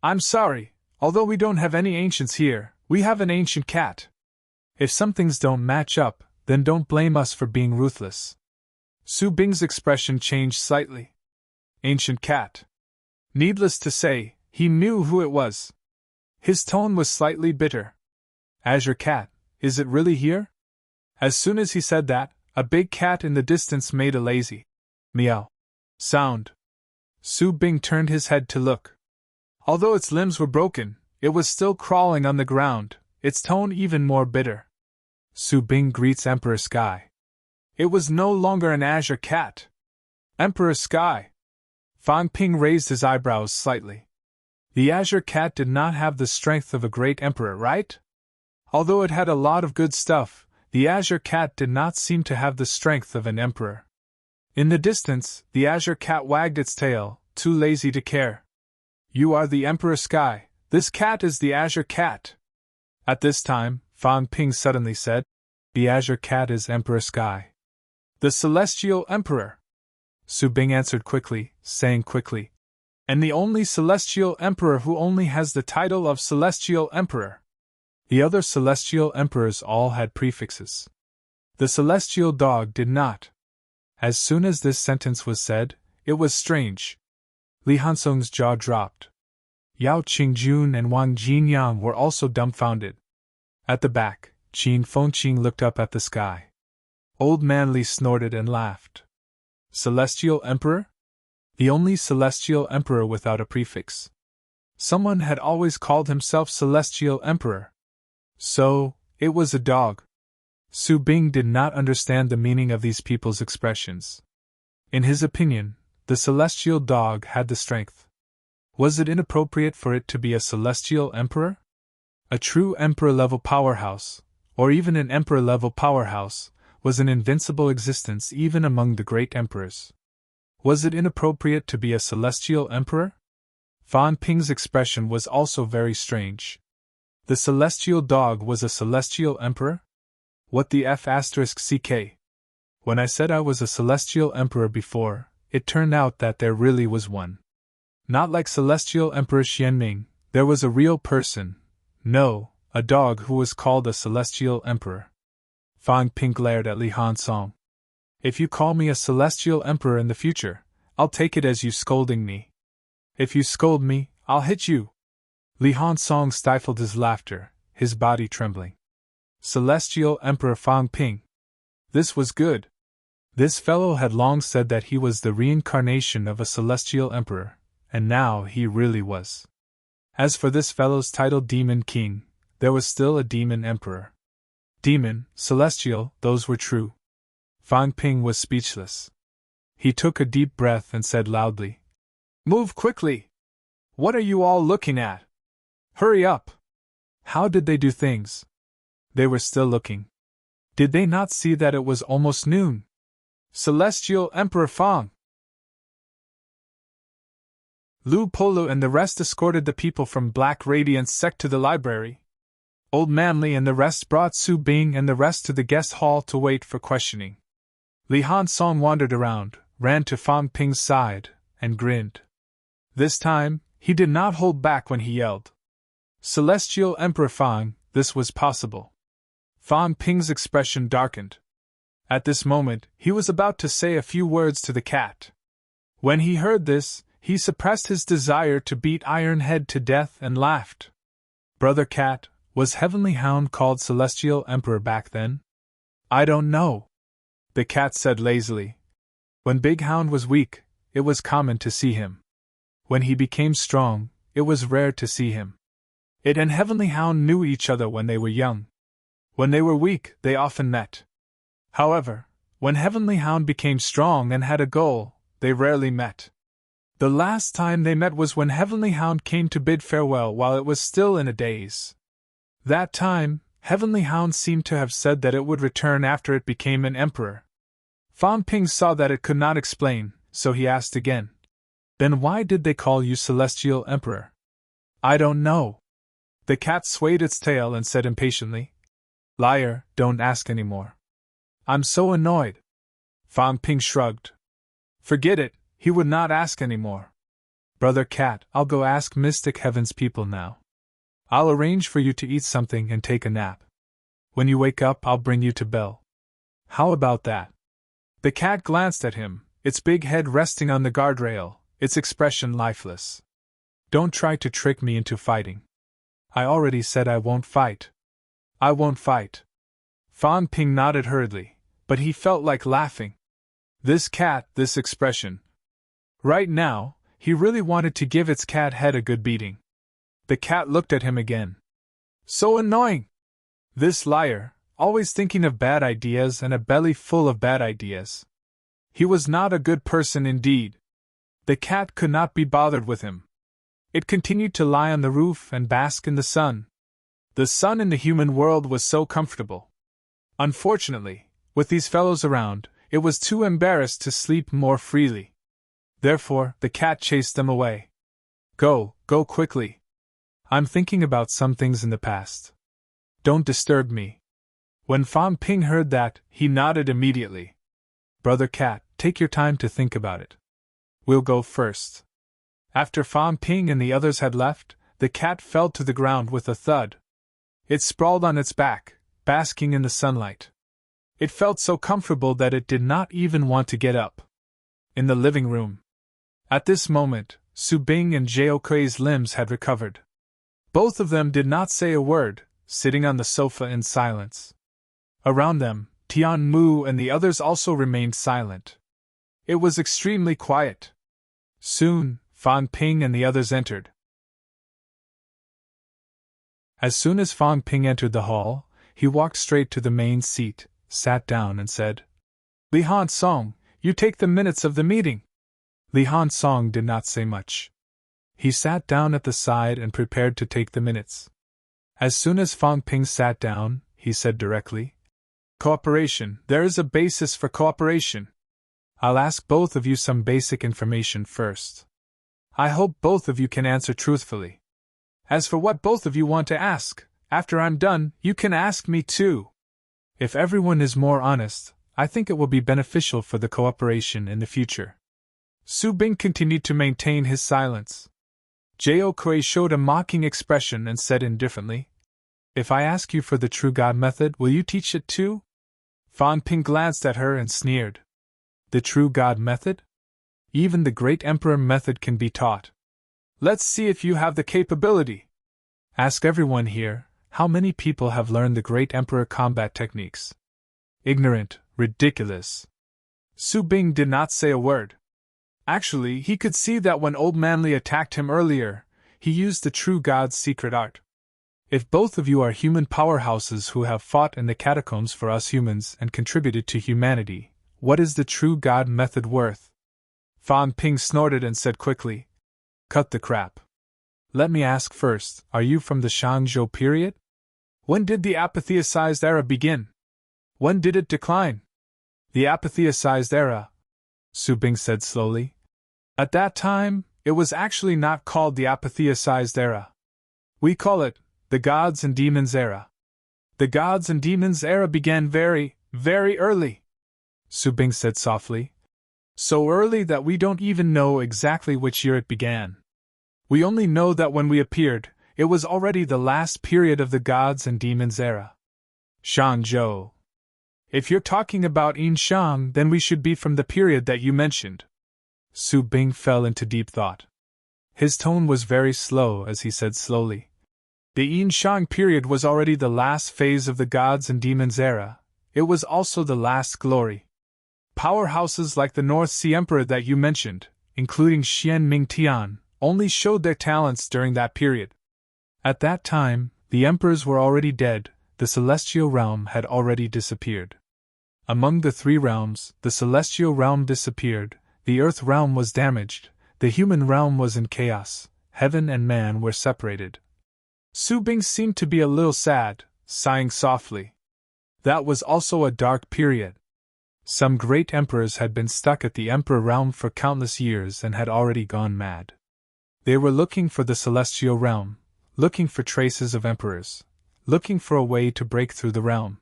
I'm sorry, although we don't have any ancients here, we have an ancient cat. If some things don't match up, then don't blame us for being ruthless." Su Bing's expression changed slightly. Ancient cat. Needless to say, he knew who it was. His tone was slightly bitter. "Azure cat, is it really here?" As soon as he said that, a big cat in the distance made a lazy meow sound. Su Bing turned his head to look. Although its limbs were broken, it was still crawling on the ground, its tone even more bitter. Su Bing greets Emperor Sky. It was no longer an azure cat. Emperor Sky. Fan Ping raised his eyebrows slightly. The azure cat did not have the strength of a great emperor, right? Although it had a lot of good stuff, the azure cat did not seem to have the strength of an emperor. In the distance, the azure cat wagged its tail, too lazy to care. "You are the Emperor Sky, this cat is the azure cat." At this time, Fan Ping suddenly said, "The azure cat is Emperor Sky." "The celestial emperor," Su Bing answered quickly, saying quickly, "and the only celestial emperor who only has the title of celestial emperor." The other celestial emperors all had prefixes. The celestial dog did not. As soon as this sentence was said, it was strange. Li Hansong's jaw dropped. Yao Qingjun and Wang Jinyang were also dumbfounded. At the back, Qin Fengqing looked up at the sky. Old Man Li snorted and laughed. Celestial Emperor? The only celestial emperor without a prefix. Someone had always called himself Celestial Emperor. So, it was a dog. Su Bing did not understand the meaning of these people's expressions. In his opinion, the celestial dog had the strength. Was it inappropriate for it to be a celestial emperor? A true emperor-level powerhouse, or even an emperor-level powerhouse, was an invincible existence even among the great emperors. Was it inappropriate to be a celestial emperor? Fan Ping's expression was also very strange. The celestial dog was a celestial emperor? What the F***ck? When I said I was a celestial emperor before, it turned out that there really was one. Not like celestial emperor Xianming, there was a real person. No, a dog who was called a celestial emperor. Fan Ping glared at Li Hansong. If you call me a celestial emperor in the future, I'll take it as you scolding me. If you scold me, I'll hit you. Li Hansong stifled his laughter, his body trembling. Celestial Emperor Fang Ping. This was good. This fellow had long said that he was the reincarnation of a celestial emperor, and now he really was. As for this fellow's title Demon King, there was still a Demon Emperor. Demon, celestial, those were true. Fang Ping was speechless. He took a deep breath and said loudly, "Move quickly! What are you all looking at? Hurry up!" How did they do things? They were still looking. Did they not see that it was almost noon? Celestial Emperor Fang! Lu Polu and the rest escorted the people from Black Radiance sect to the library. Old Manly and the rest brought Su Bing and the rest to the guest hall to wait for questioning. Li Han Song wandered around, ran to Fang Ping's side, and grinned. This time, he did not hold back when he yelled, "Celestial Emperor Fang, this was possible." Fang Ping's expression darkened. At this moment, he was about to say a few words to the cat. When he heard this, he suppressed his desire to beat Ironhead to death and laughed. Brother Cat, was Heavenly Hound called Celestial Emperor back then? I don't know. The cat said lazily. When Big Hound was weak, it was common to see him. When he became strong, it was rare to see him. It and Heavenly Hound knew each other when they were young. When they were weak, they often met. However, when Heavenly Hound became strong and had a goal, they rarely met. The last time they met was when Heavenly Hound came to bid farewell while it was still in a daze. That time, Heavenly Hound seemed to have said that it would return after it became an emperor. Fang Ping saw that it could not explain, so he asked again. Then why did they call you Celestial Emperor? I don't know. The cat swayed its tail and said impatiently. Liar, don't ask any more. I'm so annoyed. Fang Ping shrugged. Forget it, he would not ask any more. Brother Cat, I'll go ask Mystic Heaven's people now. I'll arrange for you to eat something and take a nap. When you wake up, I'll bring you to Bell. How about that? The cat glanced at him, its big head resting on the guardrail, its expression lifeless. Don't try to trick me into fighting. I already said I won't fight. I won't fight. Fang Ping nodded hurriedly, but he felt like laughing. This cat, this expression. Right now, he really wanted to give its cat head a good beating. The cat looked at him again. So annoying! This liar, always thinking of bad ideas and a belly full of bad ideas. He was not a good person indeed. The cat could not be bothered with him. It continued to lie on the roof and bask in the sun. The sun in the human world was so comfortable. Unfortunately, with these fellows around, it was too embarrassed to sleep more freely. Therefore, the cat chased them away. Go quickly. I'm thinking about some things in the past. Don't disturb me. When Fang Ping heard that, he nodded immediately. Brother Cat, take your time to think about it. We'll go first. After Fang Ping and the others had left, the cat fell to the ground with a thud. It sprawled on its back, basking in the sunlight. It felt so comfortable that it did not even want to get up. In the living room. At this moment, Su Bing and Jiao Kui's limbs had recovered. Both of them did not say a word, sitting on the sofa in silence. Around them, Tian Mu and the others also remained silent. It was extremely quiet. Soon, Fang Ping and the others entered. As soon as Fang Ping entered the hall, he walked straight to the main seat, sat down and said, Li Han Song, you take the minutes of the meeting. Li Han Song did not say much. He sat down at the side and prepared to take the minutes. As soon as Fang Ping sat down, he said directly, Cooperation, there is a basis for cooperation. I'll ask both of you some basic information first. I hope both of you can answer truthfully. As for what both of you want to ask, after I'm done, you can ask me too. If everyone is more honest, I think it will be beneficial for the cooperation in the future. Su Bing continued to maintain his silence. Jiao Kui showed a mocking expression and said indifferently, If I ask you for the true God method, will you teach it too? Fang Ping glanced at her and sneered. The true God method? Even the great emperor method can be taught. Let's see if you have the capability. Ask everyone here, how many people have learned the great emperor combat techniques? Ignorant, ridiculous. Su Bing did not say a word. Actually, he could see that when Old Manly attacked him earlier, he used the true god's secret art. If both of you are human powerhouses who have fought in the catacombs for us humans and contributed to humanity, what is the true god method worth? Fan Ping snorted and said quickly, "Cut the crap. Let me ask first, are you from the Shangzhou period? When did the apatheicized era begin? When did it decline?" "The apatheicized era," Su Bing said slowly. "At that time, it was actually not called the apatheicized era. We call it the Gods and Demons era. The Gods and Demons era began very, very early," Su Bing said softly. "So early that we don't even know exactly which year it began. We only know that when we appeared, it was already the last period of the Gods and Demons era. Shangzhou. If you're talking about Yin Shang, then we should be from the period that you mentioned." Su Bing fell into deep thought. His tone was very slow as he said slowly, "The Yin Shang period was already the last phase of the Gods and Demons era. It was also the last glory. Powerhouses like the North Sea Emperor that you mentioned, including Xian Ming Tian, only showed their talents during that period. At that time, the emperors were already dead, the celestial realm had already disappeared. Among the three realms, the celestial realm disappeared, the earth realm was damaged, the human realm was in chaos, heaven and man were separated." Su Bing seemed to be a little sad, sighing softly. That was also a dark period. Some great emperors had been stuck at the emperor realm for countless years and had already gone mad. They were looking for the celestial realm, looking for traces of emperors, looking for a way to break through the realm.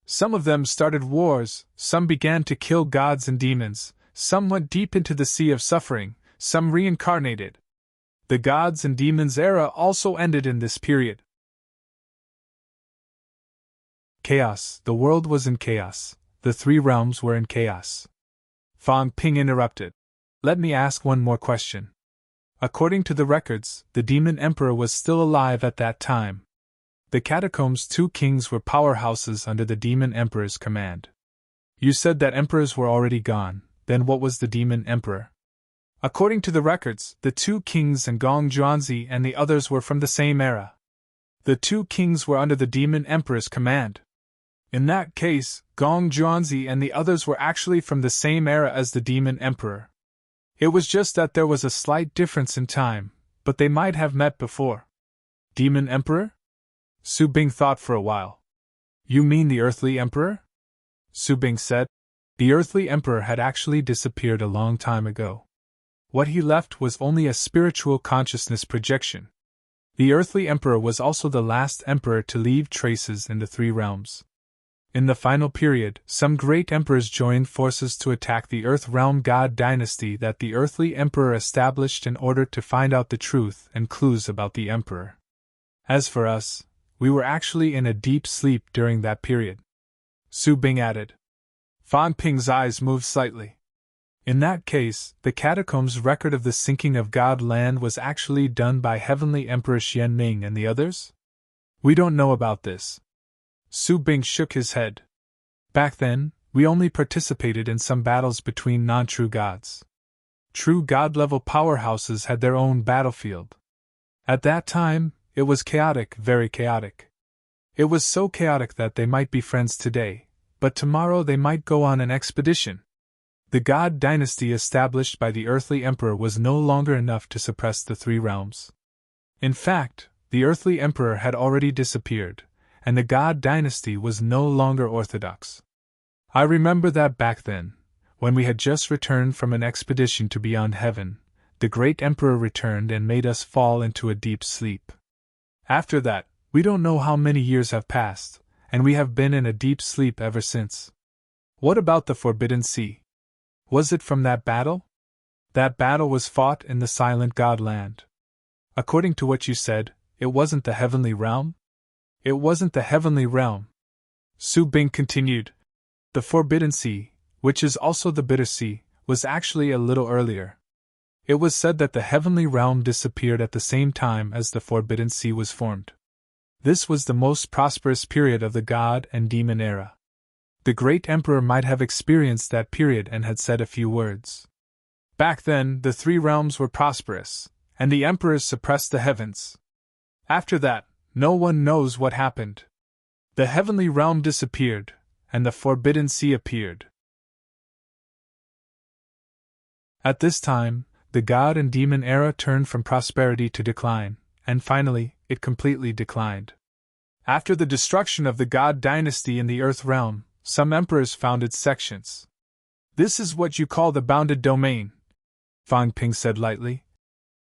Some of them started wars, some began to kill gods and demons, some went deep into the sea of suffering, some reincarnated. The Gods and Demons era also ended in this period. Chaos. The world was in chaos. The three realms were in chaos. Fan Ping interrupted. "Let me ask one more question. According to the records, the Demon Emperor was still alive at that time. The Catacombs' two kings were powerhouses under the Demon Emperor's command. You said that emperors were already gone, then what was the Demon Emperor? According to the records, the two kings and Gong Juanzi and the others were from the same era. The two kings were under the Demon Emperor's command. In that case, Gong Juanzi and the others were actually from the same era as the Demon Emperor. It was just that there was a slight difference in time, but they might have met before." "Demon Emperor?" Su Bing thought for a while. "You mean the Earthly Emperor?" Su Bing said. The Earthly Emperor had actually disappeared a long time ago. What he left was only a spiritual consciousness projection. The Earthly Emperor was also the last emperor to leave traces in the three realms. In the final period, some great emperors joined forces to attack the Earth Realm God dynasty that the Earthly Emperor established in order to find out the truth and clues about the Emperor. As for us, we were actually in a deep sleep during that period," Su Bing added. Fan Ping's eyes moved slightly. "In that case, the Catacombs' record of the sinking of God Land was actually done by Heavenly Emperor Xian Ming and the others? We don't know about this." Su Bing shook his head. "Back then, we only participated in some battles between non-true gods. True god-level powerhouses had their own battlefield. At that time, it was chaotic, very chaotic. It was so chaotic that they might be friends today, but tomorrow they might go on an expedition. The god dynasty established by the Earthly Emperor was no longer enough to suppress the three realms. In fact, the Earthly Emperor had already disappeared, and the god dynasty was no longer orthodox. I remember that back then, when we had just returned from an expedition to beyond heaven, the great emperor returned and made us fall into a deep sleep. After that, we don't know how many years have passed, and we have been in a deep sleep ever since." "What about the Forbidden Sea? Was it from that battle?" "That battle was fought in the Silent God Land. According to what you said, it wasn't the Heavenly Realm?" "It wasn't the Heavenly Realm," Su Bing continued. "The Forbidden Sea, which is also the Bitter Sea, was actually a little earlier. It was said that the Heavenly Realm disappeared at the same time as the Forbidden Sea was formed. This was the most prosperous period of the God and Demon era. The great emperor might have experienced that period and had said a few words. Back then, the three realms were prosperous, and the emperors suppressed the heavens. After that, no one knows what happened. The heavenly realm disappeared, and the forbidden sea appeared. At this time, the God and Demon era turned from prosperity to decline, and finally, it completely declined. After the destruction of the God dynasty in the Earth realm, some emperors founded sections. This is what you call the bounded domain, Fang Ping said lightly.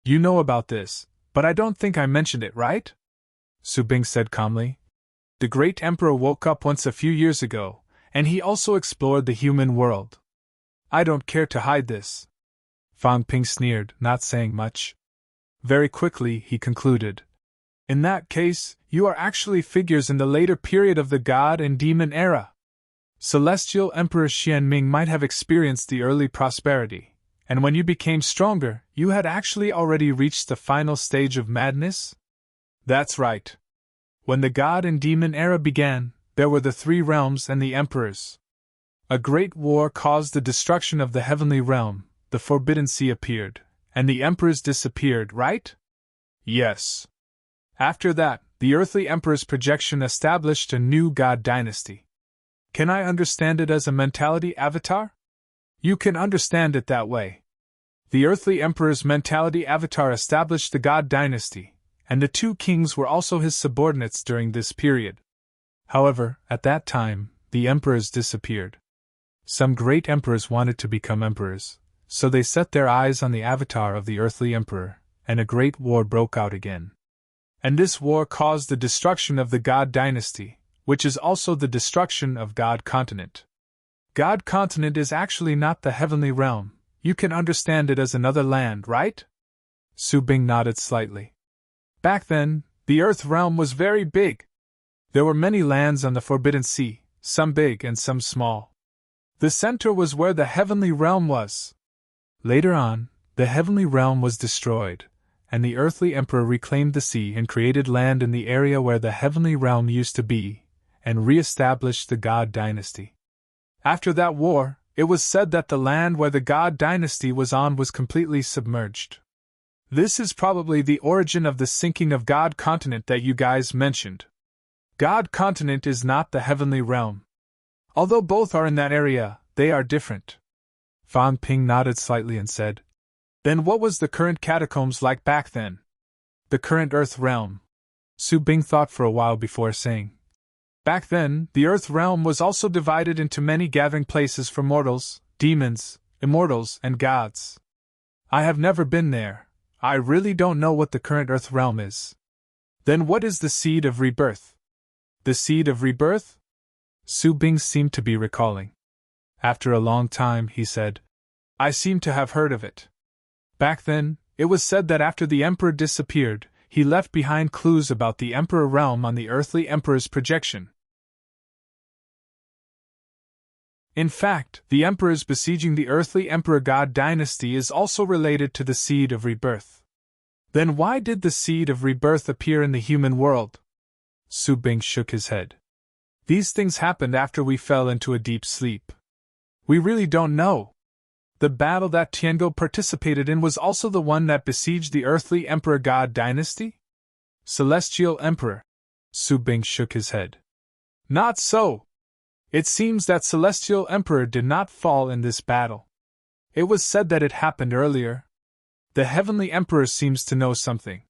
You know about this, but I don't think I mentioned it, right? Su Bing said calmly. The great emperor woke up once a few years ago, and he also explored the human world. I don't care to hide this. Fang Ping sneered, not saying much. Very quickly, he concluded. In that case, you are actually figures in the later period of the God and Demon era. Celestial Emperor Xianming might have experienced the early prosperity, and when you became stronger, you had actually already reached the final stage of madness? That's right. When the God and Demon era began, there were the three realms and the emperors. A great war caused the destruction of the heavenly realm, the forbidden sea appeared, and the emperors disappeared, right? Yes. After that, the earthly emperor's projection established a new God dynasty. Can I understand it as a mentality avatar? You can understand it that way. The earthly emperor's mentality avatar established the God dynasty, and the two kings were also his subordinates during this period. However, at that time, the emperors disappeared. Some great emperors wanted to become emperors, so they set their eyes on the avatar of the earthly emperor, and a great war broke out again. And this war caused the destruction of the God dynasty, which is also the destruction of God continent. God continent is actually not the heavenly realm, you can understand it as another land, right? Su Bing nodded slightly. Back then, the Earth realm was very big. There were many lands on the Forbidden Sea, some big and some small. The center was where the heavenly realm was. Later on, the heavenly realm was destroyed, and the earthly emperor reclaimed the sea and created land in the area where the heavenly realm used to be, and re-established the God dynasty. After that war, it was said that the land where the God dynasty was on was completely submerged. This is probably the origin of the sinking of God continent that you guys mentioned. God continent is not the heavenly realm. Although both are in that area, they are different. Fang Ping nodded slightly and said, Then what was the current catacombs like back then? The current Earth realm. Su Bing thought for a while before saying, Back then, the Earth realm was also divided into many gathering places for mortals, demons, immortals, and gods. I have never been there. I really don't know what the current Earth realm is. Then what is the seed of rebirth? The seed of rebirth? Su Bing seemed to be recalling. After a long time, he said, I seem to have heard of it. Back then, it was said that after the Emperor disappeared, he left behind clues about the Emperor realm on the earthly Emperor's projection. In fact, the emperors besieging the earthly Emperor God dynasty is also related to the seed of rebirth. Then why did the seed of rebirth appear in the human world? Su Bing shook his head. These things happened after we fell into a deep sleep. We really don't know. The battle that Tiango participated in was also the one that besieged the earthly Emperor God dynasty? Celestial Emperor. Su Bing shook his head. Not so. It seems that Celestial Emperor did not fall in this battle. It was said that it happened earlier. The Heavenly Emperor seems to know something.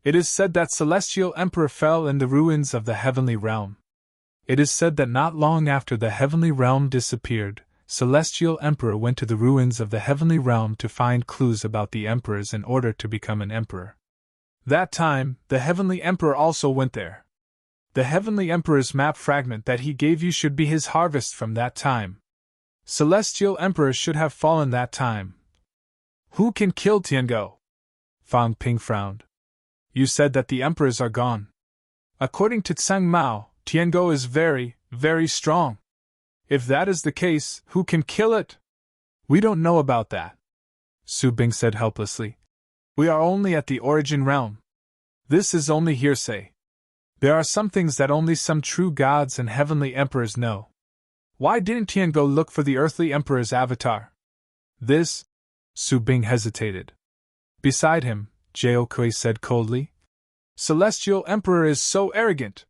It is said that Celestial Emperor fell in the ruins of the Heavenly Realm. It is said that not long after the Heavenly Realm disappeared, Celestial Emperor went to the ruins of the Heavenly Realm to find clues about the emperors in order to become an emperor. That time, the Heavenly Emperor also went there. The Heavenly Emperor's map fragment that he gave you should be his harvest from that time. Celestial Emperor should have fallen that time. Who can kill Tiango? Fang Ping frowned. You said that the emperors are gone. According to Tsang Mao, Tiango is very, very strong. If that is the case, who can kill it? We don't know about that. Su Bing said helplessly. We are only at the origin realm. This is only hearsay. There are some things that only some true gods and heavenly emperors know. Why didn't Tian go look for the earthly emperor's avatar? This? Su Bing hesitated. Beside him, Jiao Kui said coldly. Celestial Emperor is so arrogant.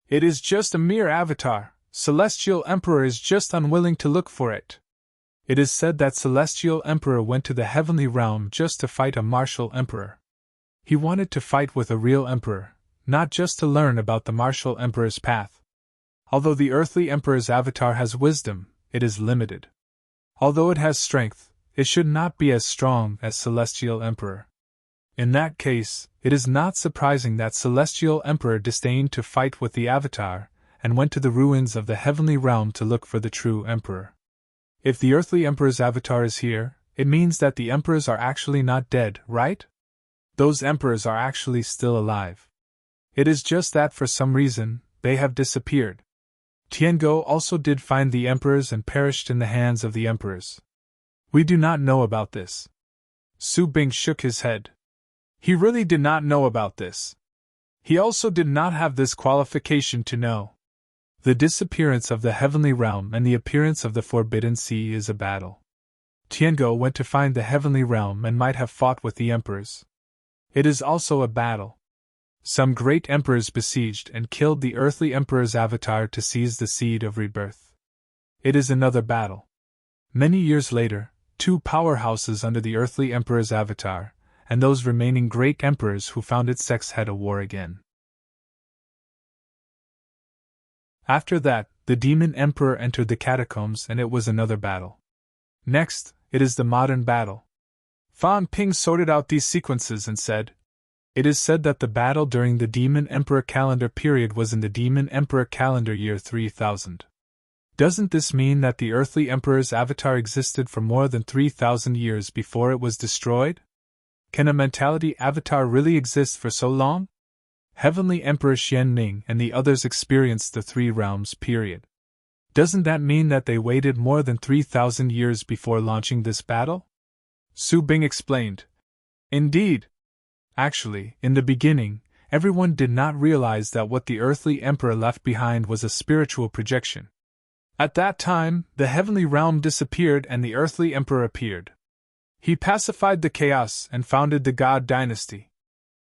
It is just a mere avatar. Celestial Emperor is just unwilling to look for it. It is said that Celestial Emperor went to the heavenly realm just to fight a martial emperor. He wanted to fight with a real emperor, not just to learn about the martial emperor's path. Although the earthly emperor's avatar has wisdom, it is limited. Although it has strength, it should not be as strong as Celestial Emperor. In that case, it is not surprising that Celestial Emperor disdained to fight with the avatar, and went to the ruins of the heavenly realm to look for the true emperor. If the earthly emperor's avatar is here, it means that the emperors are actually not dead, right? Those emperors are actually still alive. It is just that for some reason, they have disappeared. Tiango also did find the emperors and perished in the hands of the emperors. We do not know about this. Su Bing shook his head. He really did not know about this. He also did not have this qualification to know. The disappearance of the heavenly realm and the appearance of the Forbidden Sea is a battle. Tiango went to find the heavenly realm and might have fought with the emperors. It is also a battle. Some great emperors besieged and killed the earthly emperor's avatar to seize the seed of rebirth. It is another battle. Many years later, two powerhouses under the earthly emperor's avatar, and those remaining great emperors who founded sects had a war again. After that, the demon emperor entered the catacombs and it was another battle. Next, it is the modern battle. Fan Ping sorted out these sequences and said, it is said that the battle during the demon emperor calendar period was in the demon emperor calendar year 3000. Doesn't this mean that the earthly emperor's avatar existed for more than 3000 years before it was destroyed? Can a mentality avatar really exist for so long? Heavenly Emperor Xian Ning and the others experienced the Three Realms period. Doesn't that mean that they waited more than 3000 years before launching this battle? Su Bing explained. Indeed. Actually, in the beginning, everyone did not realize that what the earthly emperor left behind was a spiritual projection. At that time, the heavenly realm disappeared and the earthly emperor appeared. He pacified the chaos and founded the God dynasty.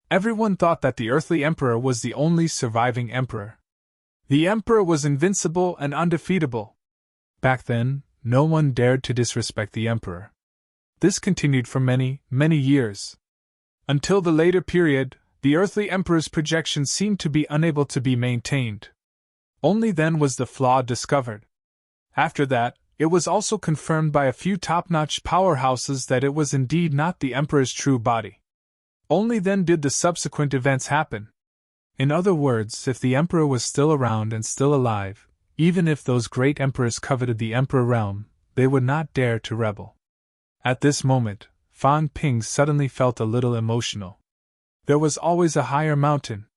Everyone thought that the earthly emperor was the only surviving emperor. The emperor was invincible and undefeatable. Back then, no one dared to disrespect the emperor. This continued for many, many years. Until the later period, the earthly emperor's projection seemed to be unable to be maintained. Only then was the flaw discovered. After that, it was also confirmed by a few top-notch powerhouses that it was indeed not the emperor's true body. Only then did the subsequent events happen. In other words, if the emperor was still around and still alive, even if those great emperors coveted the emperor realm, they would not dare to rebel. At this moment, Fan Ping suddenly felt a little emotional. There was always a higher mountain.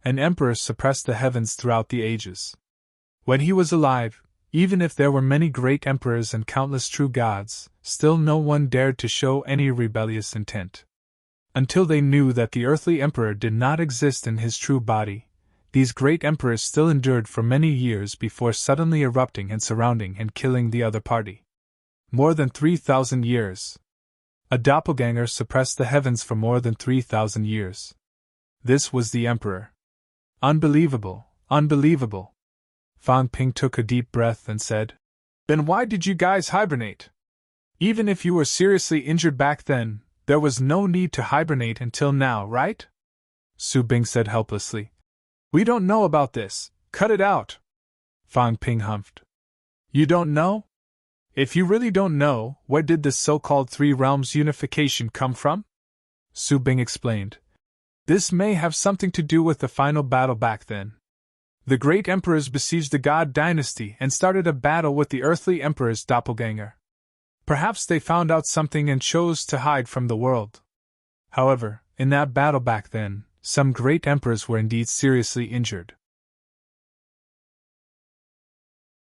An emperor suppressed the heavens throughout the ages. When he was alive, even if there were many great emperors and countless true gods, still no one dared to show any rebellious intent. Until they knew that the earthly emperor did not exist in his true body, these great emperors still endured for many years before suddenly erupting and surrounding and killing the other party. More than 3000 years. A doppelganger suppressed the heavens for more than 3000 years. This was the emperor. Unbelievable, unbelievable. Fan Ping took a deep breath and said, Then why did you guys hibernate? Even if you were seriously injured back then, there was no need to hibernate until now, right? Su Bing said helplessly. We don't know about this, cut it out. Fan Ping humphed. You don't know? If you really don't know, where did this so-called Three Realms unification come from? Su Bing explained. This may have something to do with the final battle back then. The great emperors besieged the God dynasty and started a battle with the earthly emperor's doppelganger. Perhaps they found out something and chose to hide from the world. However, in that battle back then, some great emperors were indeed seriously injured.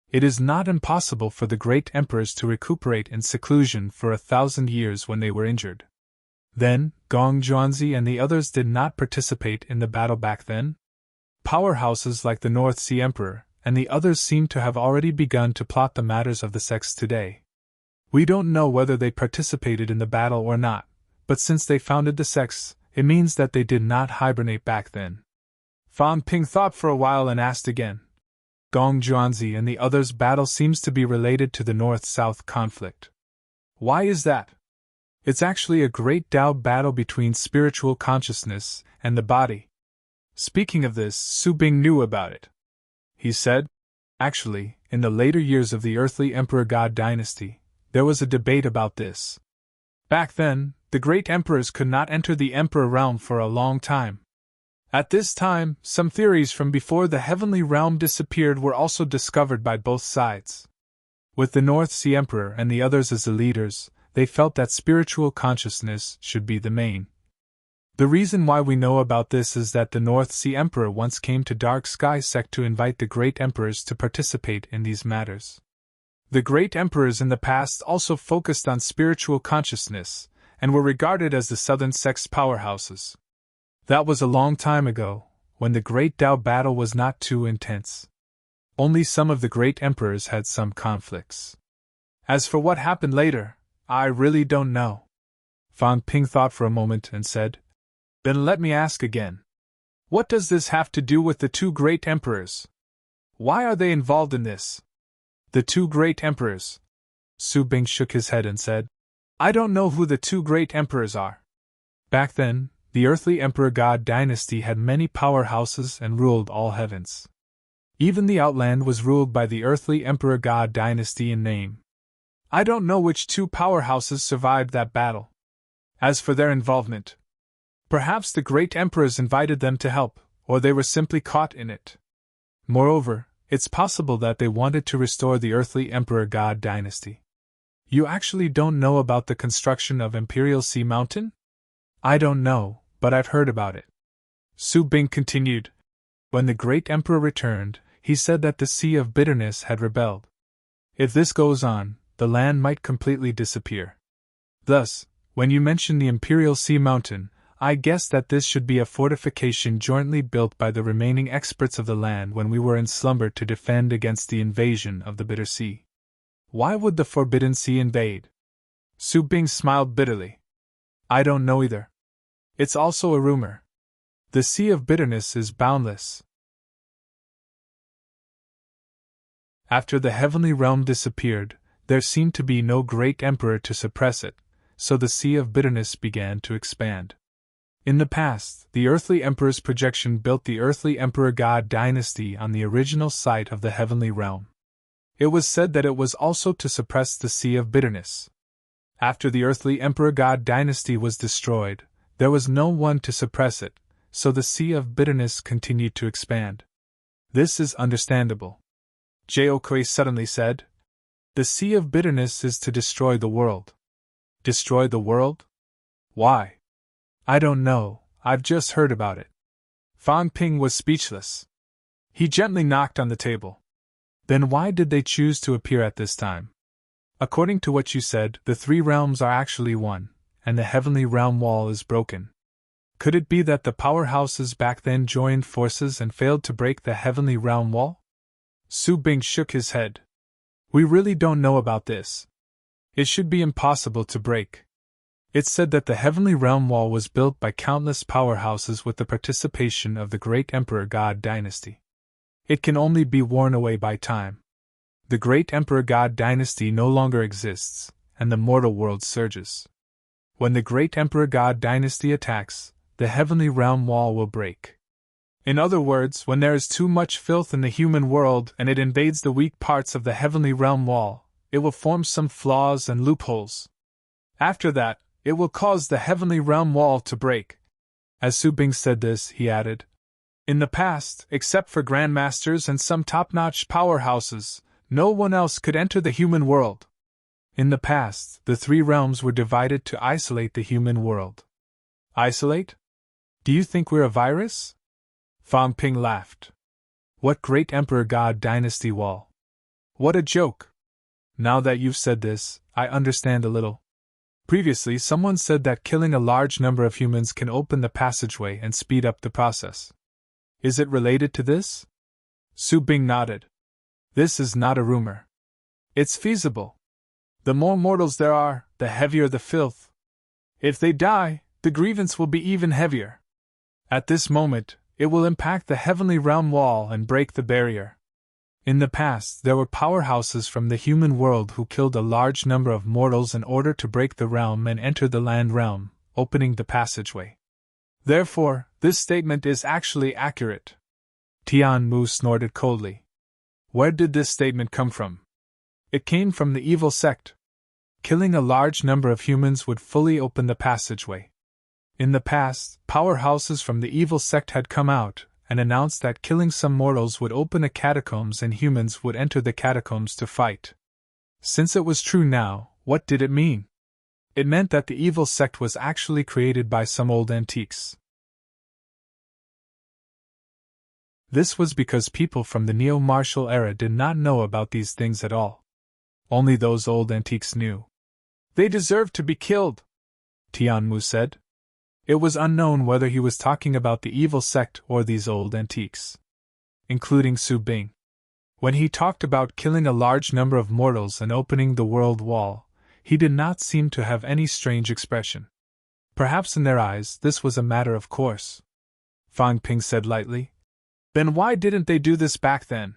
It is not impossible for the great emperors to recuperate in seclusion for 1,000 years when they were injured. Then, Gong Zhuanzi and the others did not participate in the battle back then? powerhouses like the North Sea Emperor and the others seem to have already begun to plot the matters of the sects today. We don't know whether they participated in the battle or not, but since they founded the sects, it means that they did not hibernate back then. Fan Ping thought for a while and asked again. Gong Juanzi and the others' battle seems to be related to the North-South conflict. Why is that? It's actually a great Tao battle between spiritual consciousness and the body. Speaking of this, Su Bing knew about it. He said, actually, in the later years of the earthly Emperor God dynasty, there was a debate about this. Back then, the great emperors could not enter the emperor realm for a long time. At this time, some theories from before the heavenly realm disappeared were also discovered by both sides. With the North Sea Emperor and the others as the leaders, they felt that spiritual consciousness should be the main. The reason why we know about this is that the North Sea Emperor once came to Dark Sky Sect to invite the great emperors to participate in these matters. The great emperors in the past also focused on spiritual consciousness, and were regarded as the Southern sect's powerhouses. That was a long time ago, when the great Tao battle was not too intense. Only some of the great emperors had some conflicts. As for what happened later, I really don't know. Fan Ping thought for a moment and said, Then let me ask again. What does this have to do with the two great emperors? Why are they involved in this? The two great emperors. Su Bing shook his head and said, I don't know who the two great emperors are. Back then, the earthly Emperor God dynasty had many powerhouses and ruled all heavens. Even the Outland was ruled by the earthly Emperor God dynasty in name. I don't know which two powerhouses survived that battle. As for their involvement, perhaps the great emperors invited them to help, or they were simply caught in it. Moreover, it's possible that they wanted to restore the earthly Emperor God dynasty. You actually don't know about the construction of Imperial Sea Mountain? I don't know, but I've heard about it. Su Bing continued. When the great emperor returned, he said that the Sea of Bitterness had rebelled. If this goes on, the land might completely disappear. Thus, when you mention the Imperial Sea Mountain, I guess that this should be a fortification jointly built by the remaining experts of the land when we were in slumber to defend against the invasion of the Bitter Sea. Why would the Forbidden Sea invade? Su Bing smiled bitterly. I don't know either. It's also a rumor. The Sea of Bitterness is boundless. After the heavenly realm disappeared, there seemed to be no great emperor to suppress it, so the Sea of Bitterness began to expand. In the past, the earthly emperor's projection built the earthly Emperor God dynasty on the original site of the heavenly realm. It was said that it was also to suppress the Sea of Bitterness. After the earthly Emperor God dynasty was destroyed, there was no one to suppress it, so the Sea of Bitterness continued to expand. This is understandable. Jeokui suddenly said, The Sea of Bitterness is to destroy the world. Destroy the world? Why? I don't know, I've just heard about it. Fan Ping was speechless. He gently knocked on the table. Then why did they choose to appear at this time? According to what you said, the three realms are actually one, and the heavenly realm wall is broken. Could it be that the powerhouses back then joined forces and failed to break the heavenly realm wall? Su Bing shook his head. We really don't know about this. It should be impossible to break. It's said that the heavenly realm wall was built by countless powerhouses with the participation of the great Emperor God dynasty. It can only be worn away by time. The great Emperor God dynasty no longer exists, and the mortal world surges. When the great Emperor God dynasty attacks, the heavenly realm wall will break. In other words, when there is too much filth in the human world and it invades the weak parts of the heavenly realm wall, it will form some flaws and loopholes. After that, it will cause the heavenly realm wall to break. As Su Bing said this, he added, In the past, except for grandmasters and some top-notch powerhouses, no one else could enter the human world. In the past, the three realms were divided to isolate the human world. Isolate? Do you think we're a virus? Fan Ping laughed. What great Emperor God dynasty wall? What a joke! Now that you've said this, I understand a little. Previously, someone said that killing a large number of humans can open the passageway and speed up the process. Is it related to this? Su Bing nodded. This is not a rumor. It's feasible. The more mortals there are, the heavier the filth. If they die, the grievance will be even heavier. At this moment, it will impact the heavenly realm wall and break the barrier. In the past, there were powerhouses from the human world who killed a large number of mortals in order to break the realm and enter the land realm, opening the passageway. Therefore, this statement is actually accurate. Tian Mu snorted coldly. Where did this statement come from? It came from the evil sect. Killing a large number of humans would fully open the passageway. In the past, powerhouses from the evil sect had come out and announced that killing some mortals would open a catacombs and humans would enter the catacombs to fight. Since it was true now, what did it mean? It meant that the evil sect was actually created by some old antiques. This was because people from the neo-martial era did not know about these things at all. Only those old antiques knew. They deserved to be killed, Tian Mu said. It was unknown whether he was talking about the evil sect or these old antiques, including Su Bing. When he talked about killing a large number of mortals and opening the world wall, he did not seem to have any strange expression. Perhaps in their eyes this was a matter of course. Fang Ping said lightly. Then why didn't they do this back then?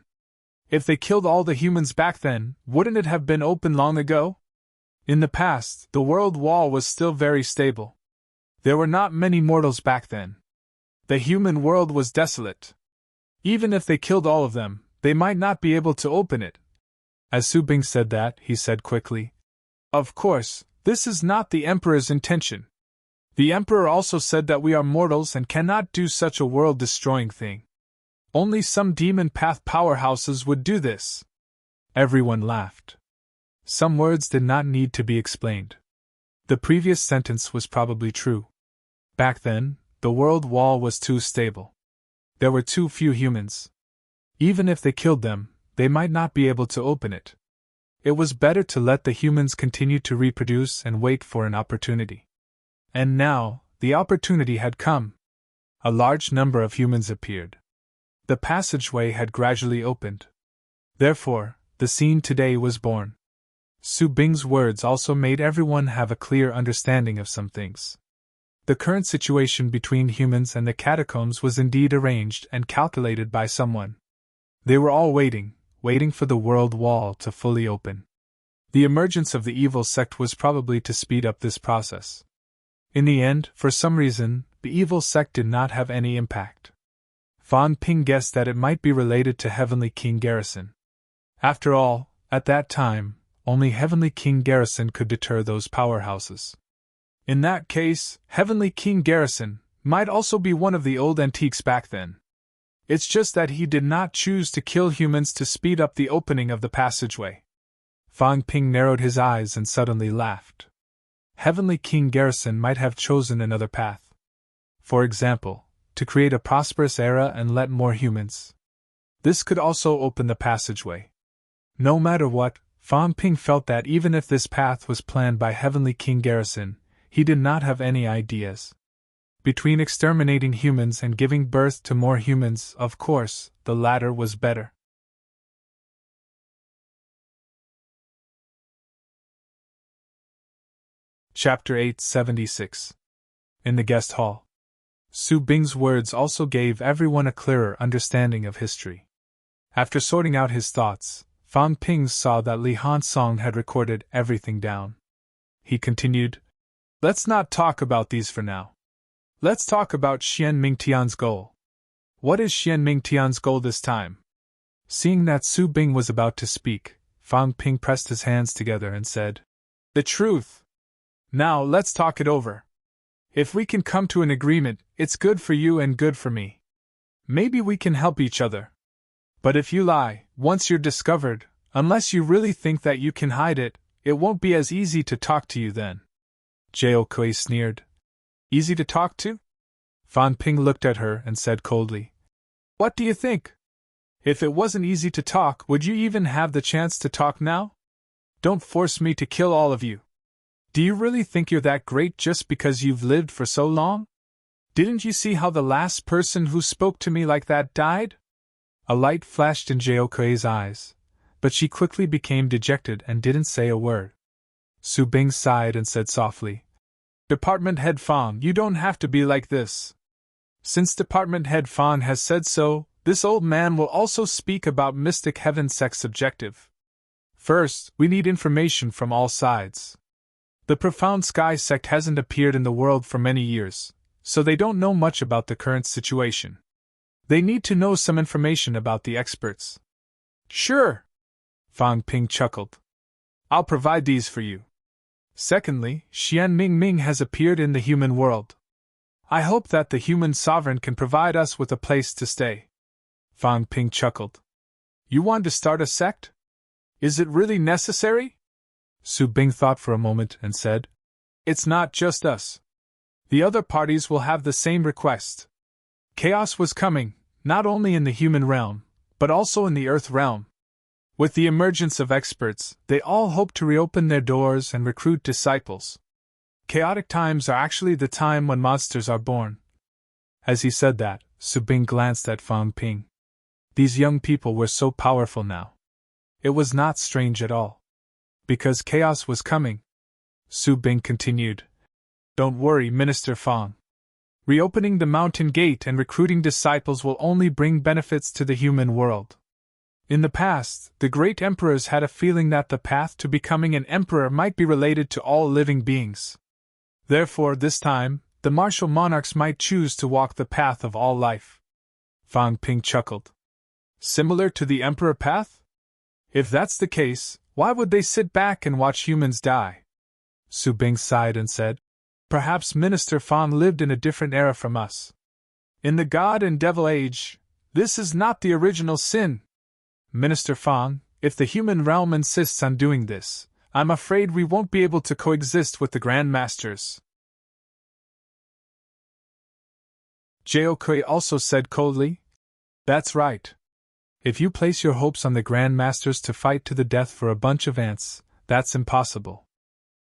If they killed all the humans back then, wouldn't it have been open long ago? In the past, the world wall was still very stable. There were not many mortals back then. The human world was desolate. Even if they killed all of them, they might not be able to open it. As Su Bing said that, he said quickly, Of course, this is not the Emperor's intention. The Emperor also said that we are mortals and cannot do such a world-destroying thing. Only some demon path powerhouses would do this. Everyone laughed. Some words did not need to be explained. The previous sentence was probably true. Back then, the world wall was too stable. There were too few humans. Even if they killed them, they might not be able to open it. It was better to let the humans continue to reproduce and wait for an opportunity. And now, the opportunity had come. A large number of humans appeared. The passageway had gradually opened. Therefore, the scene today was born. Su Bing's words also made everyone have a clear understanding of some things. The current situation between humans and the catacombs was indeed arranged and calculated by someone. They were all waiting for the world wall to fully open. The emergence of the evil sect was probably to speed up this process. In the end, for some reason, the evil sect did not have any impact. Fan Ping guessed that it might be related to Heavenly King Garrison. After all, at that time, only Heavenly King Garrison could deter those powerhouses. In that case, Heavenly King Garrison might also be one of the old antiques back then. It's just that he did not choose to kill humans to speed up the opening of the passageway. Fang Ping narrowed his eyes and suddenly laughed. Heavenly King Garrison might have chosen another path. For example, to create a prosperous era and let more humans. This could also open the passageway. No matter what, Fan Ping felt that even if this path was planned by Heavenly King Garrison, he did not have any ideas. Between exterminating humans and giving birth to more humans, of course, the latter was better. Chapter 876. In the guest hall. Su Bing's words also gave everyone a clearer understanding of history. After sorting out his thoughts, Fan Ping saw that Li Hansong had recorded everything down. He continued, Let's not talk about these for now. Let's talk about Xian Mingtian's goal. What is Xian Mingtian's goal this time? Seeing that Su Bing was about to speak, Fan Ping pressed his hands together and said, The truth. Now let's talk it over. If we can come to an agreement, it's good for you and good for me. Maybe we can help each other. But if you lie, once you're discovered, unless you really think that you can hide it, it won't be as easy to talk to you then. Jiao Kui sneered. Easy to talk to? Fan Ping looked at her and said coldly, What do you think? If it wasn't easy to talk, would you even have the chance to talk now? Don't force me to kill all of you. Do you really think you're that great just because you've lived for so long? Didn't you see how the last person who spoke to me like that died? A light flashed in Jeokui's eyes, but she quickly became dejected and didn't say a word. Su Bing sighed and said softly, Department Head Fang, you don't have to be like this. Since Department Head Fang has said so, this old man will also speak about Mystic Heaven Sect's objective. First, we need information from all sides. The Profound Sky Sect hasn't appeared in the world for many years, so they don't know much about the current situation. They need to know some information about the experts. Sure, Fang Ping chuckled. I'll provide these for you. Secondly, Xian Ming has appeared in the human world. I hope that the human sovereign can provide us with a place to stay. Fang Ping chuckled. You want to start a sect? Is it really necessary? Su Bing thought for a moment and said, It's not just us. The other parties will have the same request. Chaos was coming, not only in the human realm, but also in the earth realm. With the emergence of experts, they all hope to reopen their doors and recruit disciples. Chaotic times are actually the time when monsters are born. As he said that, Su Bing glanced at Fang Ping. These young people were so powerful now. It was not strange at all. Because chaos was coming. Su Bing continued. Don't worry, Minister Fang. Reopening the mountain gate and recruiting disciples will only bring benefits to the human world. In the past, the great emperors had a feeling that the path to becoming an emperor might be related to all living beings. Therefore, this time, the martial monarchs might choose to walk the path of all life. Fang Ping chuckled. Similar to the emperor path? If that's the case, why would they sit back and watch humans die? Su Bing sighed and said, Perhaps Minister Fang lived in a different era from us. In the God and Devil Age, this is not the original sin. Minister Fang, if the human realm insists on doing this, I'm afraid we won't be able to coexist with the Grand Masters. Jeokui also said coldly, That's right. If you place your hopes on the Grand Masters to fight to the death for a bunch of ants, that's impossible.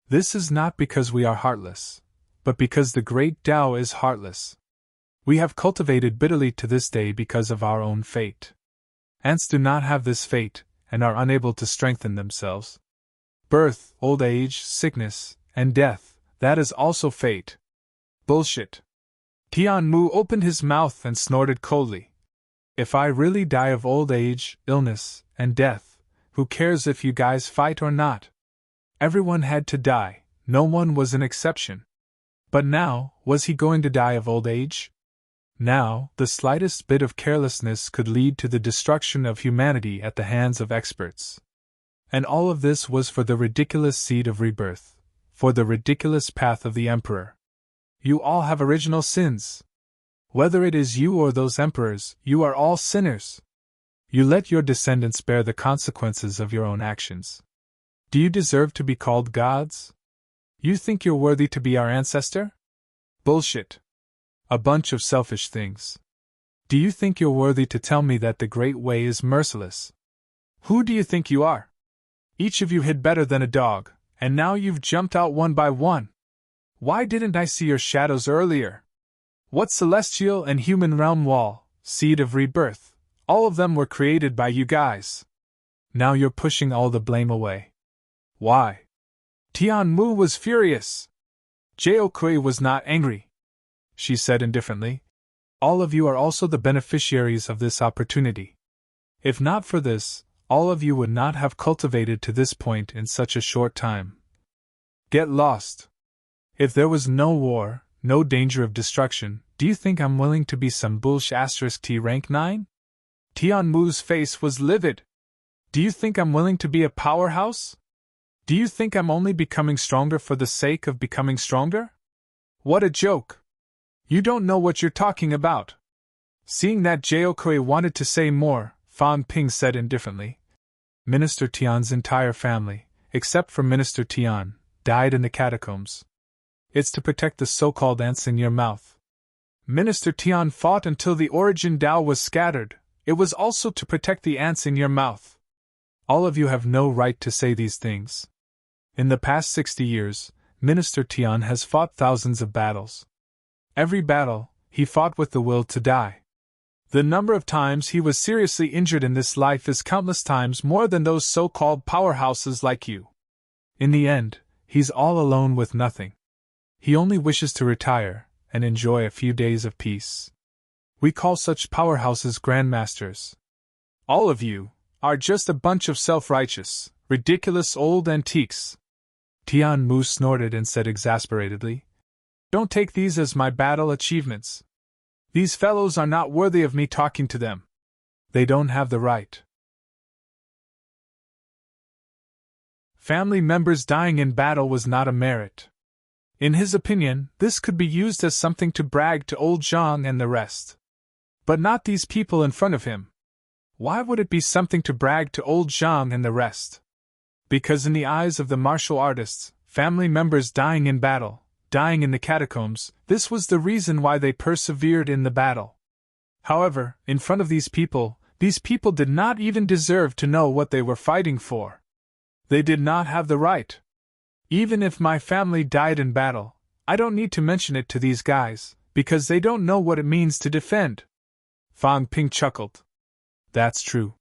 This is not because we are heartless, but because the great Tao is heartless. We have cultivated bitterly to this day because of our own fate. Ants do not have this fate, and are unable to strengthen themselves. Birth, old age, sickness, and death, that is also fate. Bullshit. Tian Mu opened his mouth and snorted coldly. If I really die of old age, illness, and death, who cares if you guys fight or not? Everyone had to die, no one was an exception. But now, was he going to die of old age? Now, the slightest bit of carelessness could lead to the destruction of humanity at the hands of experts. And all of this was for the ridiculous seed of rebirth, for the ridiculous path of the emperor. You all have original sins. Whether it is you or those emperors, you are all sinners. You let your descendants bear the consequences of your own actions. Do you deserve to be called gods? You think you're worthy to be our ancestor? Bullshit. A bunch of selfish things. Do you think you're worthy to tell me that the Great Way is merciless? Who do you think you are? Each of you hid better than a dog, and now you've jumped out one by one. Why didn't I see your shadows earlier? What celestial and human realm wall, seed of rebirth, all of them were created by you guys. Now you're pushing all the blame away. Why? Tian Mu was furious. Jeokui was not angry. She said indifferently, All of you are also the beneficiaries of this opportunity. If not for this, all of you would not have cultivated to this point in such a short time. Get lost. If there was no war, no danger of destruction, do you think I'm willing to be some bullsh T rank 9? Tian Mu's face was livid. Do you think I'm willing to be a powerhouse? Do you think I'm only becoming stronger for the sake of becoming stronger? What a joke! You don't know what you're talking about. Seeing that Jeokui wanted to say more, Fang Ping said indifferently. Minister Tian's entire family, except for Minister Tian, died in the catacombs. It's to protect the so-called ants in your mouth. Minister Tian fought until the origin Tao was scattered. It was also to protect the ants in your mouth. All of you have no right to say these things. In the past 60 years, Minister Tian has fought thousands of battles. Every battle, he fought with the will to die. The number of times he was seriously injured in this life is countless times more than those so-called powerhouses like you. In the end, he's all alone with nothing. He only wishes to retire and enjoy a few days of peace. We call such powerhouses grandmasters. All of you are just a bunch of self-righteous, ridiculous old antiques. Tian Mu snorted and said exasperatedly, "Don't take these as my battle achievements. These fellows are not worthy of me talking to them. They don't have the right." Family members dying in battle was not a merit. In his opinion, this could be used as something to brag to old Zhang and the rest. But not these people in front of him. Why would it be something to brag to old Zhang and the rest? Because in the eyes of the martial artists, family members dying in battle, dying in the catacombs, this was the reason why they persevered in the battle. However, in front of these people did not even deserve to know what they were fighting for. They did not have the right. Even if my family died in battle, I don't need to mention it to these guys, because they don't know what it means to defend. Fang Ping chuckled. That's true.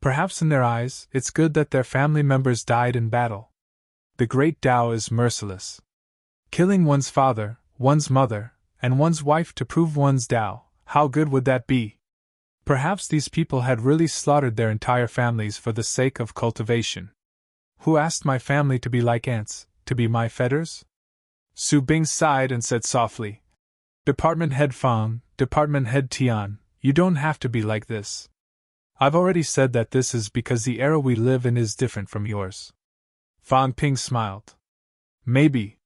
Perhaps in their eyes, it's good that their family members died in battle. The great Tao is merciless. Killing one's father, one's mother, and one's wife to prove one's Tao, how good would that be? Perhaps these people had really slaughtered their entire families for the sake of cultivation. Who asked my family to be like ants, to be my fetters? Su Bing sighed and said softly, Department Head Fang, Department Head Tian, you don't have to be like this. I've already said that this is because the era we live in is different from yours. Fang Ping smiled. Maybe.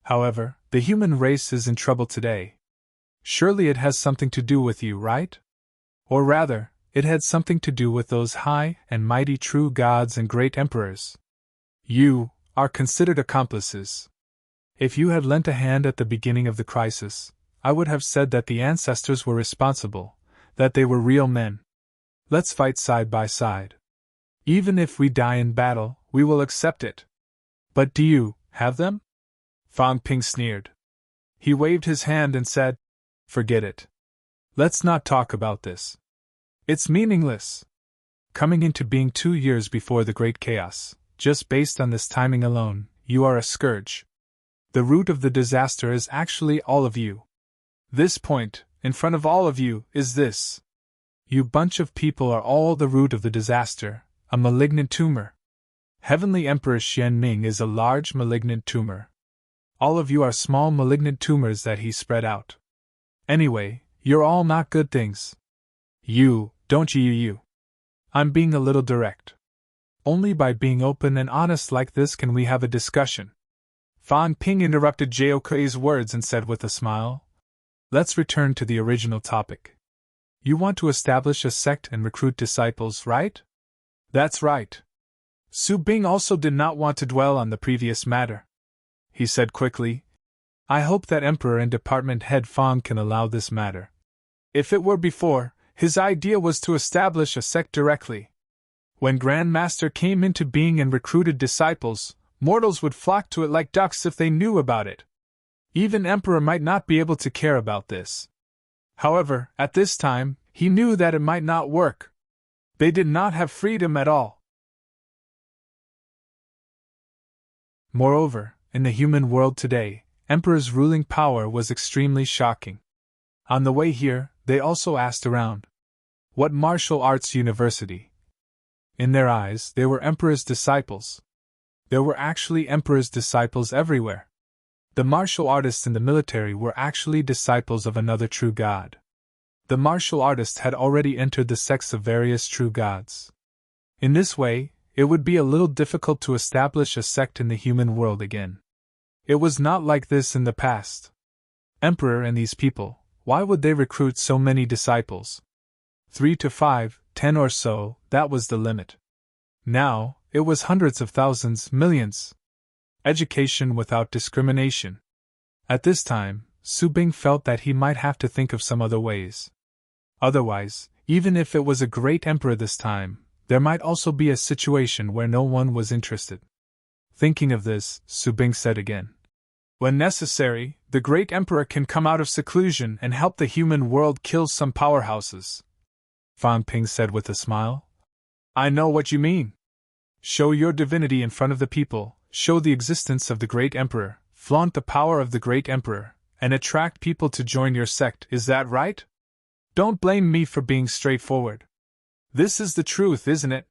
However, the human race is in trouble today. Surely it has something to do with you, right? Or rather, it had something to do with those high and mighty true gods and great emperors. You are considered accomplices. If you had lent a hand at the beginning of the crisis, I would have said that the ancestors were responsible, that they were real men. Let's fight side by side. Even if we die in battle, we will accept it. But do you have them? Fang Ping sneered. He waved his hand and said, Forget it. Let's not talk about this. It's meaningless. Coming into being 2 years before the Great Chaos, just based on this timing alone, you are a scourge. The root of the disaster is actually all of you. This point, in front of all of you, is this. You bunch of people are all the root of the disaster, a malignant tumor. Heavenly Emperor Xian Ming is a large malignant tumor. All of you are small malignant tumors that he spread out. Anyway, you're all not good things. Don't you. I'm being a little direct. Only by being open and honest like this can we have a discussion. Fan Ping interrupted Zhao Kui's words and said with a smile, Let's return to the original topic. You want to establish a sect and recruit disciples, right? That's right. Su Bing also did not want to dwell on the previous matter. He said quickly, I hope that Emperor and Department Head Fang can allow this matter. If it were before, his idea was to establish a sect directly. When Grand Master came into being and recruited disciples, mortals would flock to it like ducks if they knew about it. Even Emperor might not be able to care about this. However, at this time, he knew that it might not work. They did not have freedom at all. Moreover, in the human world today, Emperor's ruling power was extremely shocking. On the way here, they also asked around. What martial arts university? In their eyes, they were Emperor's disciples. There were actually Emperor's disciples everywhere. The martial artists in the military were actually disciples of another true god. The martial artists had already entered the sects of various true gods. In this way, it would be a little difficult to establish a sect in the human world again. It was not like this in the past. Emperor and these people, why would they recruit so many disciples? 3 to 5, 10 or so, that was the limit. Now, it was hundreds of thousands, millions. Education without discrimination. At this time, Su Bing felt that he might have to think of some other ways. Otherwise, even if it was a great emperor this time, there might also be a situation where no one was interested. Thinking of this, Su Bing said again. When necessary, the great emperor can come out of seclusion and help the human world kill some powerhouses. Fan Ping said with a smile. I know what you mean. Show your divinity in front of the people, show the existence of the great emperor, flaunt the power of the great emperor, and attract people to join your sect, is that right? Don't blame me for being straightforward. This is the truth, isn't it?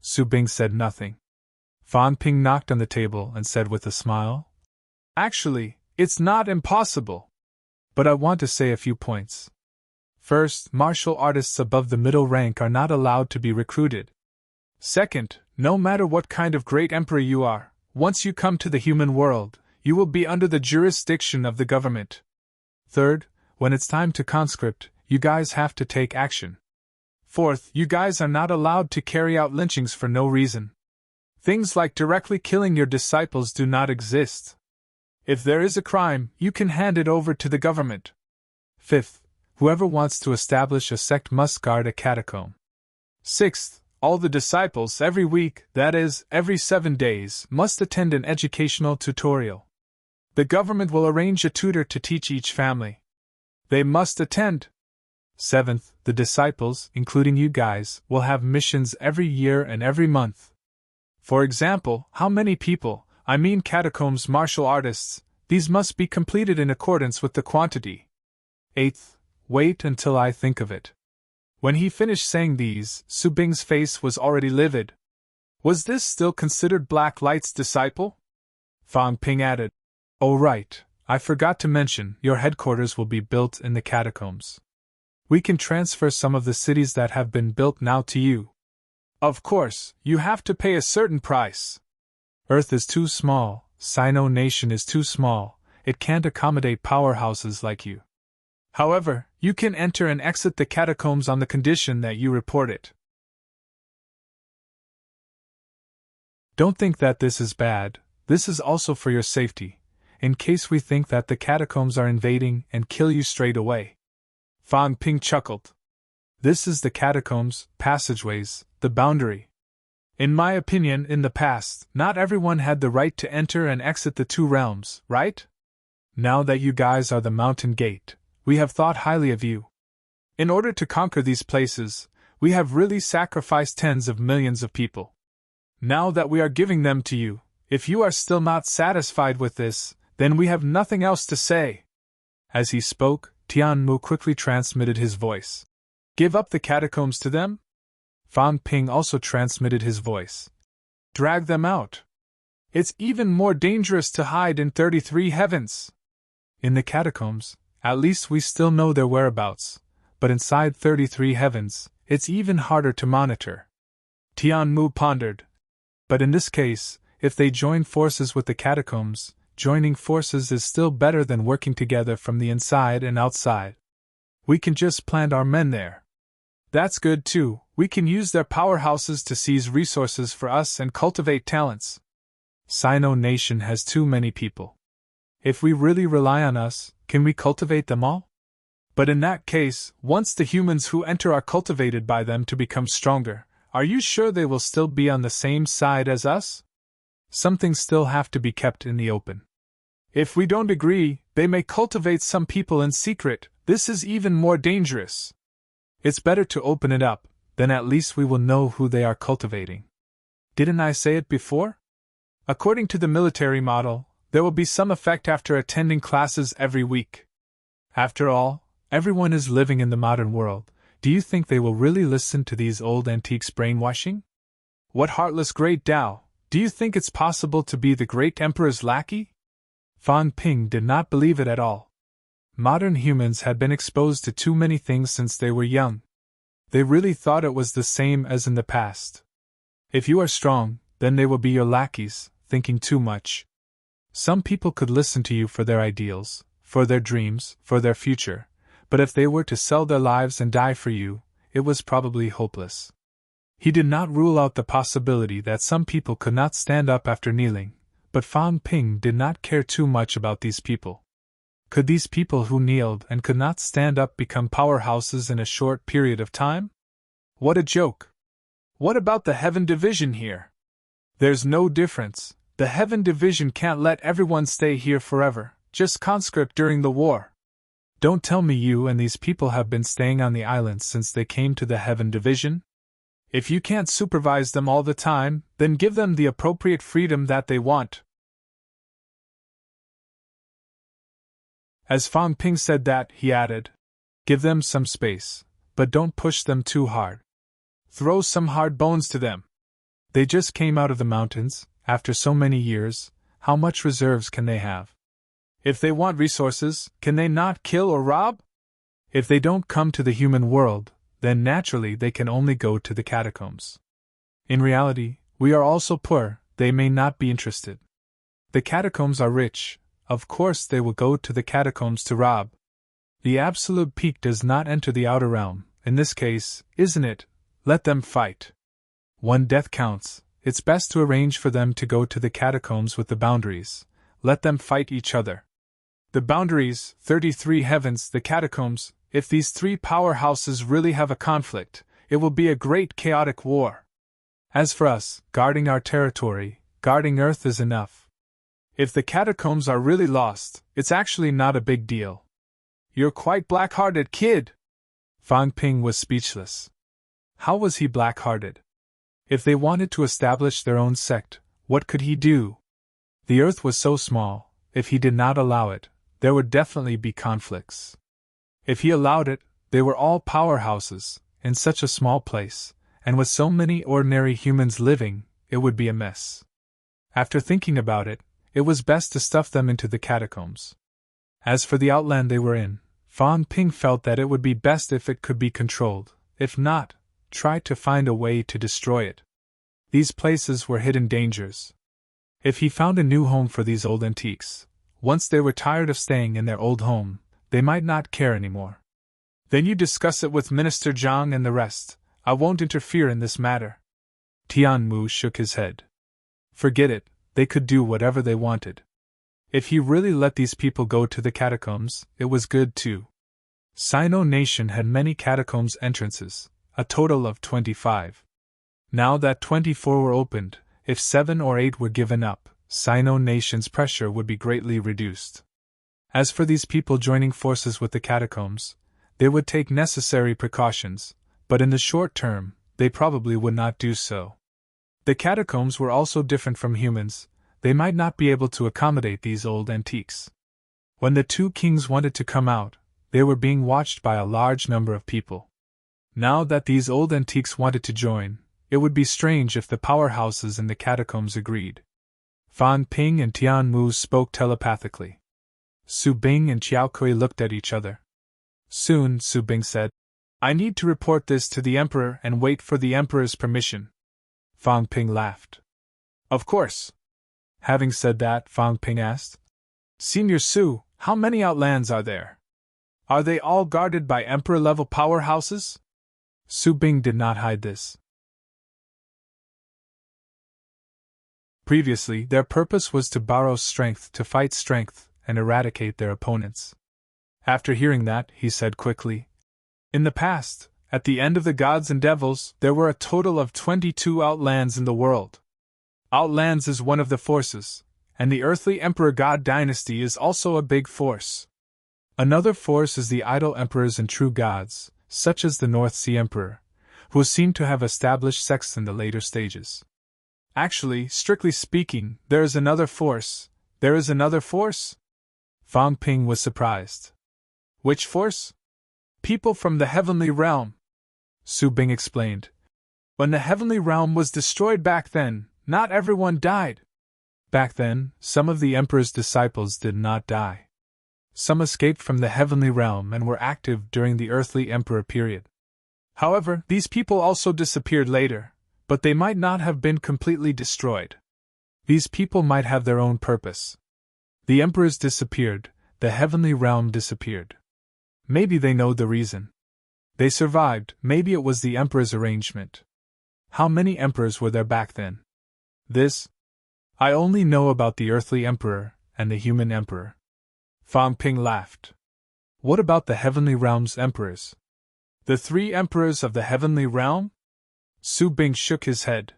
Su Bing said nothing. Fan Ping knocked on the table and said with a smile, Actually, it's not impossible. But I want to say a few points. First, martial artists above the middle rank are not allowed to be recruited. Second, no matter what kind of great emperor you are, once you come to the human world, you will be under the jurisdiction of the government. Third, when it's time to conscript, you guys have to take action. Fourth, you guys are not allowed to carry out lynchings for no reason. Things like directly killing your disciples do not exist. If there is a crime, you can hand it over to the government. Fifth, whoever wants to establish a sect must guard a catacomb. Sixth, all the disciples every week, that is, every 7 days, must attend an educational tutorial. The government will arrange a tutor to teach each family. They must attend. Seventh, the disciples, including you guys, will have missions every year and every month. For example, how many people, I mean catacombs martial artists, these must be completed in accordance with the quantity. Eighth, wait until I think of it. When he finished saying these, Su Bing's face was already livid. Was this still considered Black Light's disciple? Fan Ping added, Oh right, I forgot to mention, your headquarters will be built in the catacombs. We can transfer some of the cities that have been built now to you. Of course, you have to pay a certain price. Earth is too small, Sino Nation is too small, it can't accommodate powerhouses like you. However, you can enter and exit the catacombs on the condition that you report it. Don't think that this is bad, this is also for your safety, in case we think that the catacombs are invading and kill you straight away. Fan Ping chuckled. This is the catacombs, passageways, the boundary. In my opinion, in the past, not everyone had the right to enter and exit the two realms, right? Now that you guys are the mountain gate, we have thought highly of you. In order to conquer these places, we have really sacrificed tens of millions of people. Now that we are giving them to you, if you are still not satisfied with this, then we have nothing else to say. As he spoke, Tian Mu quickly transmitted his voice. Give up the catacombs to them? Fan Ping also transmitted his voice. Drag them out. It's even more dangerous to hide in 33 heavens. In the catacombs, at least we still know their whereabouts, but inside 33 heavens, it's even harder to monitor. Tian Mu pondered. But in this case, if they join forces with the catacombs, joining forces is still better than working together from the inside and outside. We can just plant our men there. That's good too, we can use their powerhouses to seize resources for us and cultivate talents. Sino Nation has too many people. If we really rely on us, can we cultivate them all? But in that case, once the humans who enter are cultivated by them to become stronger, are you sure they will still be on the same side as us? Some things still have to be kept in the open. If we don't agree, they may cultivate some people in secret. This is even more dangerous. It's better to open it up, then at least we will know who they are cultivating. Didn't I say it before? According to the military model, there will be some effect after attending classes every week. After all, everyone is living in the modern world. Do you think they will really listen to these old antiques brainwashing? What heartless great Tao, do you think it's possible to be the great emperor's lackey? Fan Ping did not believe it at all. Modern humans had been exposed to too many things since they were young. They really thought it was the same as in the past. If you are strong, then they will be your lackeys, thinking too much. Some people could listen to you for their ideals, for their dreams, for their future, but if they were to sell their lives and die for you, it was probably hopeless. He did not rule out the possibility that some people could not stand up after kneeling, but Fan Ping did not care too much about these people. Could these people who kneeled and could not stand up become powerhouses in a short period of time? What a joke! What about the Heaven Division here? There's no difference. The Heaven Division can't let everyone stay here forever. just conscript during the war. Don't tell me you and these people have been staying on the island since they came to the Heaven Division? If you can't supervise them all the time, then give them the appropriate freedom that they want. As Fang Ping said that, he added, give them some space, but don't push them too hard. Throw some hard bones to them. They just came out of the mountains, after so many years. How much reserves can they have? If they want resources, can they not kill or rob? If they don't come to the human world, then naturally they can only go to the catacombs. In reality, we are also poor, they may not be interested. The catacombs are rich, of course they will go to the catacombs to rob. The absolute peak does not enter the outer realm, in this case, isn't it? Let them fight. One death counts. It's best to arrange for them to go to the catacombs with the boundaries. Let them fight each other. The boundaries, 33 heavens, the catacombs, if these three powerhouses really have a conflict, it will be a great chaotic war. As for us, guarding our territory, guarding Earth is enough. If the catacombs are really lost, it's actually not a big deal. You're quite black-hearted, kid! Fang Ping was speechless. How was he black-hearted? If they wanted to establish their own sect, what could he do? The Earth was so small, if he did not allow it, there would definitely be conflicts. If he allowed it, they were all powerhouses, in such a small place, and with so many ordinary humans living, it would be a mess. After thinking about it, it was best to stuff them into the catacombs. As for the outland they were in, Fang Ping felt that it would be best if it could be controlled, if not, try to find a way to destroy it. These places were hidden dangers. If he found a new home for these old antiques, once they were tired of staying in their old home, they might not care anymore. Then you discuss it with Minister Zhang and the rest. I won't interfere in this matter. Tian Mu shook his head. Forget it, they could do whatever they wanted. If he really let these people go to the catacombs, it was good too. Sino Nation had many catacombs entrances, a total of 25. Now that 24 were opened, if 7 or 8 were given up, Sino Nation's pressure would be greatly reduced. As for these people joining forces with the catacombs, they would take necessary precautions, but in the short term, they probably would not do so. The catacombs were also different from humans, they might not be able to accommodate these old antiques. When the two kings wanted to come out, they were being watched by a large number of people. Now that these old antiques wanted to join, it would be strange if the powerhouses in the catacombs agreed. Fang Ping and Tian Mu spoke telepathically. Su Bing and Chiao Kui looked at each other. Soon, Su Bing said, I need to report this to the Emperor and wait for the Emperor's permission. Fang Ping laughed. Of course. Having said that, Fang Ping asked, Senior Su, how many outlands are there? Are they all guarded by Emperor-level powerhouses? Su Bing did not hide this. Previously, their purpose was to borrow strength to fight strength and eradicate their opponents. After hearing that, he said quickly, In the past, at the end of the gods and devils, there were a total of 22 outlands in the world. Outlands is one of the forces, and the earthly Emperor God dynasty is also a big force. Another force is the idol emperors and true gods, such as the North Sea Emperor, who seem to have established sects in the later stages. Actually, strictly speaking, there is another force. There is another force? Fang Ping was surprised. Which force? People from the heavenly realm. Su Bing explained. When the heavenly realm was destroyed back then, not everyone died. Back then, some of the Emperor's disciples did not die. Some escaped from the heavenly realm and were active during the earthly Emperor period. However, these people also disappeared later, but they might not have been completely destroyed. These people might have their own purpose. The Emperors disappeared, the heavenly realm disappeared. Maybe they know the reason. They survived, maybe it was the Emperor's arrangement. How many Emperors were there back then? This? I only know about the earthly Emperor and the human Emperor. Fang Ping laughed. What about the heavenly realm's emperors? The 3 emperors of the heavenly realm? Su Bing shook his head.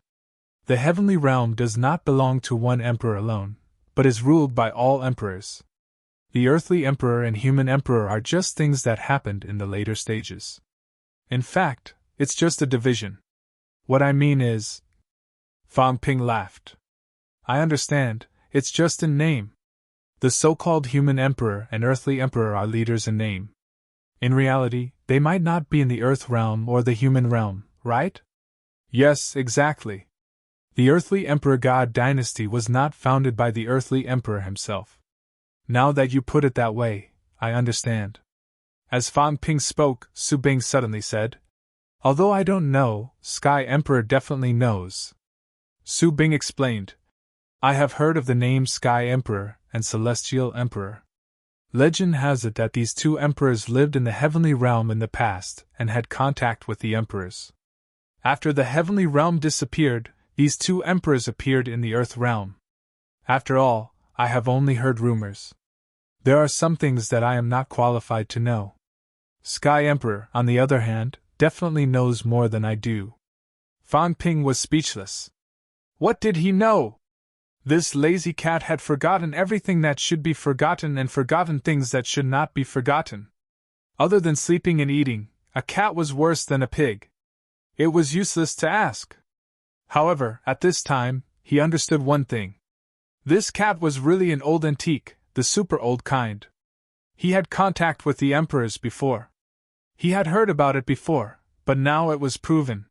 The heavenly realm does not belong to one emperor alone, but is ruled by all emperors. The earthly emperor and human emperor are just things that happened in the later stages. In fact, it's just a division. What I mean is. Fang Ping laughed. I understand, it's just in name. The so-called human emperor and earthly emperor are leaders in name. In reality, they might not be in the earth realm or the human realm, right? Yes, exactly. The earthly emperor god dynasty was not founded by the earthly emperor himself. Now that you put it that way, I understand. As Fang Ping spoke, Su Bing suddenly said, although I don't know, Sky Emperor definitely knows. Su Bing explained, I have heard of the name Sky Emperor and Celestial Emperor. Legend has it that these two emperors lived in the heavenly realm in the past and had contact with the emperors. After the heavenly realm disappeared, these two emperors appeared in the earth realm. After all, I have only heard rumors. There are some things that I am not qualified to know. Sky Emperor, on the other hand, definitely knows more than I do. Fang Ping was speechless. What did he know? This lazy cat had forgotten everything that should be forgotten and forgotten things that should not be forgotten. Other than sleeping and eating, a cat was worse than a pig. It was useless to ask. However, at this time, he understood one thing. This cat was really an old antique, the super old kind. He had contact with the emperors before. He had heard about it before, but now it was proven.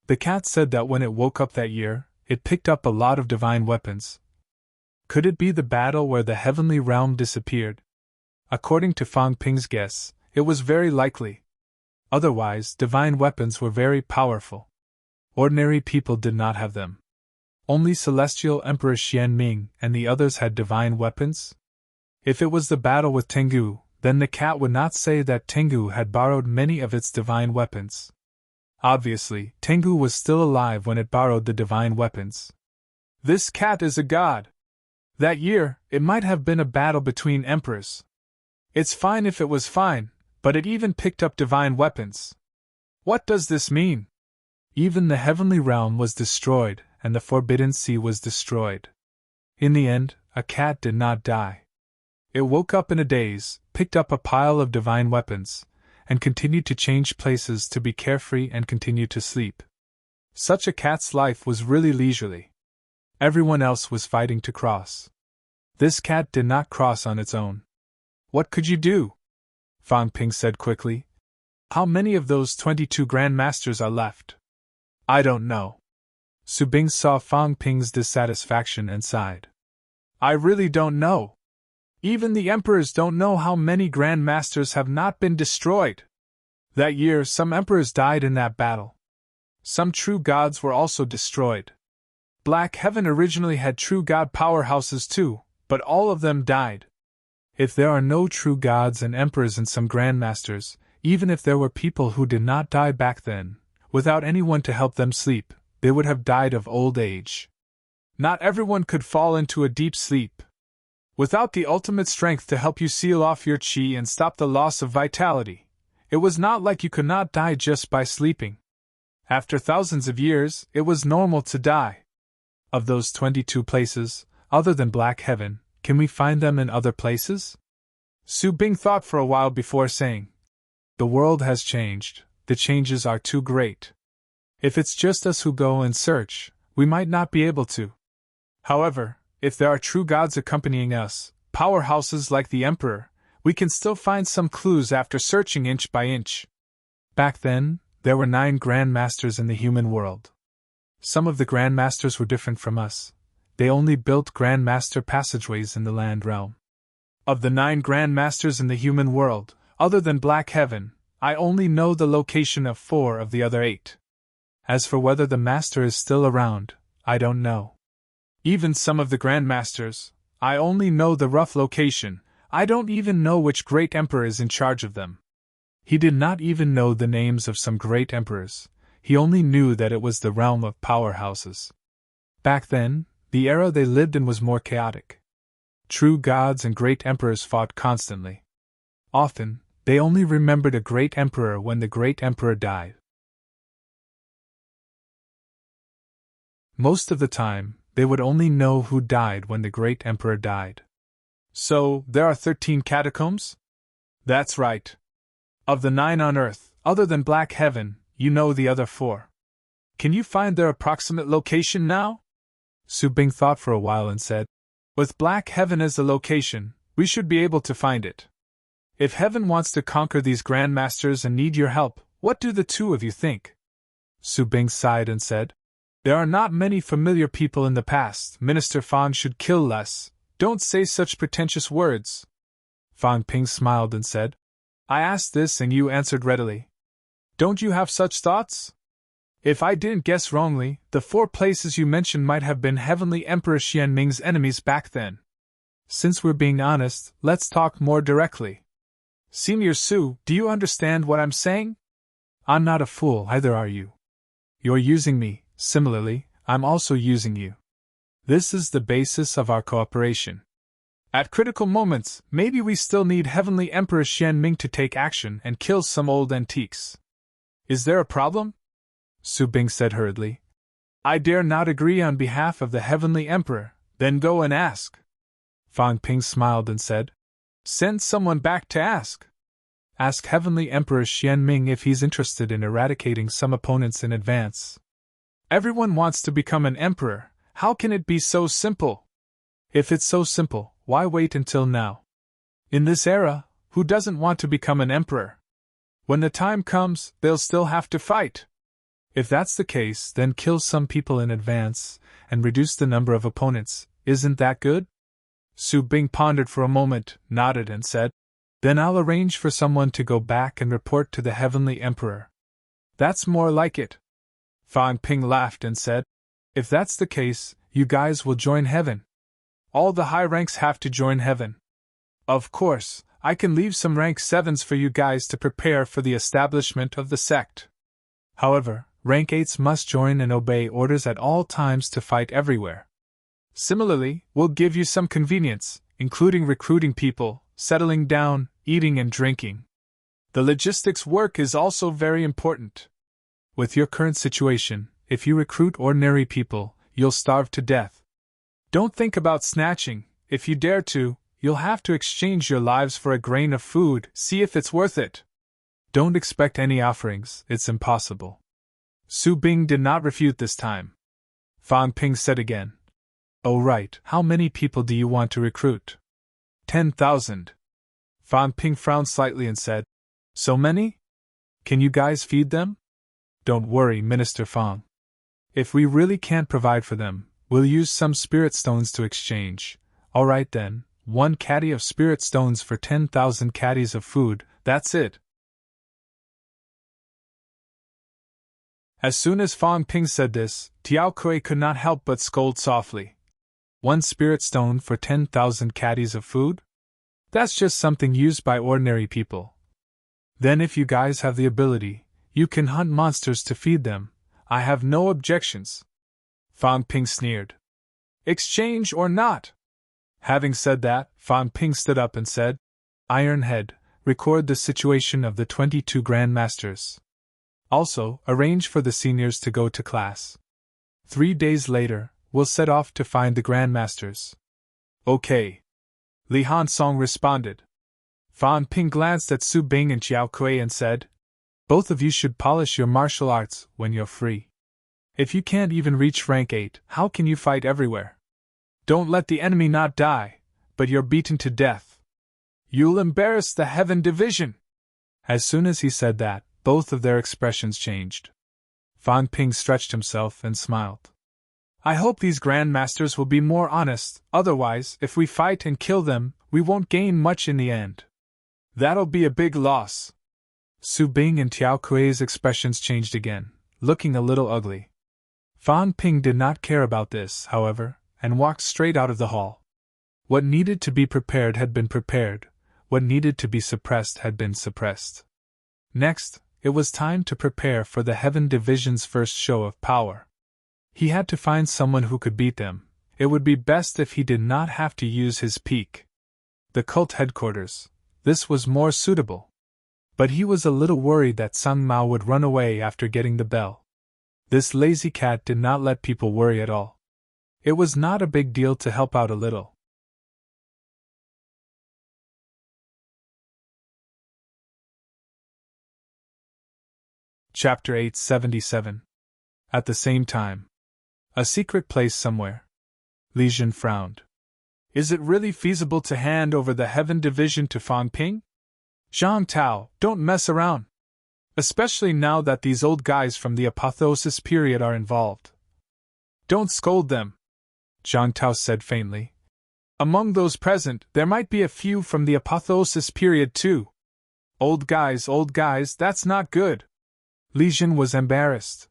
The cat said that when it woke up that year, it picked up a lot of divine weapons. Could it be the battle where the heavenly realm disappeared? According to Fang Ping's guess, it was very likely. Otherwise, divine weapons were very powerful. Ordinary people did not have them. Only Celestial Emperor Xian Ming and the others had divine weapons? If it was the battle with Tengu, then the cat would not say that Tengu had borrowed many of its divine weapons. Obviously, Tengu was still alive when it borrowed the divine weapons. This cat is a god. That year, it might have been a battle between emperors. It's fine if it was fine, but it even picked up divine weapons. What does this mean? Even the heavenly realm was destroyed, and the Forbidden Sea was destroyed. In the end, a cat did not die. It woke up in a daze, picked up a pile of divine weapons, and continued to change places to be carefree and continue to sleep. Such a cat's life was really leisurely. Everyone else was fighting to cross. This cat did not cross on its own. What could you do? Fang Ping said quickly. How many of those 22 Grand Masters are left? I don't know. Su Bing saw Fang Ping's dissatisfaction and sighed. I really don't know. Even the emperors don't know how many Grand Masters have not been destroyed. That year, some emperors died in that battle. Some true gods were also destroyed. Black Heaven originally had true god powerhouses too, but all of them died. If there are no true gods and emperors and some grandmasters, even if there were people who did not die back then, without anyone to help them sleep, they would have died of old age. Not everyone could fall into a deep sleep. Without the ultimate strength to help you seal off your qi and stop the loss of vitality, it was not like you could not die just by sleeping. After thousands of years, it was normal to die. Of those 22 places, other than Black Heaven, can we find them in other places? Su Bing thought for a while before saying, the world has changed, the changes are too great. If it's just us who go and search, we might not be able to. However, if there are true gods accompanying us, powerhouses like the Emperor, we can still find some clues after searching inch by inch. Back then, there were 9 Grand Masters in the human world. Some of the Grand Masters were different from us. They only built Grand Master passageways in the land realm. Of the 9 Grand Masters in the human world, other than Black Heaven, I only know the location of 4 of the other 8. As for whether the Master is still around, I don't know. Even some of the Grand Masters, I only know the rough location. I don't even know which great emperor is in charge of them. He did not even know the names of some great emperors. He only knew that it was the realm of powerhouses. Back then, the era they lived in was more chaotic. True gods and great emperors fought constantly. Often, they only remembered a great emperor when the great emperor died. Most of the time, they would only know who died when the great emperor died. So, there are 13 catacombs? That's right. Of the 9 on Earth, other than Black Heaven, you know the other 4. Can you find their approximate location now? Su Bing thought for a while and said, with Black Heaven as the location, we should be able to find it. If Heaven wants to conquer these grandmasters and need your help, what do the two of you think? Su Bing sighed and said, there are not many familiar people in the past. Minister Fang should kill less. Don't say such pretentious words. Fang Ping smiled and said, I asked this and you answered readily. Don't you have such thoughts? If I didn't guess wrongly, the 4 places you mentioned might have been Heavenly Emperor Xianming's enemies back then. Since we're being honest, let's talk more directly. Senior Su, do you understand what I'm saying? I'm not a fool, either are you. You're using me, similarly, I'm also using you. This is the basis of our cooperation. At critical moments, maybe we still need Heavenly Emperor Xianming to take action and kill some old antiques. Is there a problem? Su Bing said hurriedly. I dare not agree on behalf of the Heavenly Emperor, then go and ask. Fang Ping smiled and said, send someone back to ask. Ask Heavenly Emperor Xianming if he's interested in eradicating some opponents in advance. Everyone wants to become an emperor, how can it be so simple? If it's so simple, why wait until now? In this era, who doesn't want to become an emperor? When the time comes, they'll still have to fight. If that's the case, then kill some people in advance, and reduce the number of opponents, isn't that good? Su Bing pondered for a moment, nodded and said, then I'll arrange for someone to go back and report to the Heavenly Emperor. That's more like it. Fang Ping laughed and said, if that's the case, you guys will join Heaven. All the high ranks have to join Heaven. Of course, I can leave some rank 7s for you guys to prepare for the establishment of the sect. However, rank 8s must join and obey orders at all times to fight everywhere. Similarly, we'll give you some convenience, including recruiting people, settling down, eating and drinking. The logistics work is also very important. With your current situation, if you recruit ordinary people, you'll starve to death. Don't think about snatching. If you dare to, you'll have to exchange your lives for a grain of food. See if it's worth it. Don't expect any offerings, it's impossible. Su Bing did not refute this time. Fang Ping said again, oh right, how many people do you want to recruit? 10,000. Fang Ping frowned slightly and said, so many? Can you guys feed them? Don't worry, Minister Fang. If we really can't provide for them, we'll use some spirit stones to exchange. Alright then, 1 caddy of spirit stones for 10,000 caddies of food, that's it. As soon as Fang Ping said this, Tiao Kui could not help but scold softly. 1 spirit stone for 10,000 caddies of food? That's just something used by ordinary people. Then if you guys have the ability, you can hunt monsters to feed them. I have no objections. Fang Ping sneered. Exchange or not? Having said that, Fang Ping stood up and said, Ironhead, record the situation of the 22 Grandmasters. Also, arrange for the seniors to go to class. 3 days later, we'll set off to find the Grandmasters. Okay. Li Hansong responded. Fang Ping glanced at Su Bing and Chiao Kui and said, both of you should polish your martial arts when you're free. If you can't even reach rank 8, how can you fight everywhere? Don't let the enemy not die, but you're beaten to death. You'll embarrass the Heaven Division. As soon as he said that, both of their expressions changed. Fang Ping stretched himself and smiled. I hope these Grandmasters will be more honest, otherwise, if we fight and kill them, we won't gain much in the end. That'll be a big loss. Su Bing and Tiao Kui's expressions changed again, looking a little ugly. Fang Ping did not care about this, however, and walked straight out of the hall. What needed to be prepared had been prepared, what needed to be suppressed had been suppressed. Next, it was time to prepare for the Heaven Division's first show of power. He had to find someone who could beat them. It would be best if he did not have to use his peak. The cult headquarters. This was more suitable. But he was a little worried that Sang Mao would run away after getting the bell. This lazy cat did not let people worry at all. It was not a big deal to help out a little. Chapter 877. At the same time. A secret place somewhere. Li Jun frowned. Is it really feasible to hand over the Heaven Division to Fang Ping? Zhang Tao, don't mess around. Especially now that these old guys from the apotheosis period are involved. Don't scold them, Zhang Tao said faintly. Among those present, there might be a few from the apotheosis period too. Old guys, that's not good. Li Jun was embarrassed.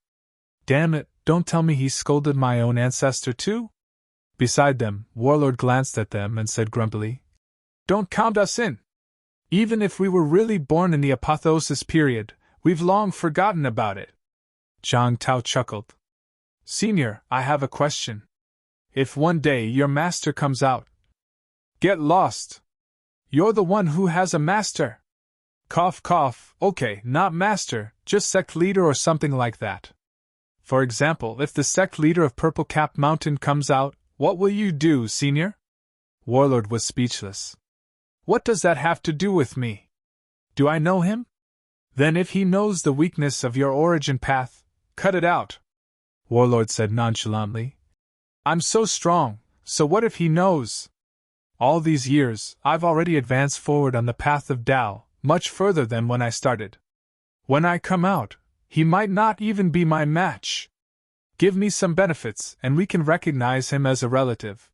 Damn it, don't tell me he scolded my own ancestor too? Beside them, Warlord glanced at them and said grumpily, Don't count us in. Even if we were really born in the apotheosis period, we've long forgotten about it. Zhang Tao chuckled. Senior, I have a question. If one day your master comes out, get lost. You're the one who has a master. Cough, cough, okay, not master, just sect leader or something like that. For example, if the sect leader of Purple Cap Mountain comes out, what will you do, Senior? Warlord was speechless. What does that have to do with me? Do I know him? Then if he knows the weakness of your origin path, cut it out. Warlord said nonchalantly. I'm so strong, so what if he knows? All these years, I've already advanced forward on the path of Tao, much further than when I started. When I come out, he might not even be my match. Give me some benefits, and we can recognize him as a relative.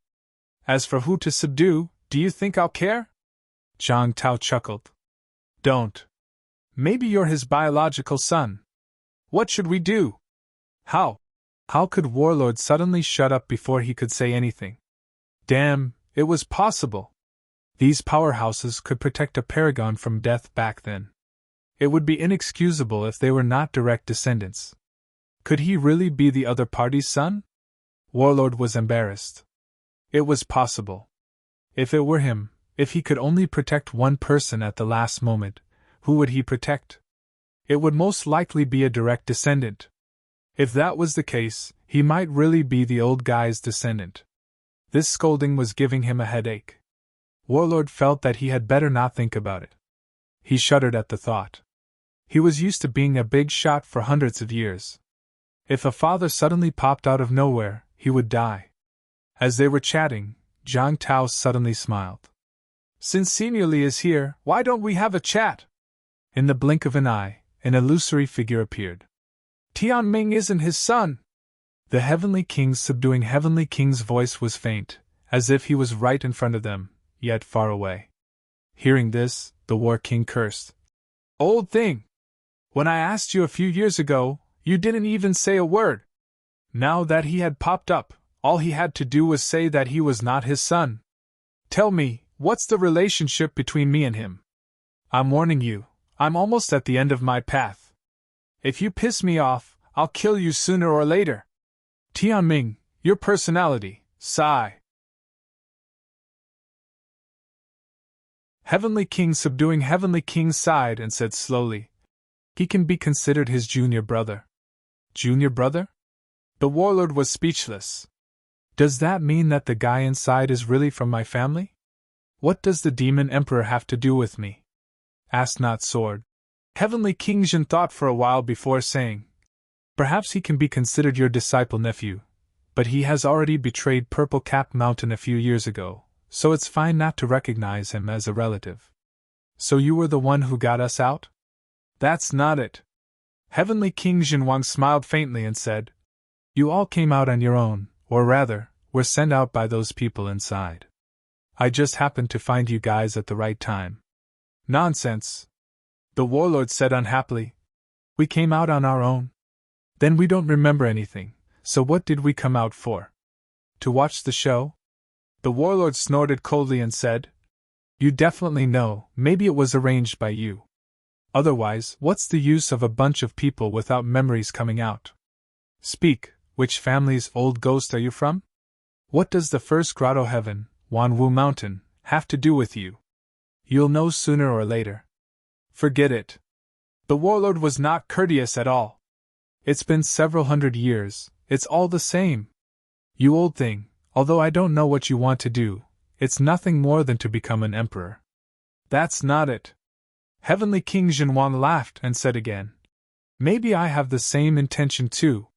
As for who to subdue, do you think I'll care? Zhang Tao chuckled. Don't. Maybe you're his biological son. What should we do? How could Warlord suddenly shut up before he could say anything? Damn, it was possible. These powerhouses could protect a paragon from death back then. It would be inexcusable if they were not direct descendants. Could he really be the other party's son? Warlord was embarrassed. It was possible. If it were him, if he could only protect one person at the last moment, who would he protect? It would most likely be a direct descendant. If that was the case, he might really be the old guy's descendant. This scolding was giving him a headache. Warlord felt that he had better not think about it. He shuddered at the thought. He was used to being a big shot for hundreds of years. If a father suddenly popped out of nowhere, he would die. As they were chatting, Zhang Tao suddenly smiled. Since Senior Li is here, why don't we have a chat? In the blink of an eye, an illusory figure appeared. Tianming isn't his son. The Heavenly King's subduing Heavenly King's voice was faint, as if he was right in front of them, yet far away. Hearing this, the War King cursed. Old thing! When I asked you a few years ago, you didn't even say a word. Now that he had popped up, all he had to do was say that he was not his son. Tell me, what's the relationship between me and him? I'm warning you, I'm almost at the end of my path. If you piss me off, I'll kill you sooner or later. Tianming, your personality, sigh. Heavenly King subduing Heavenly King sighed and said slowly, he can be considered his junior brother. Junior brother? The Warlord was speechless. Does that mean that the guy inside is really from my family? What does the Demon Emperor have to do with me? Asked Not Sword. Heavenly King Jin thought for a while before saying, perhaps he can be considered your disciple nephew, but he has already betrayed Purple Cap Mountain a few years ago, so it's fine not to recognize him as a relative. So you were the one who got us out? That's not it. Heavenly King Jinwang smiled faintly and said, you all came out on your own, or rather, were sent out by those people inside. I just happened to find you guys at the right time. Nonsense. The Warlord said unhappily. We came out on our own. Then we don't remember anything, so what did we come out for? To watch the show? The Warlord snorted coldly and said, you definitely know, maybe it was arranged by you. Otherwise, what's the use of a bunch of people without memories coming out? Speak, which family's old ghost are you from? What does the first grotto heaven, Wanwu Mountain, have to do with you? You'll know sooner or later. Forget it. The Warlord was not courteous at all. It's been several hundred years, it's all the same. You old thing, although I don't know what you want to do, it's nothing more than to become an emperor. That's not it. Heavenly King Jinwang laughed and said again, maybe I have the same intention too.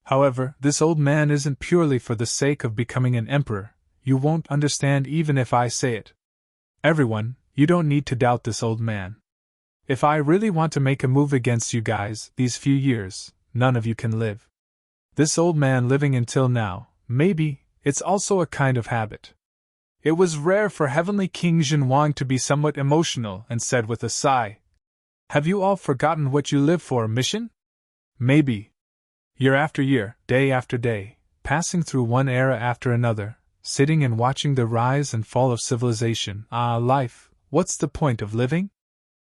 However, this old man isn't purely for the sake of becoming an emperor. You won't understand even if I say it. Everyone, you don't need to doubt this old man. If I really want to make a move against you guys these few years, none of you can live. This old man living until now, maybe, it's also a kind of habit. It was rare for Heavenly King Jinwang to be somewhat emotional and said with a sigh, have you all forgotten what you live for, mission? Maybe. Year after year, day after day, passing through one era after another, sitting and watching the rise and fall of civilization. Life, what's the point of living?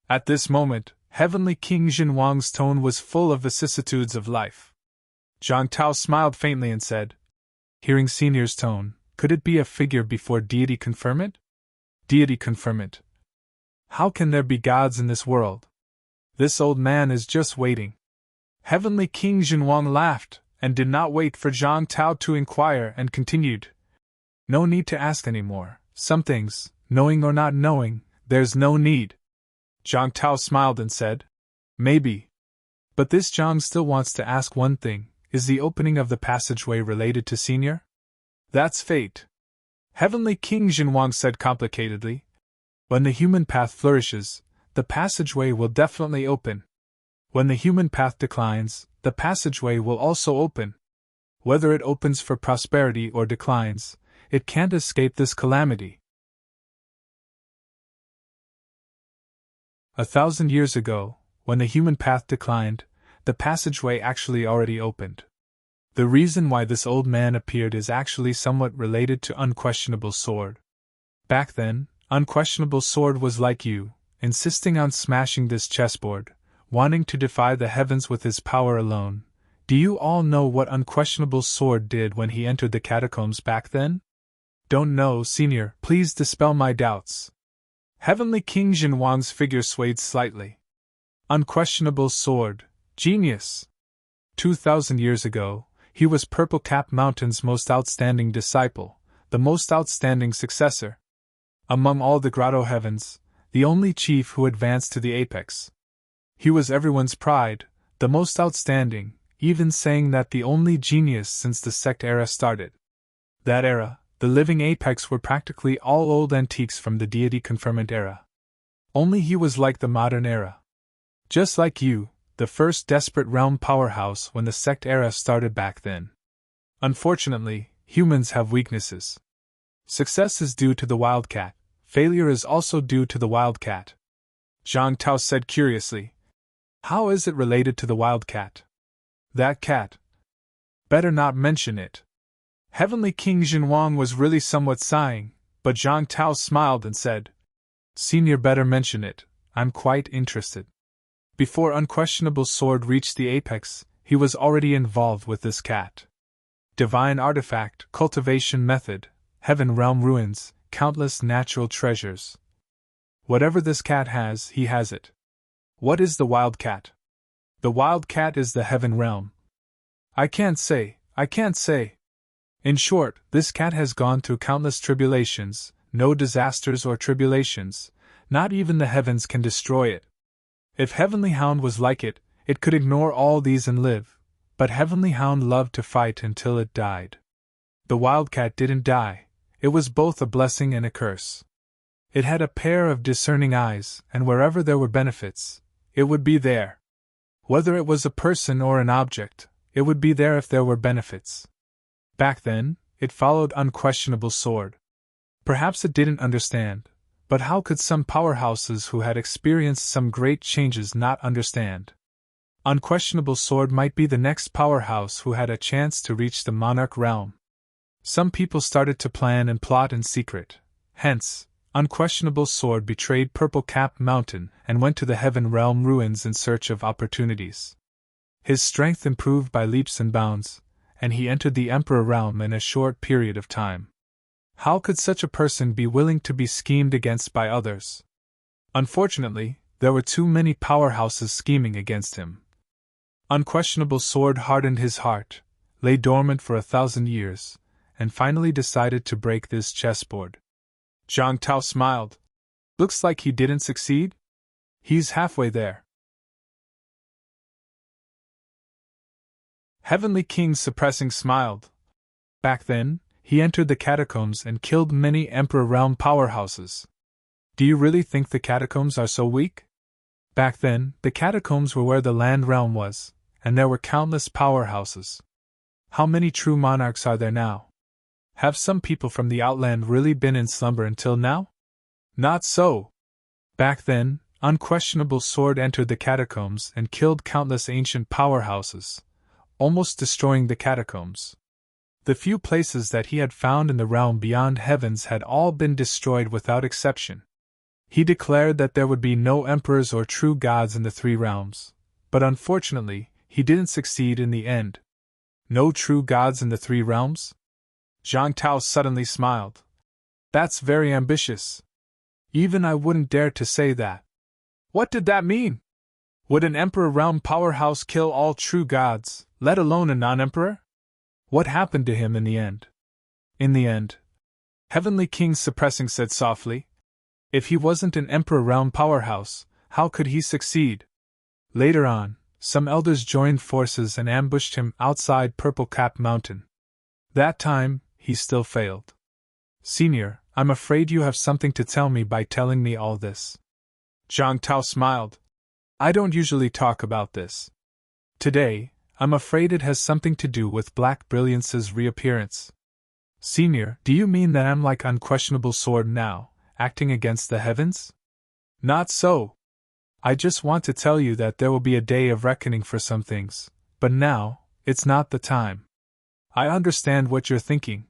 At this moment, Heavenly King Jinwang's tone was full of vicissitudes of life. Zhang Tao smiled faintly and said, hearing Senior's tone, could it be a figure before deity conferment? Deity conferment. How can there be gods in this world? This old man is just waiting. Heavenly King Jinwang laughed, and did not wait for Zhang Tao to inquire and continued. No need to ask any more. Some things, knowing or not knowing, there's no need. Zhang Tao smiled and said, maybe. But this Zhang still wants to ask one thing, is the opening of the passageway related to Senior? That's fate. Heavenly King Jinwang said complicatedly. When the human path flourishes, the passageway will definitely open. When the human path declines, the passageway will also open. Whether it opens for prosperity or declines, it can't escape this calamity. 1,000 years ago, when the human path declined, the passageway actually already opened. The reason why this old man appeared is actually somewhat related to Unquestionable Sword. Back then, Unquestionable Sword was like you, insisting on smashing this chessboard, wanting to defy the heavens with his power alone. Do you all know what Unquestionable Sword did when he entered the catacombs back then? Don't know, Senior, please dispel my doubts. Heavenly King Jinwang's figure swayed slightly. Unquestionable Sword, genius. 2,000 years ago, he was Purple Cap Mountain's most outstanding disciple, the most outstanding successor. Among all the grotto heavens, the only chief who advanced to the apex. He was everyone's pride, the most outstanding, even saying that the only genius since the sect era started. That era, the living apex were practically all old antiques from the deity conferment era. Only he was like the modern era. Just like you, the first desperate realm powerhouse when the sect era started back then. Unfortunately, humans have weaknesses. Success is due to the wildcat, failure is also due to the wildcat. Zhang Tao said curiously. How is it related to the wildcat? That cat. Better not mention it. Heavenly King Jinwang was really somewhat sighing, but Zhang Tao smiled and said, Senior, better mention it, I'm quite interested. Before Unquestionable Sword reached the apex, he was already involved with this cat. Divine artifact, cultivation method, heaven realm ruins, countless natural treasures. Whatever this cat has, he has it. What is the wildcat? The wildcat is the heaven realm. I can't say. In short, this cat has gone through countless tribulations, no disasters or tribulations, not even the heavens can destroy it. If Heavenly Hound was like it, it could ignore all these and live, but Heavenly Hound loved to fight until it died. The wildcat didn't die, it was both a blessing and a curse. It had a pair of discerning eyes, and wherever there were benefits, it would be there. Whether it was a person or an object, it would be there if there were benefits. Back then, it followed Unquestionable Sword. Perhaps it didn't understand, but how could some powerhouses who had experienced some great changes not understand? Unquestionable Sword might be the next powerhouse who had a chance to reach the monarch realm. Some people started to plan and plot in secret. Hence, Unquestionable Sword betrayed Purple Cap Mountain and went to the Heaven Realm ruins in search of opportunities. His strength improved by leaps and bounds, and he entered the Emperor Realm in a short period of time. How could such a person be willing to be schemed against by others? Unfortunately, there were too many powerhouses scheming against him. Unquestionable Sword hardened his heart, lay dormant for 1,000 years, and finally decided to break this chessboard. Zhang Tao smiled. Looks like he didn't succeed? He's halfway there. Heavenly King suppressing smiled. Back then, he entered the catacombs and killed many Emperor Realm powerhouses. Do you really think the catacombs are so weak? Back then, the catacombs were where the land realm was, and there were countless powerhouses. How many true monarchs are there now? Have some people from the outland really been in slumber until now? Not so. Back then, Unquestionable Sword entered the catacombs and killed countless ancient powerhouses, almost destroying the catacombs. The few places that he had found in the realm beyond heavens had all been destroyed without exception. He declared that there would be no emperors or true gods in the three realms, but unfortunately, he didn't succeed in the end. No true gods in the three realms? Zhang Tao suddenly smiled. That's very ambitious. Even I wouldn't dare to say that. What did that mean? Would an Emperor Realm powerhouse kill all true gods, let alone a non-emperor? What happened to him in the end? In the end, Heavenly King suppressing said softly, if he wasn't an Emperor Realm powerhouse, how could he succeed? Later on, some elders joined forces and ambushed him outside Purple Cap Mountain. That time, he still failed. Senior, I'm afraid you have something to tell me by telling me all this. Zhang Tao smiled. I don't usually talk about this. Today, I'm afraid it has something to do with Black Brilliance's reappearance. Senior, do you mean that I'm like Unquestionable Sword now, acting against the heavens? Not so. I just want to tell you that there will be a day of reckoning for some things, but now, it's not the time. I understand what you're thinking.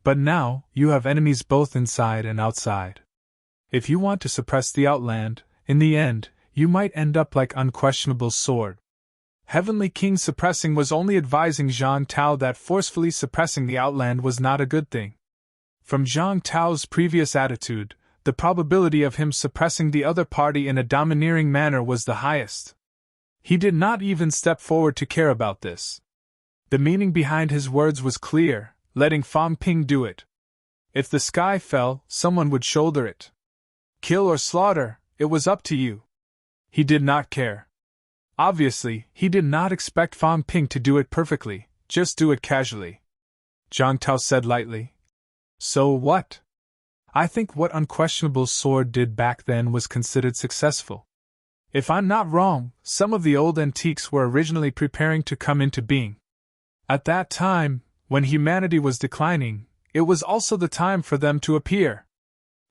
But now, you have enemies both inside and outside. If you want to suppress the Outland, in the end, you might end up like Unquestionable Sword. Heavenly King suppressing was only advising Zhang Tao that forcefully suppressing the Outland was not a good thing. From Zhang Tao's previous attitude, the probability of him suppressing the other party in a domineering manner was the highest. He did not even step forward to care about this. The meaning behind his words was clear, letting Fang Ping do it. If the sky fell, someone would shoulder it. Kill or slaughter, it was up to you. He did not care. Obviously, he did not expect Fang Ping to do it perfectly, just do it casually. Zhang Tao said lightly. So what? I think what Unquestionable Sword did back then was considered successful. If I'm not wrong, some of the old antiques were originally preparing to come into being. At that time, when humanity was declining, it was also the time for them to appear.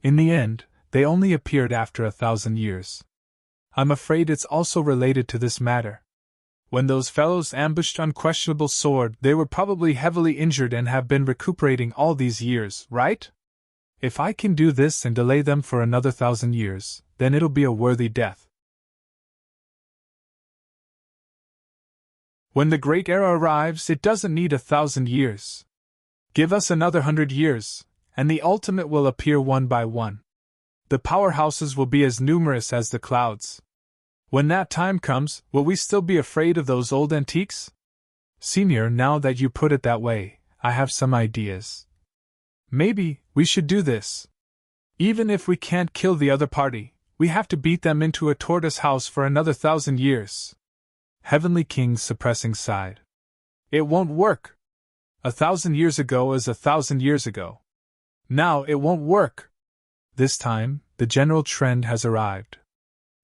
In the end, they only appeared after 1,000 years. I'm afraid it's also related to this matter. When those fellows ambushed Unquestionable Sword, they were probably heavily injured and have been recuperating all these years, right? If I can do this and delay them for another 1,000 years, then it'll be a worthy death. When the Great Era arrives, it doesn't need 1,000 years. Give us another 100 years, and the ultimate will appear one by one. The powerhouses will be as numerous as the clouds. When that time comes, will we still be afraid of those old antiques? Senior, now that you put it that way, I have some ideas. Maybe we should do this. Even if we can't kill the other party, we have to beat them into a tortoise house for another 1,000 years. Heavenly King suppressing sighed. It won't work. 1,000 years ago is 1,000 years ago. Now it won't work. This time, the general trend has arrived.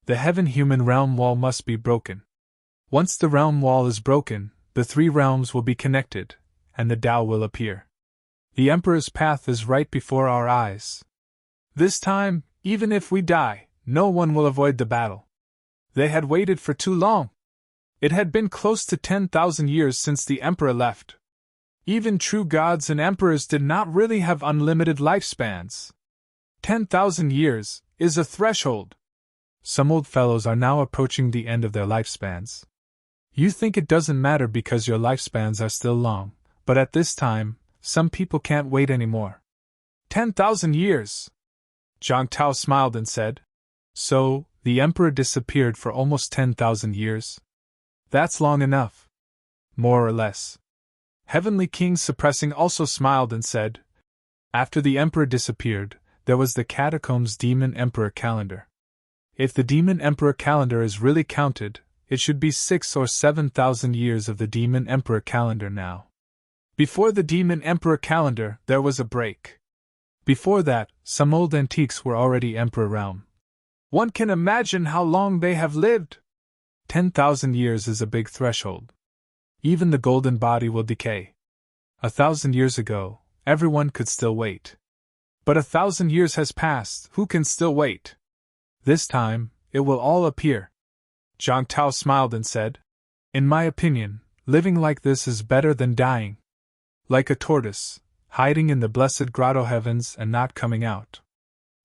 The heaven-human realm wall must be broken. Once the realm wall is broken, the three realms will be connected, and the Tao will appear. The Emperor's path is right before our eyes. This time, even if we die, no one will avoid the battle. They had waited for too long. It had been close to 10,000 years since the Emperor left. Even true gods and emperors did not really have unlimited lifespans. 10,000 years is a threshold. Some old fellows are now approaching the end of their lifespans. You think it doesn't matter because your lifespans are still long, but at this time, some people can't wait anymore. 10,000 years! Zhang Tao smiled and said. So, the Emperor disappeared for almost 10,000 years? That's long enough. More or less. Heavenly King Suppressing also smiled and said, After the Emperor disappeared, there was the Catacombs Demon Emperor calendar. If the Demon Emperor calendar is really counted, it should be 6 or 7,000 years of the Demon Emperor calendar now. Before the Demon Emperor calendar, there was a break. Before that, some old antiques were already Emperor realm. One can imagine how long they have lived. 10,000 years is a big threshold. Even the golden body will decay. 1,000 years ago, everyone could still wait. But 1,000 years has passed, who can still wait? This time, it will all appear. Zhang Tao smiled and said, In my opinion, living like this is better than dying. Like a tortoise, hiding in the blessed grotto heavens and not coming out.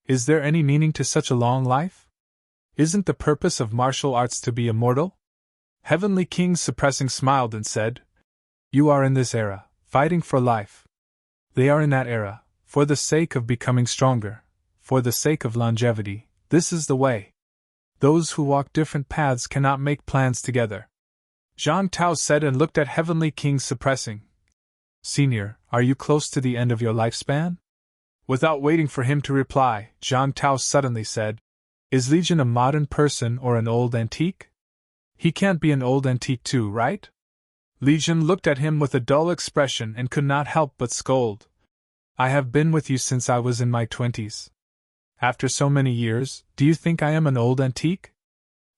Is there any meaning to such a long life? Isn't the purpose of martial arts to be immortal? Heavenly King Suppressing smiled and said, You are in this era, fighting for life. They are in that era, for the sake of becoming stronger, for the sake of longevity. This is the way. Those who walk different paths cannot make plans together. Zhang Tao said and looked at Heavenly King Suppressing. Senior, are you close to the end of your lifespan? Without waiting for him to reply, Zhang Tao suddenly said, Is Legion a modern person or an old antique? He can't be an old antique too, right? Legion looked at him with a dull expression and could not help but scold. I have been with you since I was in my 20s. After so many years, do you think I am an old antique?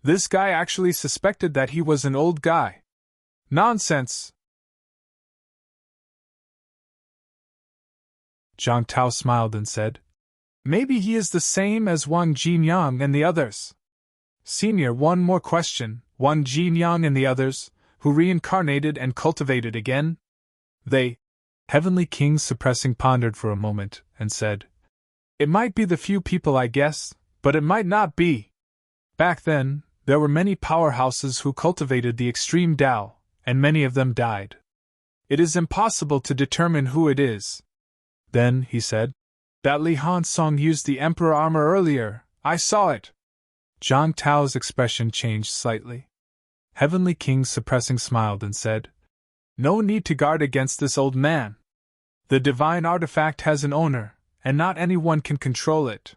This guy actually suspected that he was an old guy. Nonsense! Zhang Tao smiled and said, Maybe he is the same as Wang Jinyang and the others. Senior, one more question. Wang Jinyang and the others, who reincarnated and cultivated again? They. Heavenly King Suppressing pondered for a moment, and said, It might be the few people I guess, but it might not be. Back then, there were many powerhouses who cultivated the extreme Tao, and many of them died. It is impossible to determine who it is. Then, he said, That Li Han Song used the Emperor armor earlier, I saw it. Zhang Tao's expression changed slightly. Heavenly King Suppressing smiled and said, No need to guard against this old man. The divine artifact has an owner, and not anyone can control it.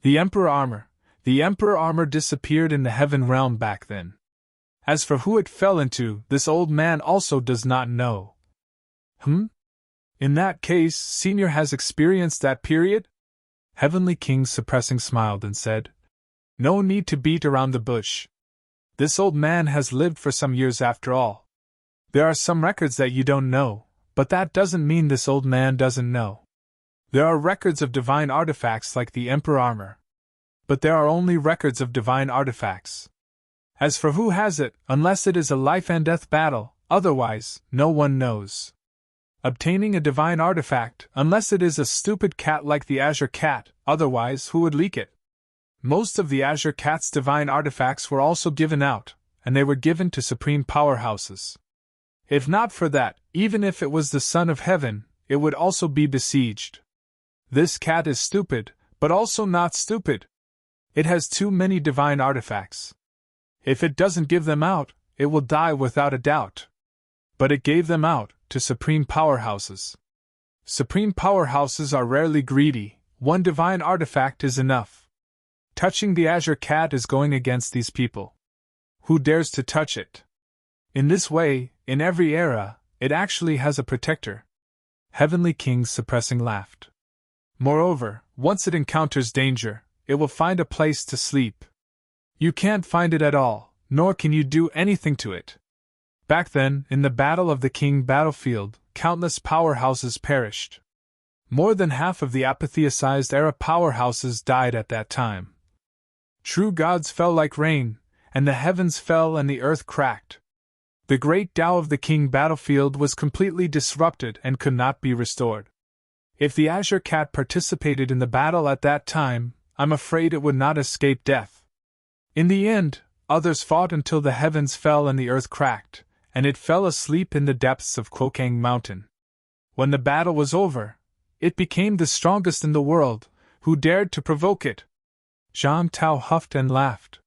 The Emperor armor disappeared in the heaven realm back then. As for who it fell into, this old man also does not know. In that case, Senior has experienced that period? Heavenly King Suppressing smiled and said, No need to beat around the bush. This old man has lived for some years after all. There are some records that you don't know, but that doesn't mean this old man doesn't know. There are records of divine artifacts like the Emperor armor. But there are only records of divine artifacts. As for who has it, unless it is a life and death battle, otherwise, no one knows. Obtaining a divine artifact, unless it is a stupid cat like the Azure Cat, otherwise, who would leak it? Most of the Azure Cat's divine artifacts were also given out, and they were given to supreme powerhouses. If not for that, even if it was the Son of Heaven, it would also be besieged. This cat is stupid, but also not stupid. It has too many divine artifacts. If it doesn't give them out, it will die without a doubt. But it gave them out to supreme powerhouses. Supreme powerhouses are rarely greedy, one divine artifact is enough. Touching the Azure Cat is going against these people. Who dares to touch it? In this way, in every era, it actually has a protector. Heavenly King Suppressing laughed. Moreover, once it encounters danger, it will find a place to sleep. You can't find it at all, nor can you do anything to it. Back then, in the Battle of the King battlefield, countless powerhouses perished. More than half of the apotheosized era powerhouses died at that time. True gods fell like rain, and the heavens fell and the earth cracked. The great Tao of the King battlefield was completely disrupted and could not be restored. If the Azure Cat participated in the battle at that time, I'm afraid it would not escape death. In the end, others fought until the heavens fell and the earth cracked, and it fell asleep in the depths of Kwokang Mountain. When the battle was over, it became the strongest in the world. Who dared to provoke it? Zhang Tao huffed and laughed.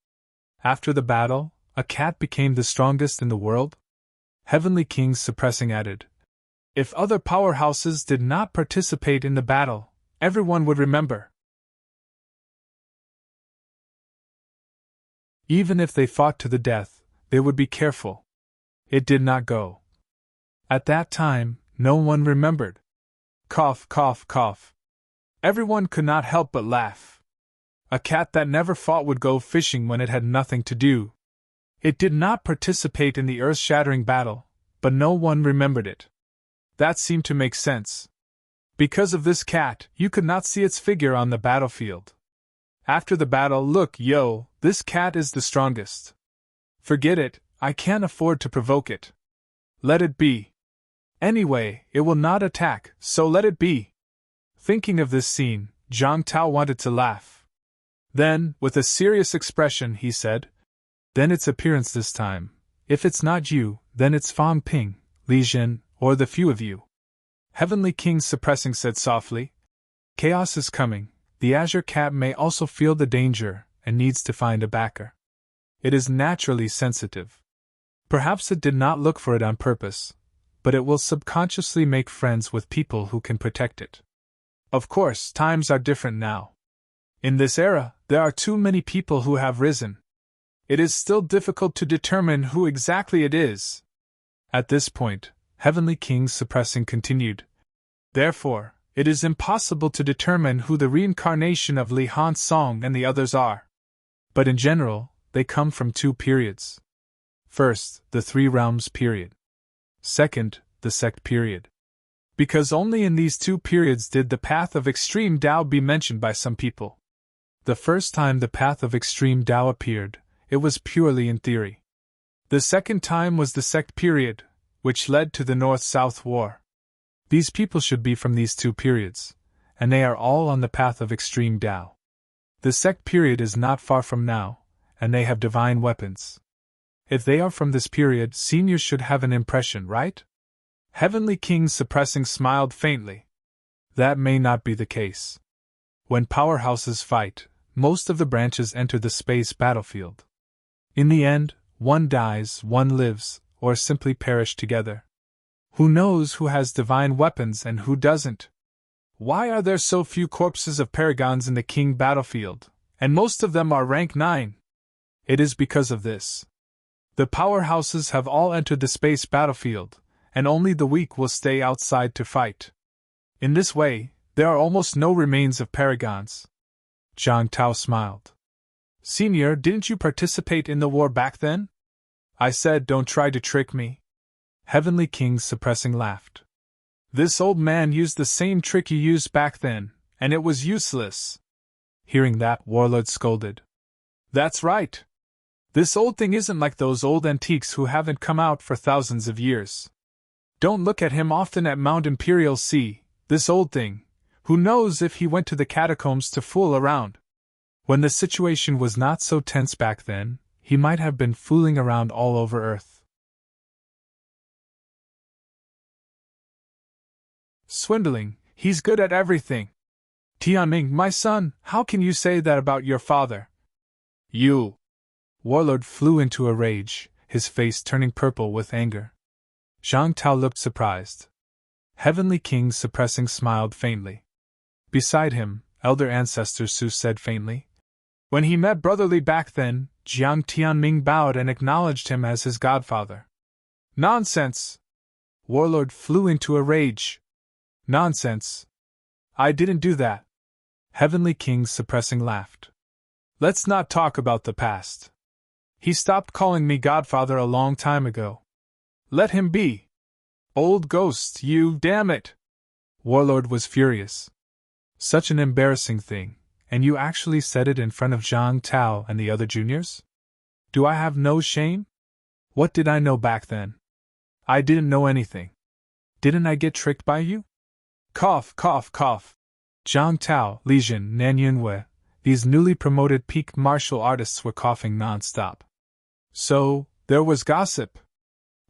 After the battle, a cat became the strongest in the world? Heavenly King Suppressing added, If other powerhouses did not participate in the battle, everyone would remember. Even if they fought to the death, they would be careful. It did not go. At that time, no one remembered. Cough, cough, cough. Everyone could not help but laugh. A cat that never fought would go fishing when it had nothing to do. It did not participate in the earth-shattering battle, but no one remembered it. That seemed to make sense. Because of this cat, you could not see its figure on the battlefield. After the battle, look, yo, this cat is the strongest. Forget it, I can't afford to provoke it. Let it be. Anyway, it will not attack, so let it be. Thinking of this scene, Zhang Tao wanted to laugh. Then, with a serious expression, he said, "Then its appearance this time. If it's not you, then it's Fang Ping, Li Jin, or the few of you." Heavenly King suppressing said softly, "Chaos is coming. The Azure Cat may also feel the danger and needs to find a backer. It is naturally sensitive. Perhaps it did not look for it on purpose, but it will subconsciously make friends with people who can protect it. Of course, times are different now. In this era, there are too many people who have risen. It is still difficult to determine who exactly it is." At this point, Heavenly King suppressing continued, "Therefore, it is impossible to determine who the reincarnation of Li Han Song and the others are. But in general, they come from two periods. First, the Three Realms period. Second, the Sect period. Because only in these two periods did the path of extreme Tao be mentioned by some people. The first time the path of extreme Tao appeared, it was purely in theory. The second time was the Sect period, which led to the North-South War. These people should be from these two periods, and they are all on the path of extreme Tao. The Sect period is not far from now, and they have divine weapons. If they are from this period, seniors should have an impression, right?" Heavenly King suppressing smiled faintly. "That may not be the case. When powerhouses fight, most of the branches enter the space battlefield. In the end, one dies, one lives, or simply perish together. Who knows who has divine weapons and who doesn't? Why are there so few corpses of paragons in the King battlefield, and most of them are rank 9? It is because of this. The powerhouses have all entered the space battlefield, and only the weak will stay outside to fight. In this way, there are almost no remains of paragons." Zhang Tao smiled. "Senior, didn't you participate in the war back then?" I said, "Don't try to trick me." Heavenly King suppressing laughed. "This old man used the same trick you used back then, and it was useless." Hearing that, Warlord scolded. "That's right. This old thing isn't like those old antiques who haven't come out for thousands of years. Don't look at him often at Mount Imperial Sea, this old thing. Who knows if he went to the catacombs to fool around? When the situation was not so tense back then, he might have been fooling around all over Earth." "Swindling, he's good at everything. Tianming, my son, how can you say that about your father?" "You!" Warlord flew into a rage, his face turning purple with anger. Zhang Tao looked surprised. Heavenly King suppressing smiled faintly. Beside him, Elder Ancestor Su said faintly, "When he met Brother Li back then, Jiang Tianming bowed and acknowledged him as his godfather." "Nonsense!" Warlord flew into a rage. "Nonsense! I didn't do that." Heavenly King suppressing laughed. "Let's not talk about the past. He stopped calling me godfather a long time ago. Let him be. Old ghost, you, damn it!" Warlord was furious. "Such an embarrassing thing, and you actually said it in front of Zhang Tao and the other juniors? Do I have no shame? What did I know back then? I didn't know anything. Didn't I get tricked by you?" Cough, cough, cough. Zhang Tao, Li Jin, Nan Yunwei, these newly promoted peak martial artists were coughing non-stop. So, there was gossip.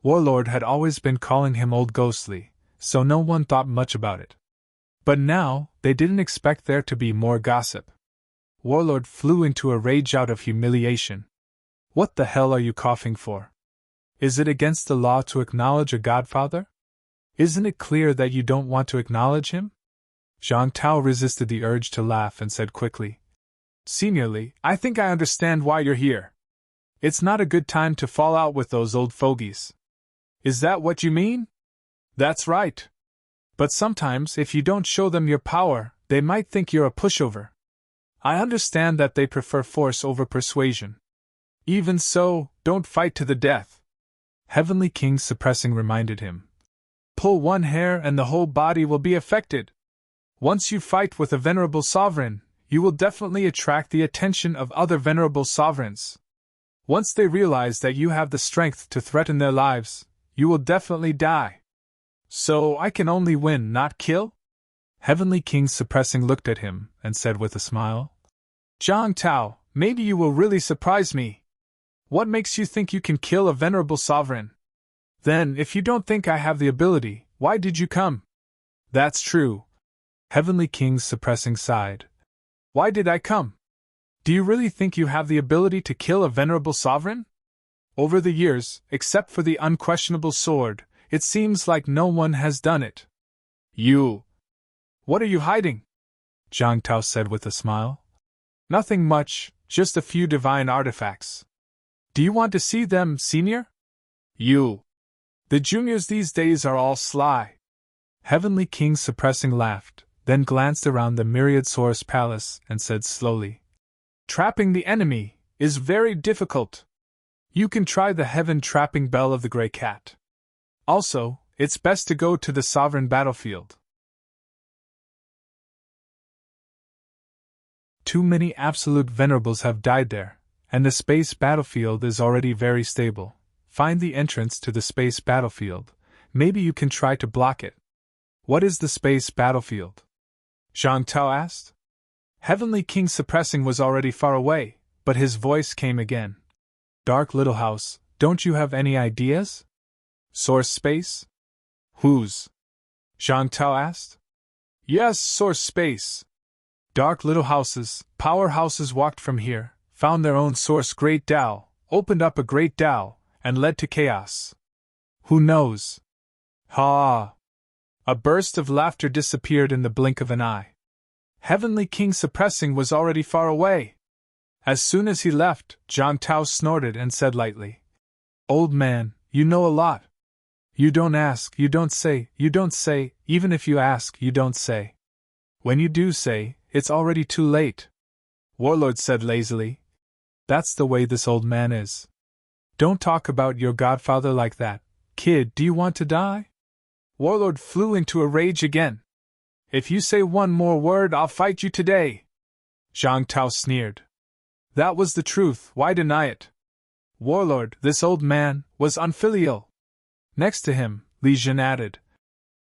Warlord had always been calling him Old Ghostly, so no one thought much about it. But now, they didn't expect there to be more gossip. Warlord flew into a rage out of humiliation. "What the hell are you coughing for? Is it against the law to acknowledge a godfather?" Isn't it clear that you don't want to acknowledge him? Zhang Tao resisted the urge to laugh and said quickly, Seniorly, I think I understand why you're here. It's not a good time to fall out with those old fogies. Is that what you mean? That's right. But sometimes, if you don't show them your power, they might think you're a pushover. I understand that they prefer force over persuasion. Even so, don't fight to the death. Heavenly King suppressing reminded him. Pull one hair and the whole body will be affected. Once you fight with a venerable sovereign, you will definitely attract the attention of other venerable sovereigns. Once they realize that you have the strength to threaten their lives, you will definitely die. So I can only win, not kill? Heavenly King suppressing looked at him and said with a smile, Zhang Tao, maybe you will really surprise me. What makes you think you can kill a venerable sovereign? Then, if you don't think I have the ability, why did you come? That's true. Heavenly King suppressing sighed. Why did I come? Do you really think you have the ability to kill a venerable sovereign? Over the years, except for the unquestionable sword, it seems like no one has done it. You. What are you hiding? Zhang Tao said with a smile. Nothing much, just a few divine artifacts. Do you want to see them, senior? You. The juniors these days are all sly. Heavenly King suppressing laughed, then glanced around the myriad Source Palace and said slowly, Trapping the enemy is very difficult. You can try the heaven-trapping bell of the Grey Cat. Also, it's best to go to the sovereign battlefield. Too many absolute venerables have died there, and the space battlefield is already very stable. Find the entrance to the space battlefield. Maybe you can try to block it. What is the space battlefield? Zhang Tao asked. Heavenly King suppressing was already far away, but his voice came again. Dark little house, don't you have any ideas? Source space? Whose? Zhang Tao asked. Yes, source space. Dark little houses, powerhouses walked from here, found their own source great Tao, opened up a great Tao, and led to chaos. Who knows? Ha! A burst of laughter disappeared in the blink of an eye. Heavenly King suppressing was already far away. As soon as he left, Zhang Tao snorted and said lightly, Old man, you know a lot. You don't ask, you don't say, even if you ask, you don't say. When you do say, it's already too late. Warlord said lazily. That's the way this old man is. Don't talk about your godfather like that. Kid, do you want to die? Warlord flew into a rage again. If you say one more word, I'll fight you today. Zhang Tao sneered. That was the truth, why deny it? Warlord, this old man, was unfilial. Next to him, Li Jin added,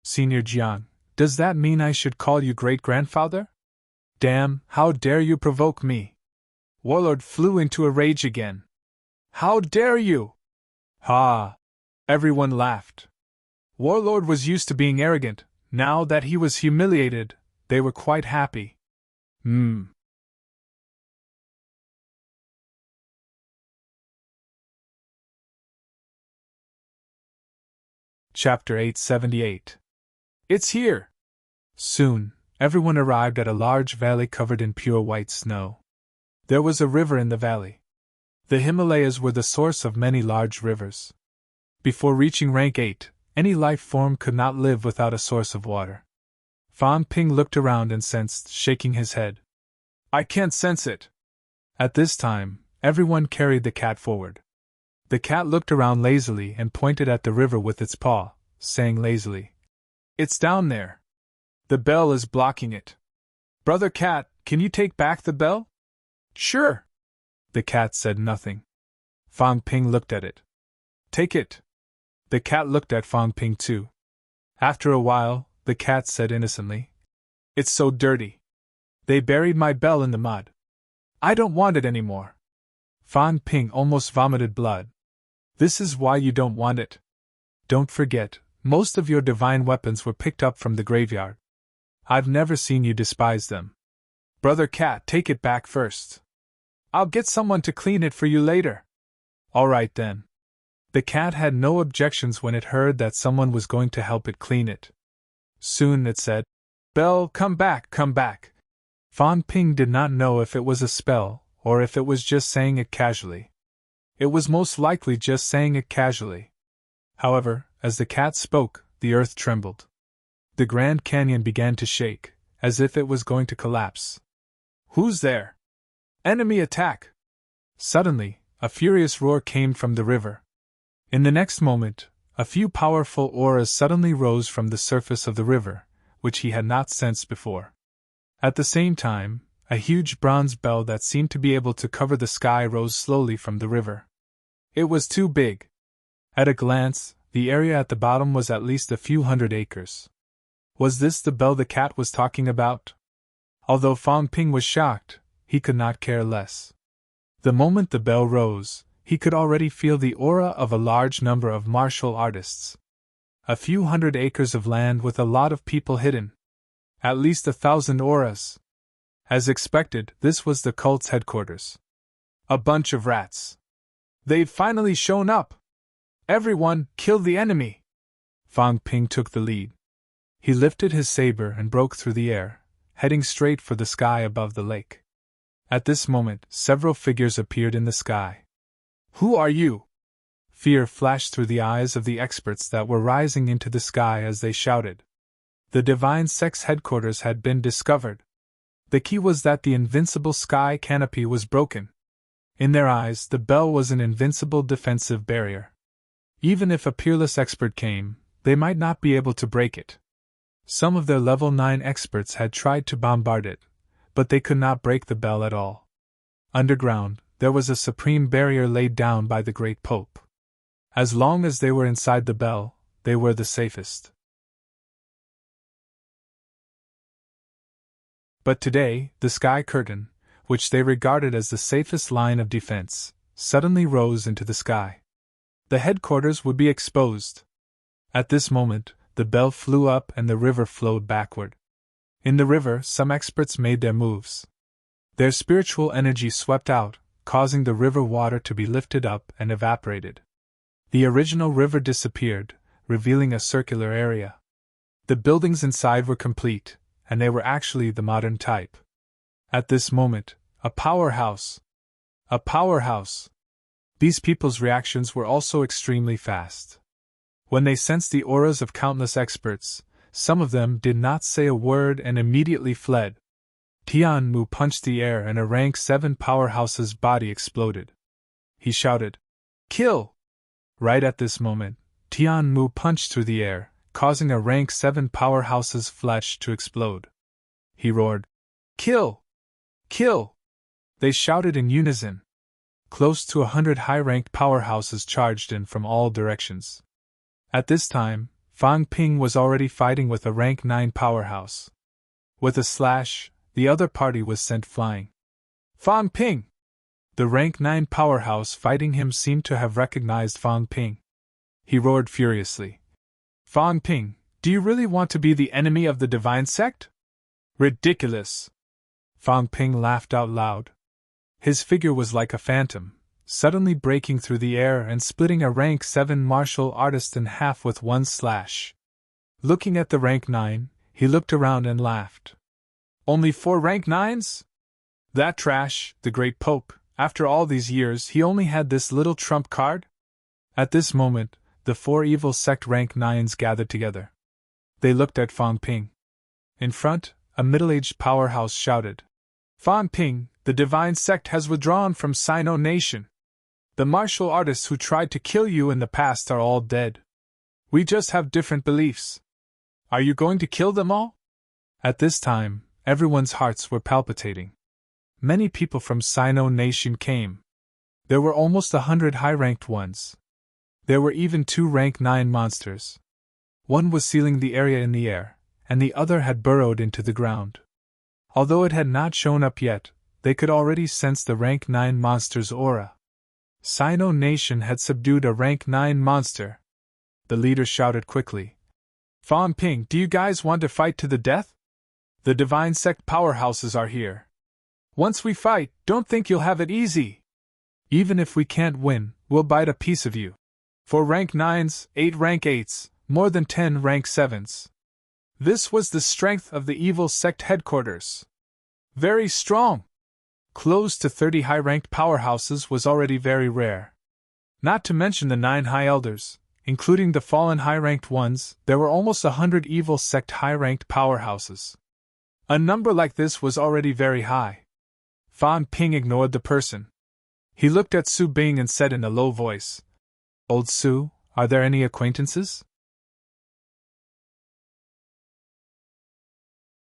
Senior Jiang, does that mean I should call you great-grandfather? Damn, how dare you provoke me? Warlord flew into a rage again. How dare you? Ha! Everyone laughed. Warlord was used to being arrogant. Now that he was humiliated, they were quite happy. Chapter 878. It's here! Soon, everyone arrived at a large valley covered in pure white snow. There was a river in the valley. The Himalayas were the source of many large rivers. Before reaching rank 8, any life form could not live without a source of water. Fang Ping looked around and sensed, shaking his head. I can't sense it. At this time, everyone carried the cat forward. The cat looked around lazily and pointed at the river with its paw, saying lazily, It's down there. The bell is blocking it. Brother Cat, can you take back the bell? Sure. The cat said nothing. Fang Ping looked at it. Take it. The cat looked at Fang Ping too. After a while, the cat said innocently, It's so dirty. They buried my bell in the mud. I don't want it anymore. Fang Ping almost vomited blood. This is why you don't want it. Don't forget, most of your divine weapons were picked up from the graveyard. I've never seen you despise them. Brother Cat, take it back first. I'll get someone to clean it for you later. All right then. The cat had no objections when it heard that someone was going to help it clean it. Soon it said, "Belle, come back, come back." Fan Ping did not know if it was a spell, or if it was just saying it casually. It was most likely just saying it casually. However, as the cat spoke, the earth trembled. The Grand Canyon began to shake, as if it was going to collapse. "Who's there? Enemy attack!" Suddenly, a furious roar came from the river. In the next moment, a few powerful auras suddenly rose from the surface of the river, which he had not sensed before. At the same time, a huge bronze bell that seemed to be able to cover the sky rose slowly from the river. It was too big. At a glance, the area at the bottom was at least a few hundred acres. Was this the bell the cat was talking about? Although Fan Ping was shocked, he could not care less. The moment the bell rose, he could already feel the aura of a large number of martial artists. A few hundred acres of land with a lot of people hidden. At least 1,000 auras. As expected, this was the cult's headquarters. A bunch of rats. They've finally shown up! Everyone, kill the enemy! Fan Ping took the lead. He lifted his saber and broke through the air, heading straight for the sky above the lake. At this moment, several figures appeared in the sky. "Who are you?" Fear flashed through the eyes of the experts that were rising into the sky as they shouted. The Divine Sect's headquarters had been discovered. The key was that the invincible sky canopy was broken. In their eyes, the bell was an invincible defensive barrier. Even if a peerless expert came, they might not be able to break it. Some of their level 9 experts had tried to bombard it, but they could not break the bell at all. Underground, there was a supreme barrier laid down by the Great Pope. As long as they were inside the bell, they were the safest. But today, the sky curtain, which they regarded as the safest line of defense, suddenly rose into the sky. The headquarters would be exposed. At this moment, the bell flew up and the river flowed backward. In the river, some experts made their moves. Their spiritual energy swept out, causing the river water to be lifted up and evaporated. The original river disappeared, revealing a circular area. The buildings inside were complete, and they were actually the modern type. At this moment, a powerhouse! A powerhouse! These people's reactions were also extremely fast. When they sensed the auras of countless experts, some of them did not say a word and immediately fled. Tian Mu punched the air and a rank 7 powerhouse's body exploded. He shouted, "Kill!" Right at this moment, Tian Mu punched through the air, causing a rank 7 powerhouse's flesh to explode. He roared, "Kill! Kill!" They shouted in unison. Close to 100 high-ranked powerhouses charged in from all directions. At this time, Fan Ping was already fighting with a rank 9 powerhouse. With a slash, the other party was sent flying. "Fan Ping!" The rank 9 powerhouse fighting him seemed to have recognized Fan Ping. He roared furiously. "Fan Ping, do you really want to be the enemy of the Divine Sect? Ridiculous!" Fan Ping laughed out loud. His figure was like a phantom, suddenly breaking through the air and splitting a rank 7 martial artist in half with one slash. Looking at the rank 9, he looked around and laughed. "Only 4 rank 9s? That trash, the Great Pope, after all these years he only had this little trump card?" At this moment, the 4 evil sect rank 9s gathered together. They looked at Fan Ping. In front, a middle-aged powerhouse shouted, "Fan Ping, the Divine Sect has withdrawn from Sino Nation. The martial artists who tried to kill you in the past are all dead. We just have different beliefs. Are you going to kill them all?" At this time, everyone's hearts were palpitating. Many people from Sino Nation came. There were almost 100 high-ranked ones. There were even 2 rank 9 monsters. One was sealing the area in the air, and the other had burrowed into the ground. Although it had not shown up yet, they could already sense the rank 9 monster's aura. Sino Nation had subdued a rank 9 monster. The leader shouted quickly, "Fan Ping, do you guys want to fight to the death? The Divine Sect powerhouses are here. Once we fight, don't think you'll have it easy. Even if we can't win, we'll bite a piece of you." 4 rank 9s, 8 rank 8s, more than 10 rank 7s. This was the strength of the evil sect headquarters. Very strong. Close to 30 high-ranked powerhouses was already very rare. Not to mention the 9 high elders, including the fallen high-ranked ones, there were almost 100 evil sect high-ranked powerhouses. A number like this was already very high. Fan Ping ignored the person. He looked at Su Bing and said in a low voice, "Old Su, are there any acquaintances?"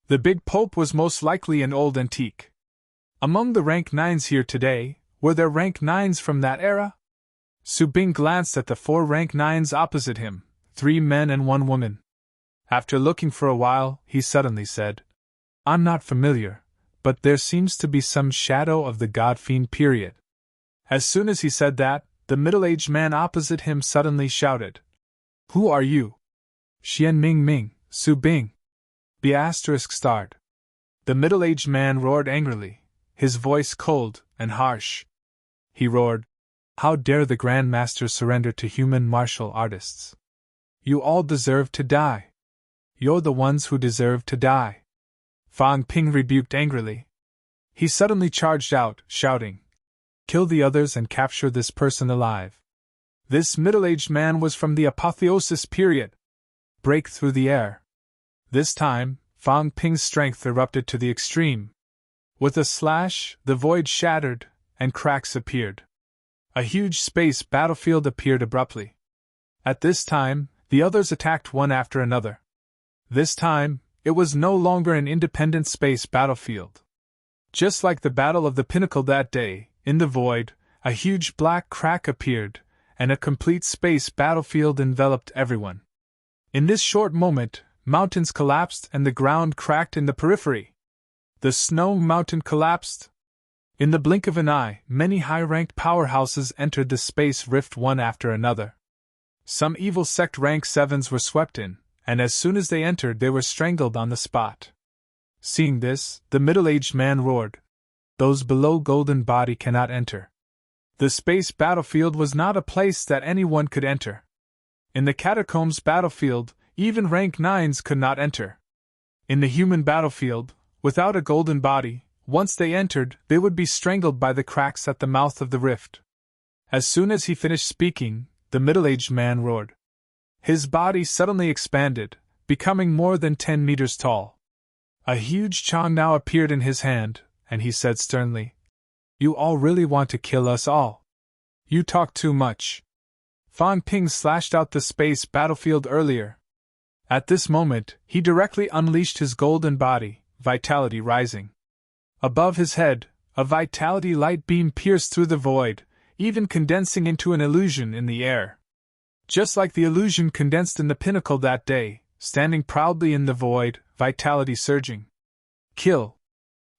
The big pope was most likely an old antique. Among the rank 9s here today, were there rank 9s from that era? Su Bing glanced at the 4 rank 9s opposite him, 3 men and 1 woman. After looking for a while, he suddenly said, "I'm not familiar, but there seems to be some shadow of the God-fiend period." As soon as he said that, the middle-aged man opposite him suddenly shouted, "Who are you?" "Xian Ming Ming, Su Bing." The * starred. The middle-aged man roared angrily, his voice cold and harsh. He roared, "How dare the Grand Master surrender to human martial artists? You all deserve to die. You're the ones who deserve to die." Fang Ping rebuked angrily. He suddenly charged out, shouting, "Kill the others and capture this person alive." This middle-aged man was from the apotheosis period. Break through the air. This time, Fang Ping's strength erupted to the extreme. With a slash, the void shattered, and cracks appeared. A huge space battlefield appeared abruptly. At this time, the others attacked one after another. This time, it was no longer an independent space battlefield. Just like the Battle of the Pinnacle that day, in the void, a huge black crack appeared, and a complete space battlefield enveloped everyone. In this short moment, mountains collapsed and the ground cracked in the periphery. The snow mountain collapsed. In the blink of an eye, many high-ranked powerhouses entered the space rift one after another. Some evil sect rank 7s were swept in, and as soon as they entered they were strangled on the spot. Seeing this, the middle-aged man roared, "Those below golden body cannot enter." The space battlefield was not a place that anyone could enter. In the catacombs battlefield, even rank 9s could not enter. In the human battlefield, without a golden body, once they entered, they would be strangled by the cracks at the mouth of the rift. As soon as he finished speaking, the middle-aged man roared. His body suddenly expanded, becoming more than 10 meters tall. A huge chong now appeared in his hand, and he said sternly, "You all really want to kill us all? You talk too much." Fang Ping slashed out the space battlefield earlier. At this moment, he directly unleashed his golden body, vitality rising. Above his head, a vitality light beam pierced through the void, even condensing into an illusion in the air. Just like the illusion condensed in the pinnacle that day, standing proudly in the void, vitality surging. Kill!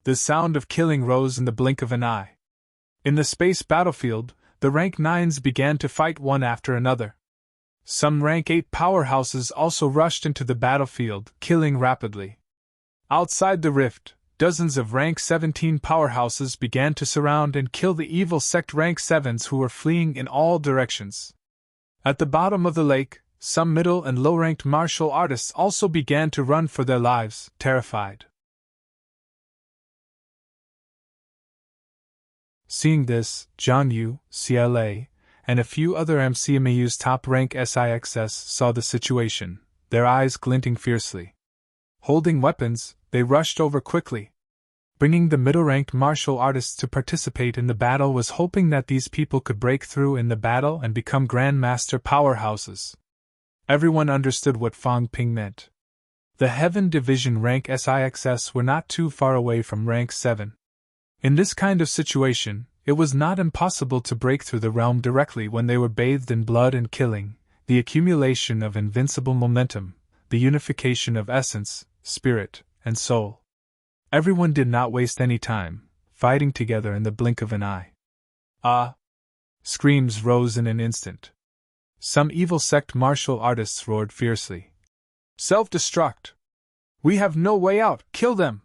The sound of killing rose in the blink of an eye. In the space battlefield, the rank 9s began to fight one after another. Some rank 8 powerhouses also rushed into the battlefield, killing rapidly. Outside the rift, dozens of rank 17 powerhouses began to surround and kill the evil sect rank 7s who were fleeing in all directions. At the bottom of the lake, some middle and low-ranked martial artists also began to run for their lives, terrified. Seeing this, John Yu, CLA, and a few other MCMAU's top-rank SIXS saw the situation, their eyes glinting fiercely. Holding weapons, they rushed over quickly. Bringing the middle-ranked martial artists to participate in the battle was hoping that these people could break through in the battle and become Grandmaster powerhouses. Everyone understood what Fang Ping meant. The Heaven Division rank SIXS were not too far away from rank 7. In this kind of situation, it was not impossible to break through the realm directly when they were bathed in blood and killing, the accumulation of invincible momentum, the unification of essence, spirit, and soul. Everyone did not waste any time, fighting together in the blink of an eye. Ah! Screams rose in an instant. Some evil sect martial artists roared fiercely. Self-destruct! We have no way out, kill them!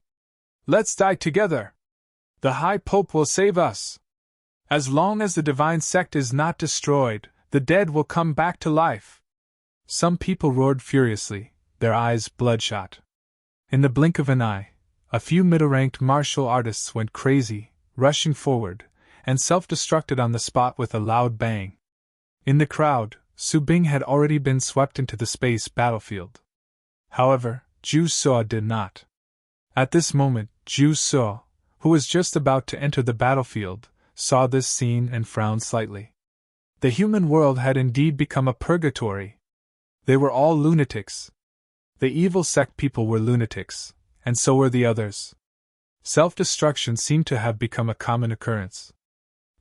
Let's die together! The High Pope will save us! As long as the divine sect is not destroyed, The dead will come back to life. Some people roared furiously, their eyes bloodshot. In the blink of an eye, a few middle-ranked martial artists went crazy, rushing forward, and self-destructed on the spot with a loud bang. In the crowd, Su Bing had already been swept into the space battlefield. However, Ju So did not. At this moment, Ju So, who was just about to enter the battlefield, saw this scene and frowned slightly. The human world had indeed become a purgatory. They were all lunatics. The evil sect people were lunatics, and so were the others. Self-destruction seemed to have become a common occurrence.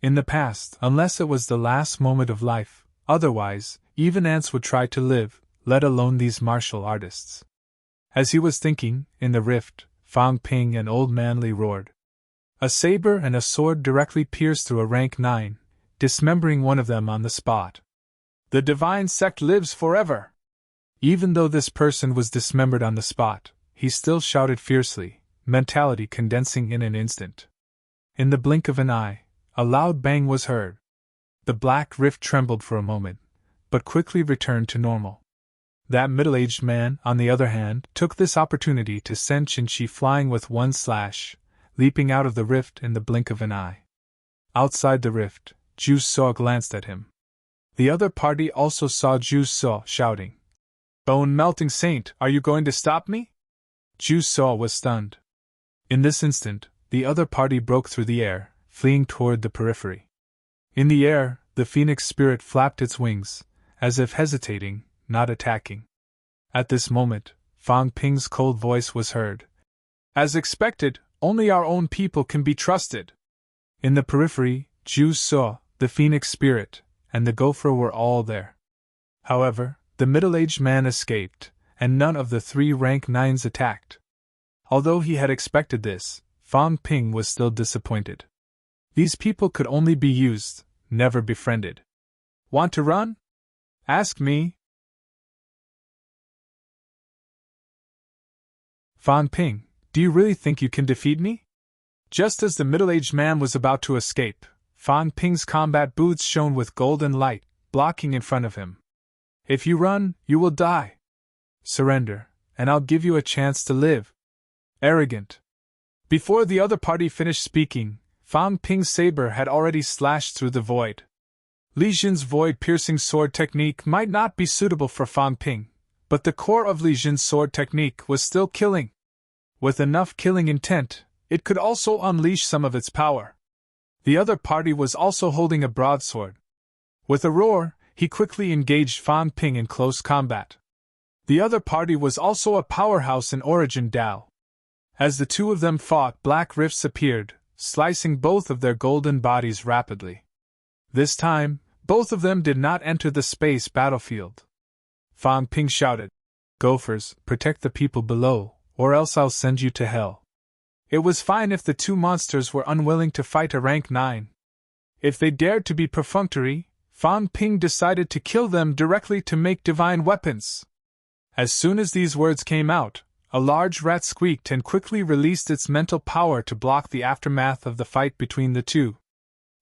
In the past, unless it was the last moment of life, otherwise, even ants would try to live, let alone these martial artists. As he was thinking, in the rift, Fang Ping and Old Man Li roared. A saber and a sword directly pierced through a rank 9, dismembering one of them on the spot. The divine sect lives forever! Even though this person was dismembered on the spot, he still shouted fiercely, mentality condensing in an instant. In the blink of an eye, a loud bang was heard. The black rift trembled for a moment, but quickly returned to normal. That middle-aged man, on the other hand, took this opportunity to send Qin flying with one slash, leaping out of the rift in the blink of an eye. Outside the rift, Ju So glanced at him. The other party also saw Ju So shouting, "Bone-melting saint, are you going to stop me?" Ju So was stunned. In this instant, the other party broke through the air, fleeing toward the periphery. In the air, the phoenix spirit flapped its wings, as if hesitating, not attacking. At this moment, Fang Ping's cold voice was heard. "As expected, only our own people can be trusted." In the periphery, Ju So, the phoenix spirit, and the gopher were all there. However, the middle-aged man escaped, and none of the 3 rank 9s attacked. Although he had expected this, Fang Ping was still disappointed. These people could only be used, never befriended. "Want to run? Ask me." "Fang Ping, do you really think you can defeat me?" Just as the middle-aged man was about to escape, Fang Ping's combat boots shone with golden light, blocking in front of him. "If you run, you will die. Surrender, and I'll give you a chance to live." Arrogant. Before the other party finished speaking, Fang Ping's saber had already slashed through the void. Li Jin's void-piercing sword technique might not be suitable for Fang Ping, but the core of Li Jin's sword technique was still killing. With enough killing intent, it could also unleash some of its power. The other party was also holding a broadsword. With a roar, he quickly engaged Fang Ping in close combat. The other party was also a powerhouse in Origin Dao. As the two of them fought, black rifts appeared, slicing both of their golden bodies rapidly. This time, both of them did not enter the space battlefield. Fang Ping shouted, "Gophers, protect the people below, or else I'll send you to hell." It was fine if the two monsters were unwilling to fight a rank 9. If they dared to be perfunctory, Fang Ping decided to kill them directly to make divine weapons. As soon as these words came out, a large rat squeaked and quickly released its mental power to block the aftermath of the fight between the two.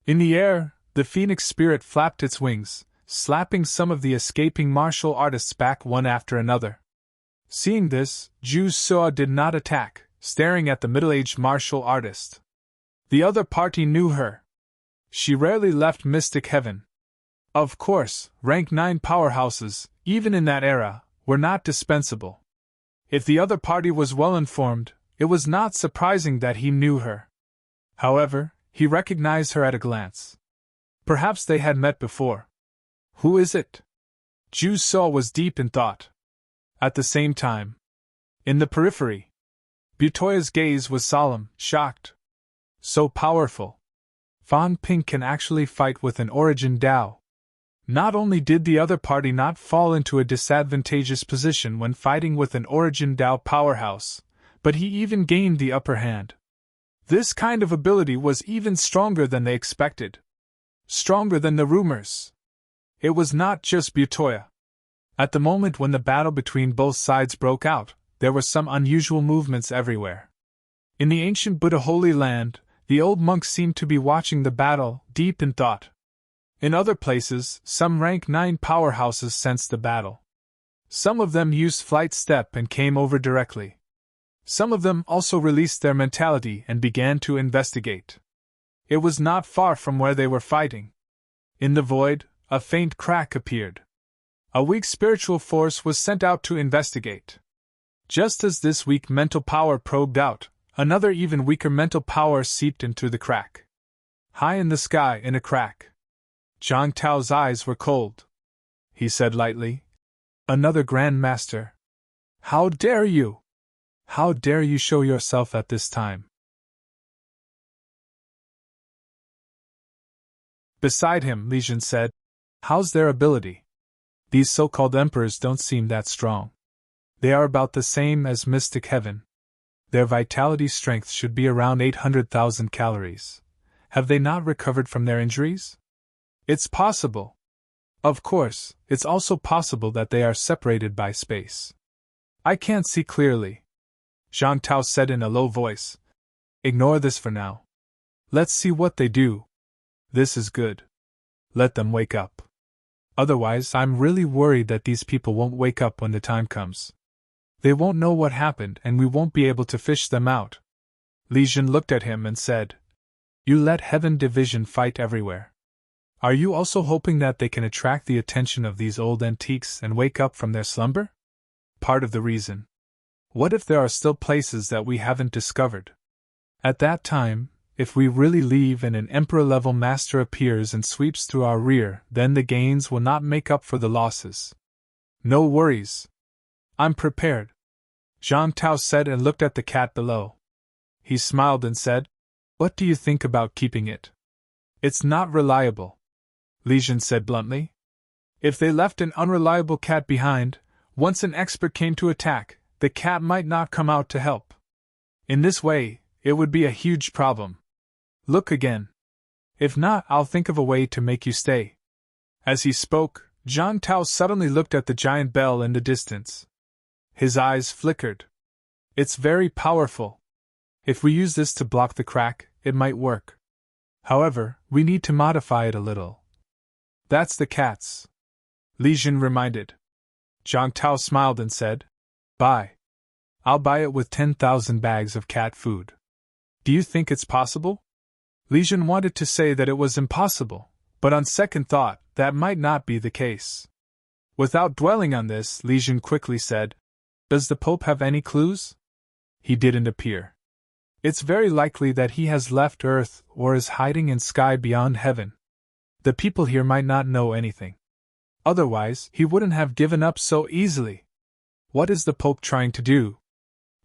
In the air, the phoenix spirit flapped its wings, slapping some of the escaping martial artists back one after another. Seeing this, Ju So did not attack, staring at the middle-aged martial artist. The other party knew her. She rarely left Mystic Heaven. Of course, rank 9 powerhouses, even in that era, were not dispensable. If the other party was well informed, it was not surprising that he knew her. However, he recognized her at a glance. Perhaps they had met before. Who is it? Ju So was deep in thought. At the same time, in the periphery, Butoya's gaze was solemn, shocked. So powerful. Fang Ping can actually fight with an Origin Dao. Not only did the other party not fall into a disadvantageous position when fighting with an Origin Dao powerhouse, but he even gained the upper hand. This kind of ability was even stronger than they expected. Stronger than the rumors. It was not just Butoya. At the moment when the battle between both sides broke out, there were some unusual movements everywhere. In the ancient Buddha Holy Land, the old monk seemed to be watching the battle, deep in thought. In other places, some rank 9 powerhouses sensed the battle. Some of them used flight step and came over directly. Some of them also released their mentality and began to investigate. It was not far from where they were fighting. In the void, a faint crack appeared. A weak spiritual force was sent out to investigate. Just as this weak mental power probed out, another even weaker mental power seeped in through the crack. High in the sky, in a crack. Zhang Tao's eyes were cold. He said lightly, "Another Grand Master. How dare you? How dare you show yourself at this time?" Beside him, Li Jun said, "How's their ability? These so-called emperors don't seem that strong. They are about the same as Mystic Heaven. Their vitality strength should be around 800,000 calories. Have they not recovered from their injuries? It's possible. Of course, it's also possible that they are separated by space. I can't see clearly," Zhang Tao said in a low voice. "Ignore this for now. Let's see what they do. This is good. Let them wake up. Otherwise, I'm really worried that these people won't wake up when the time comes. They won't know what happened and we won't be able to fish them out." Li Jun looked at him and said, "You let Heaven Division fight everywhere. Are you also hoping that they can attract the attention of these old antiques and wake up from their slumber? Part of the reason. What if there are still places that we haven't discovered? At that time, if we really leave and an Emperor-level master appears and sweeps through our rear, then the gains will not make up for the losses. No worries. I'm prepared," Zhang Tao said and looked at the cat below. He smiled and said, "What do you think about keeping it?" "It's not reliable," Li Jun said bluntly. "If they left an unreliable cat behind, once an expert came to attack, the cat might not come out to help. In this way, it would be a huge problem. Look again. If not, I'll think of a way to make you stay." As he spoke, Zhang Tao suddenly looked at the giant bell in the distance. His eyes flickered. "It's very powerful. If we use this to block the crack, it might work. However, we need to modify it a little." "That's the cat's," Li Jun reminded. Zhang Tao smiled and said, "Buy. I'll buy it with 10,000 bags of cat food. Do you think it's possible?" Li Jun wanted to say that it was impossible, but on second thought, that might not be the case. Without dwelling on this, Li Jun quickly said, "Does the Pope have any clues?" He didn't appear. It's very likely that he has left Earth or is hiding in sky beyond heaven. The people here might not know anything. Otherwise, he wouldn't have given up so easily. What is the Pope trying to do?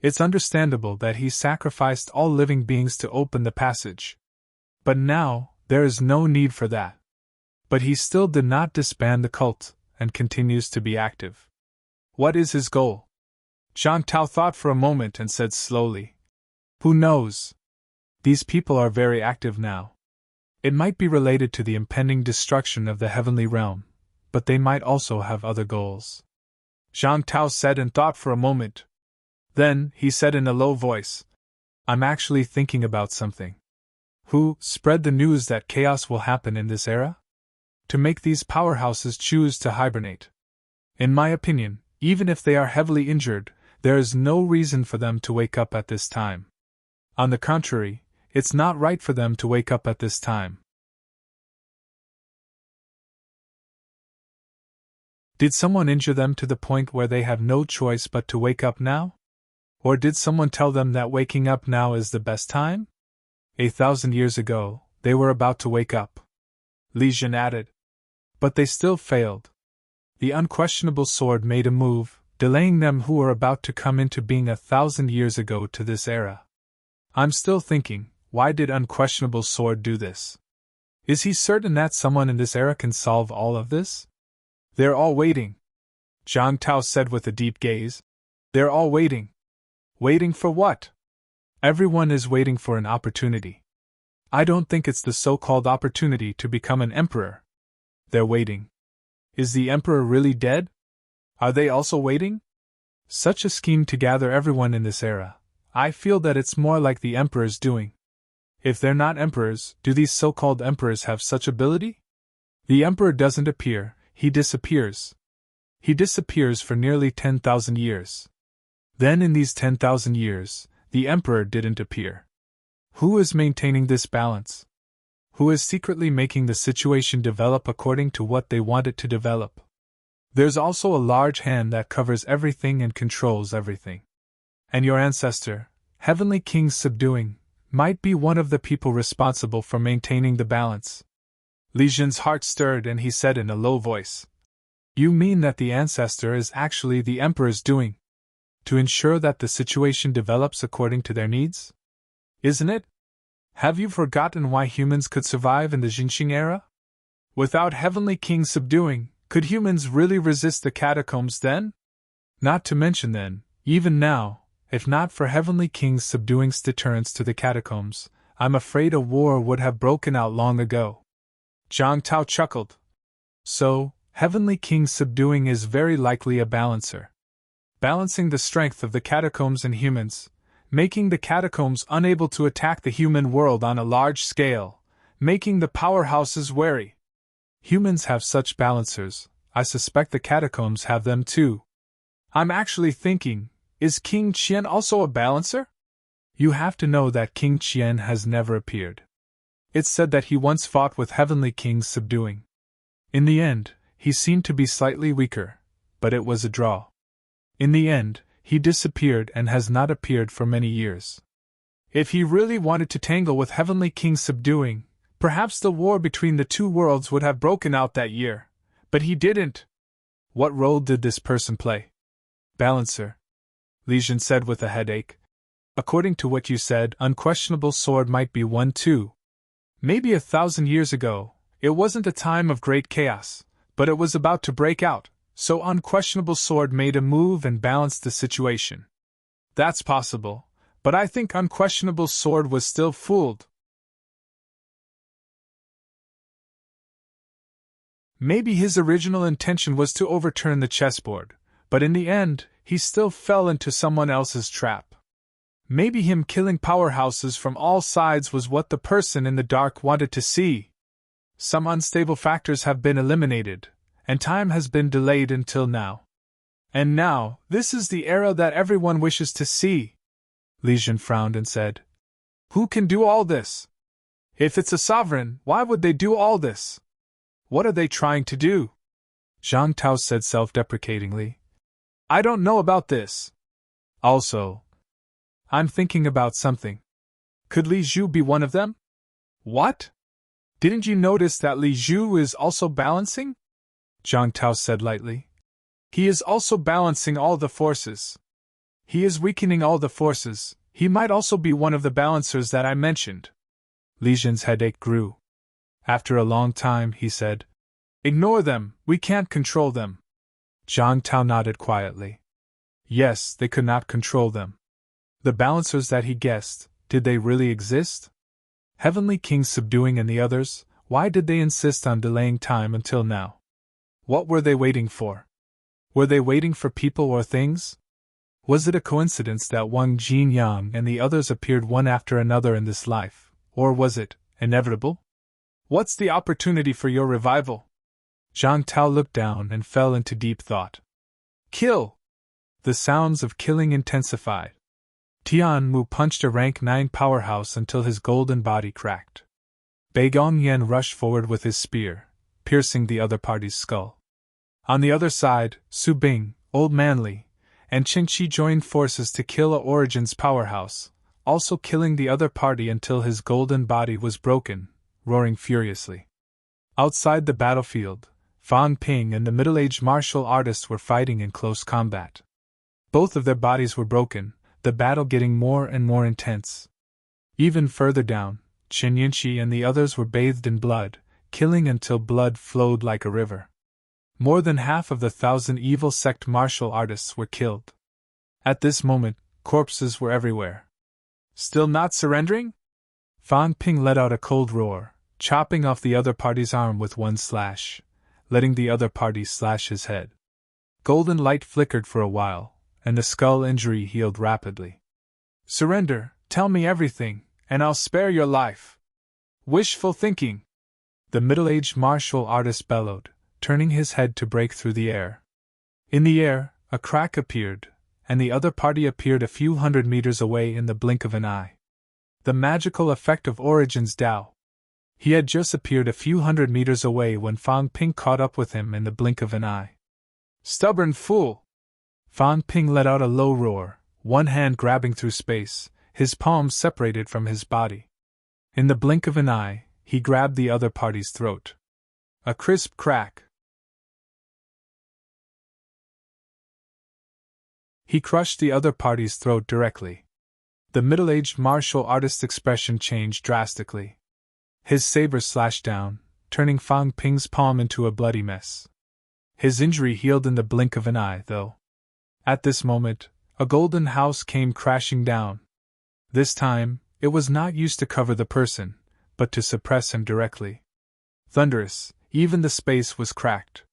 It's understandable that he sacrificed all living beings to open the passage. But now, there is no need for that. But he still did not disband the cult, and continues to be active. What is his goal? Zhang Tao thought for a moment and said slowly, "Who knows? These people are very active now. It might be related to the impending destruction of the heavenly realm, but they might also have other goals." Zhang Tao said and thought for a moment. Then, he said in a low voice, "I'm actually thinking about something. Who spread the news that chaos will happen in this era? To make these powerhouses choose to hibernate. In my opinion, even if they are heavily injured, there is no reason for them to wake up at this time. On the contrary, it's not right for them to wake up at this time." Did someone injure them to the point where they have no choice but to wake up now? Or did someone tell them that waking up now is the best time? 1,000 years ago, they were about to wake up. Li Jun added. But they still failed. The unquestionable sword made a move, delaying them who were about to come into being 1,000 years ago to this era. I'm still thinking, why did unquestionable sword do this? Is he certain that someone in this era can solve all of this? They're all waiting, Zhang Tao said with a deep gaze. They're all waiting. Waiting for what? Everyone is waiting for an opportunity. I don't think it's the so-called opportunity to become an emperor. They're waiting. Is the emperor really dead? Are they also waiting? Such a scheme to gather everyone in this era, I feel that it's more like the emperor's doing. If they're not emperors, do these so-called emperors have such ability? The emperor doesn't appear, he disappears. He disappears for nearly 10,000 years. Then in these 10,000 years, the emperor didn't appear. Who is maintaining this balance? Who is secretly making the situation develop according to what they want it to develop? There's also a large hand that covers everything and controls everything. And your ancestor, Heavenly King Subduing, might be one of the people responsible for maintaining the balance. Li Jin's heart stirred and he said in a low voice, "You mean that the ancestor is actually the emperor's doing? To ensure that the situation develops according to their needs? Isn't it? Have you forgotten why humans could survive in the Jinxing era? Without Heavenly King Subduing, could humans really resist the catacombs then? Not to mention then, even now, if not for Heavenly King Subduing's deterrence to the catacombs, I'm afraid a war would have broken out long ago." Zhang Tao chuckled. So, Heavenly King Subduing is very likely a balancer. Balancing the strength of the catacombs and humans, making the catacombs unable to attack the human world on a large scale, making the powerhouses wary. Humans have such balancers, I suspect the catacombs have them too. I'm actually thinking, is King Qian also a balancer? You have to know that King Qian has never appeared. It's said that he once fought with Heavenly King Subduing. In the end, he seemed to be slightly weaker, but it was a draw. In the end, he disappeared and has not appeared for many years. If he really wanted to tangle with Heavenly King Subduing, perhaps the war between the two worlds would have broken out that year, but he didn't. What role did this person play? Balancer, Li Jin said with a headache. According to what you said, unquestionable sword might be one too. Maybe 1,000 years ago, it wasn't a time of great chaos, but it was about to break out, so unquestionable sword made a move and balanced the situation. That's possible, but I think unquestionable sword was still fooled. Maybe his original intention was to overturn the chessboard, but in the end, he still fell into someone else's trap. Maybe him killing powerhouses from all sides was what the person in the dark wanted to see. Some unstable factors have been eliminated, and time has been delayed until now. And now, this is the era that everyone wishes to see. Li Jin frowned and said, "Who can do all this? If it's a sovereign, why would they do all this? What are they trying to do?" Zhang Tao said self-deprecatingly, "I don't know about this. Also, I'm thinking about something. Could Li Zhu be one of them?" "What? Didn't you notice that Li Zhu is also balancing?" Zhang Tao said lightly. "He is also balancing all the forces. He is weakening all the forces. He might also be one of the balancers that I mentioned." Li Jin's headache grew. After a long time, he said, "Ignore them, we can't control them." Zhang Tao nodded quietly. Yes, they could not control them. The balancers that he guessed, did they really exist? Heavenly King Subduing and the others, why did they insist on delaying time until now? What were they waiting for? Were they waiting for people or things? Was it a coincidence that Wang Jinyang and the others appeared one after another in this life, or was it inevitable? What's the opportunity for your revival? Zhang Tao looked down and fell into deep thought. Kill! The sounds of killing intensified. Tian Mu punched a rank 9 powerhouse until his golden body cracked. Bai Gongyan rushed forward with his spear, piercing the other party's skull. On the other side, Su Bing, Old Manly, and Qingqi joined forces to kill Origin's powerhouse, also killing the other party until his golden body was broken, roaring furiously. Outside the battlefield, Fan Ping and the middle-aged martial artist were fighting in close combat. Both of their bodies were broken, the battle getting more and more intense. Even further down, Qin Yinqi and the others were bathed in blood, killing until blood flowed like a river. More than half of the 1,000 evil sect martial artists were killed. At this moment, corpses were everywhere. Still not surrendering? Fan Ping let out a cold roar, chopping off the other party's arm with one slash, letting the other party slash his head. Golden light flickered for a while, and the skull injury healed rapidly. Surrender, tell me everything, and I'll spare your life. Wishful thinking. the middle-aged martial artist bellowed, turning his head to break through the air. In the air, a crack appeared, and the other party appeared a few hundred meters away in the blink of an eye. The magical effect of Origin's Tao. He had just appeared a few hundred meters away when Fang Ping caught up with him in the blink of an eye. Stubborn fool! Fang Ping let out a low roar, one hand grabbing through space, his palms separated from his body. In the blink of an eye, he grabbed the other party's throat. A crisp crack. He crushed the other party's throat directly. The middle-aged martial artist's expression changed drastically. His saber slashed down, turning Fang Ping's palm into a bloody mess. His injury healed in the blink of an eye, though. At this moment, a golden house came crashing down. This time, it was not used to cover the person, but to suppress him directly. Thunderous, even the space was cracked.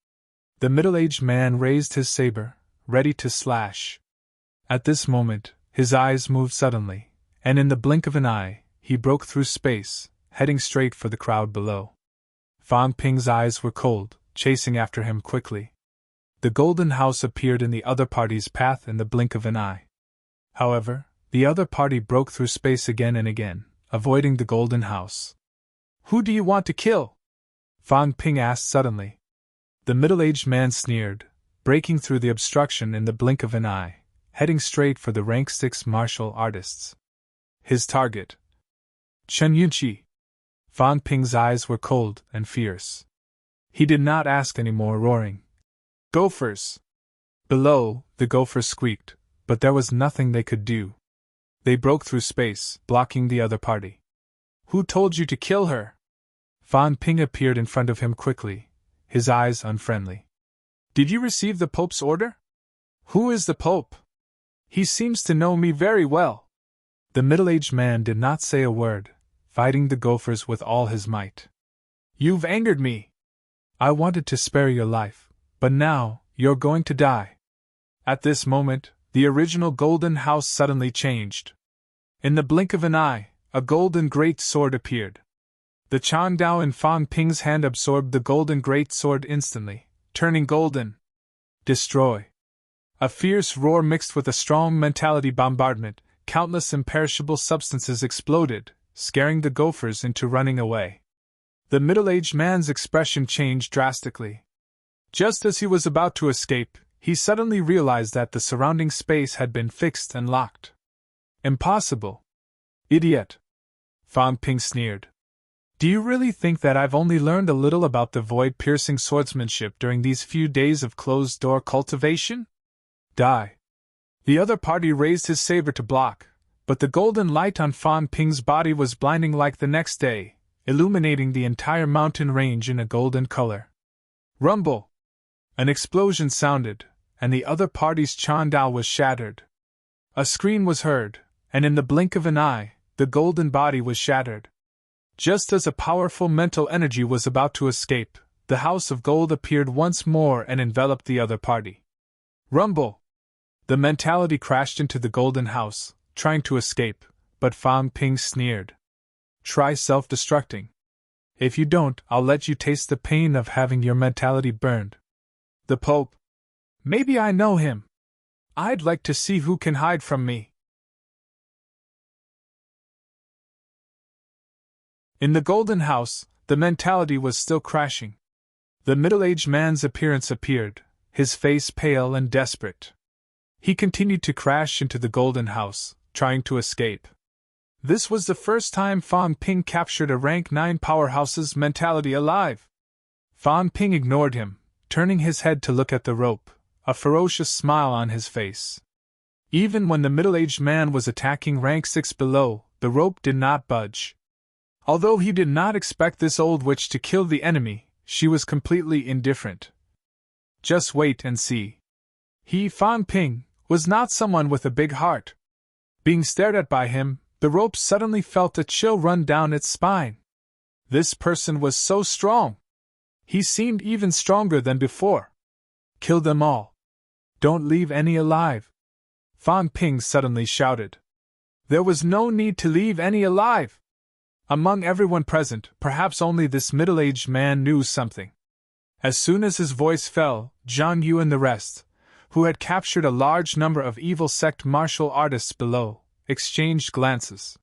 The middle-aged man raised his saber, ready to slash. At this moment, his eyes moved suddenly, and in the blink of an eye, he broke through space, heading straight for the crowd below. Fang Ping's eyes were cold, chasing after him quickly. The golden house appeared in the other party's path in the blink of an eye. However, the other party broke through space again and again, avoiding the golden house. Who do you want to kill? Fang Ping asked suddenly. The middle-aged man sneered, breaking through the obstruction in the blink of an eye, heading straight for the rank 6 martial artists. His target. Chen Yunqi. Fang Ping's eyes were cold and fierce. He did not ask any more, roaring. Gophers! Below, the gophers squeaked, but there was nothing they could do. They broke through space, blocking the other party. Who told you to kill her? Fang Ping appeared in front of him quickly, his eyes unfriendly. Did you receive the Pope's order? Who is the Pope? He seems to know me very well. The middle-aged man did not say a word, fighting the gophers with all his might. You've angered me. I wanted to spare your life, but now, you're going to die. At this moment, the original golden house suddenly changed. In the blink of an eye, a golden great sword appeared. The Chandao in Fang Ping's hand absorbed the golden great sword instantly, turning golden. Destroy. A fierce roar mixed with a strong mentality bombardment, countless imperishable substances exploded, scaring the gophers into running away. The middle-aged man's expression changed drastically. Just as he was about to escape, he suddenly realized that the surrounding space had been fixed and locked. Impossible. Idiot. Fang Ping sneered. Do you really think that I've only learned a little about the void-piercing swordsmanship during these few days of closed-door cultivation? Die. The other party raised his saber to block, but the golden light on Fang Ping's body was blinding like the next day, illuminating the entire mountain range in a golden color. Rumble! An explosion sounded, and the other party's Chandao was shattered. A scream was heard, and in the blink of an eye, the golden body was shattered. Just as a powerful mental energy was about to escape, the House of Gold appeared once more and enveloped the other party. Rumble! The mentality crashed into the golden house, trying to escape, but Fang Ping sneered. Try self-destructing. If you don't, I'll let you taste the pain of having your mentality burned. The Pope. Maybe I know him. I'd like to see who can hide from me. In the golden house, the mentality was still crashing. The middle-aged man's appearance appeared, his face pale and desperate. He continued to crash into the golden house, trying to escape. This was the first time Fang Ping captured a rank 9 powerhouse's mentality alive. Fang Ping ignored him, turning his head to look at the rope, a ferocious smile on his face. Even when the middle-aged man was attacking rank 6 below, the rope did not budge. Although he did not expect this old witch to kill the enemy, she was completely indifferent. Just wait and see. He, Fang Ping, was not someone with a big heart. Being stared at by him, the rope suddenly felt a chill run down its spine. This person was so strong. He seemed even stronger than before. Kill them all. Don't leave any alive. Fang Ping suddenly shouted. There was no need to leave any alive. Among everyone present, perhaps only this middle-aged man knew something. As soon as his voice fell, Zhang Yu and the rest, who had captured a large number of evil sect martial artists below, exchanged glances.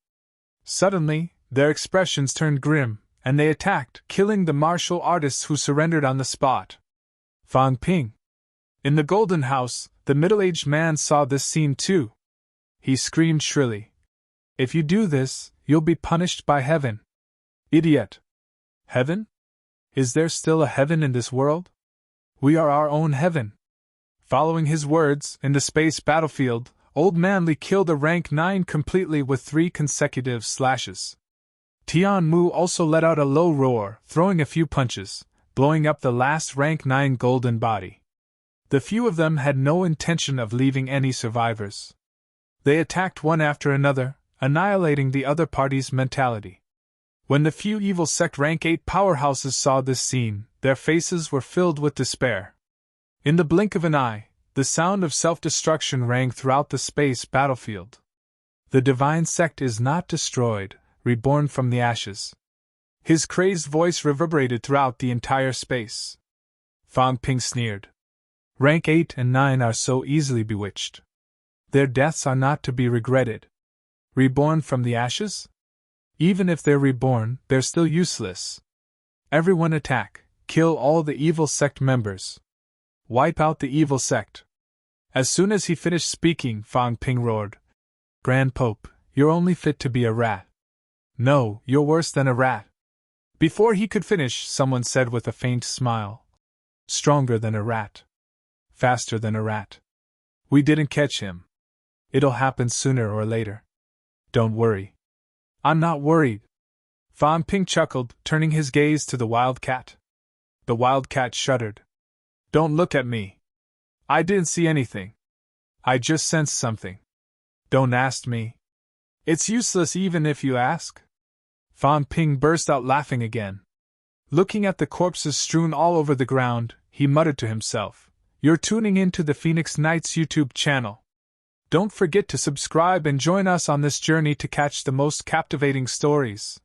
Suddenly, their expressions turned grim, and they attacked, killing the martial artists who surrendered on the spot. Fang Ping. In the Golden House, the middle-aged man saw this scene too. He screamed shrilly. "If you do this, you'll be punished by heaven." "Idiot! Heaven? Is there still a heaven in this world? We are our own heaven." Following his words, in the space battlefield, Old Manly killed a rank 9 completely with 3 consecutive slashes. Tian Mu also let out a low roar, throwing a few punches, blowing up the last rank 9 golden body. The few of them had no intention of leaving any survivors. They attacked one after another, annihilating the other party's mentality. When the few evil sect rank 8 powerhouses saw this scene, their faces were filled with despair. In the blink of an eye, the sound of self-destruction rang throughout the space battlefield. The divine sect is not destroyed, reborn from the ashes. His crazed voice reverberated throughout the entire space. Fang Ping sneered. Rank 8 and 9 are so easily bewitched. Their deaths are not to be regretted. Reborn from the ashes? Even if they're reborn, they're still useless. Everyone attack, kill all the evil sect members. Wipe out the evil sect. As soon as he finished speaking, Fang Ping roared. Grand Pope, you're only fit to be a rat. No, you're worse than a rat. Before he could finish, someone said with a faint smile. Stronger than a rat. Faster than a rat. We didn't catch him. It'll happen sooner or later. Don't worry. I'm not worried. Fang Ping chuckled, turning his gaze to the wildcat. The wildcat shuddered. Don't look at me. I didn't see anything. I just sensed something. Don't ask me. It's useless even if you ask. Fang Ping burst out laughing again. Looking at the corpses strewn all over the ground, he muttered to himself, You're tuning in to the Phoenix Knights YouTube channel. Don't forget to subscribe and join us on this journey to catch the most captivating stories.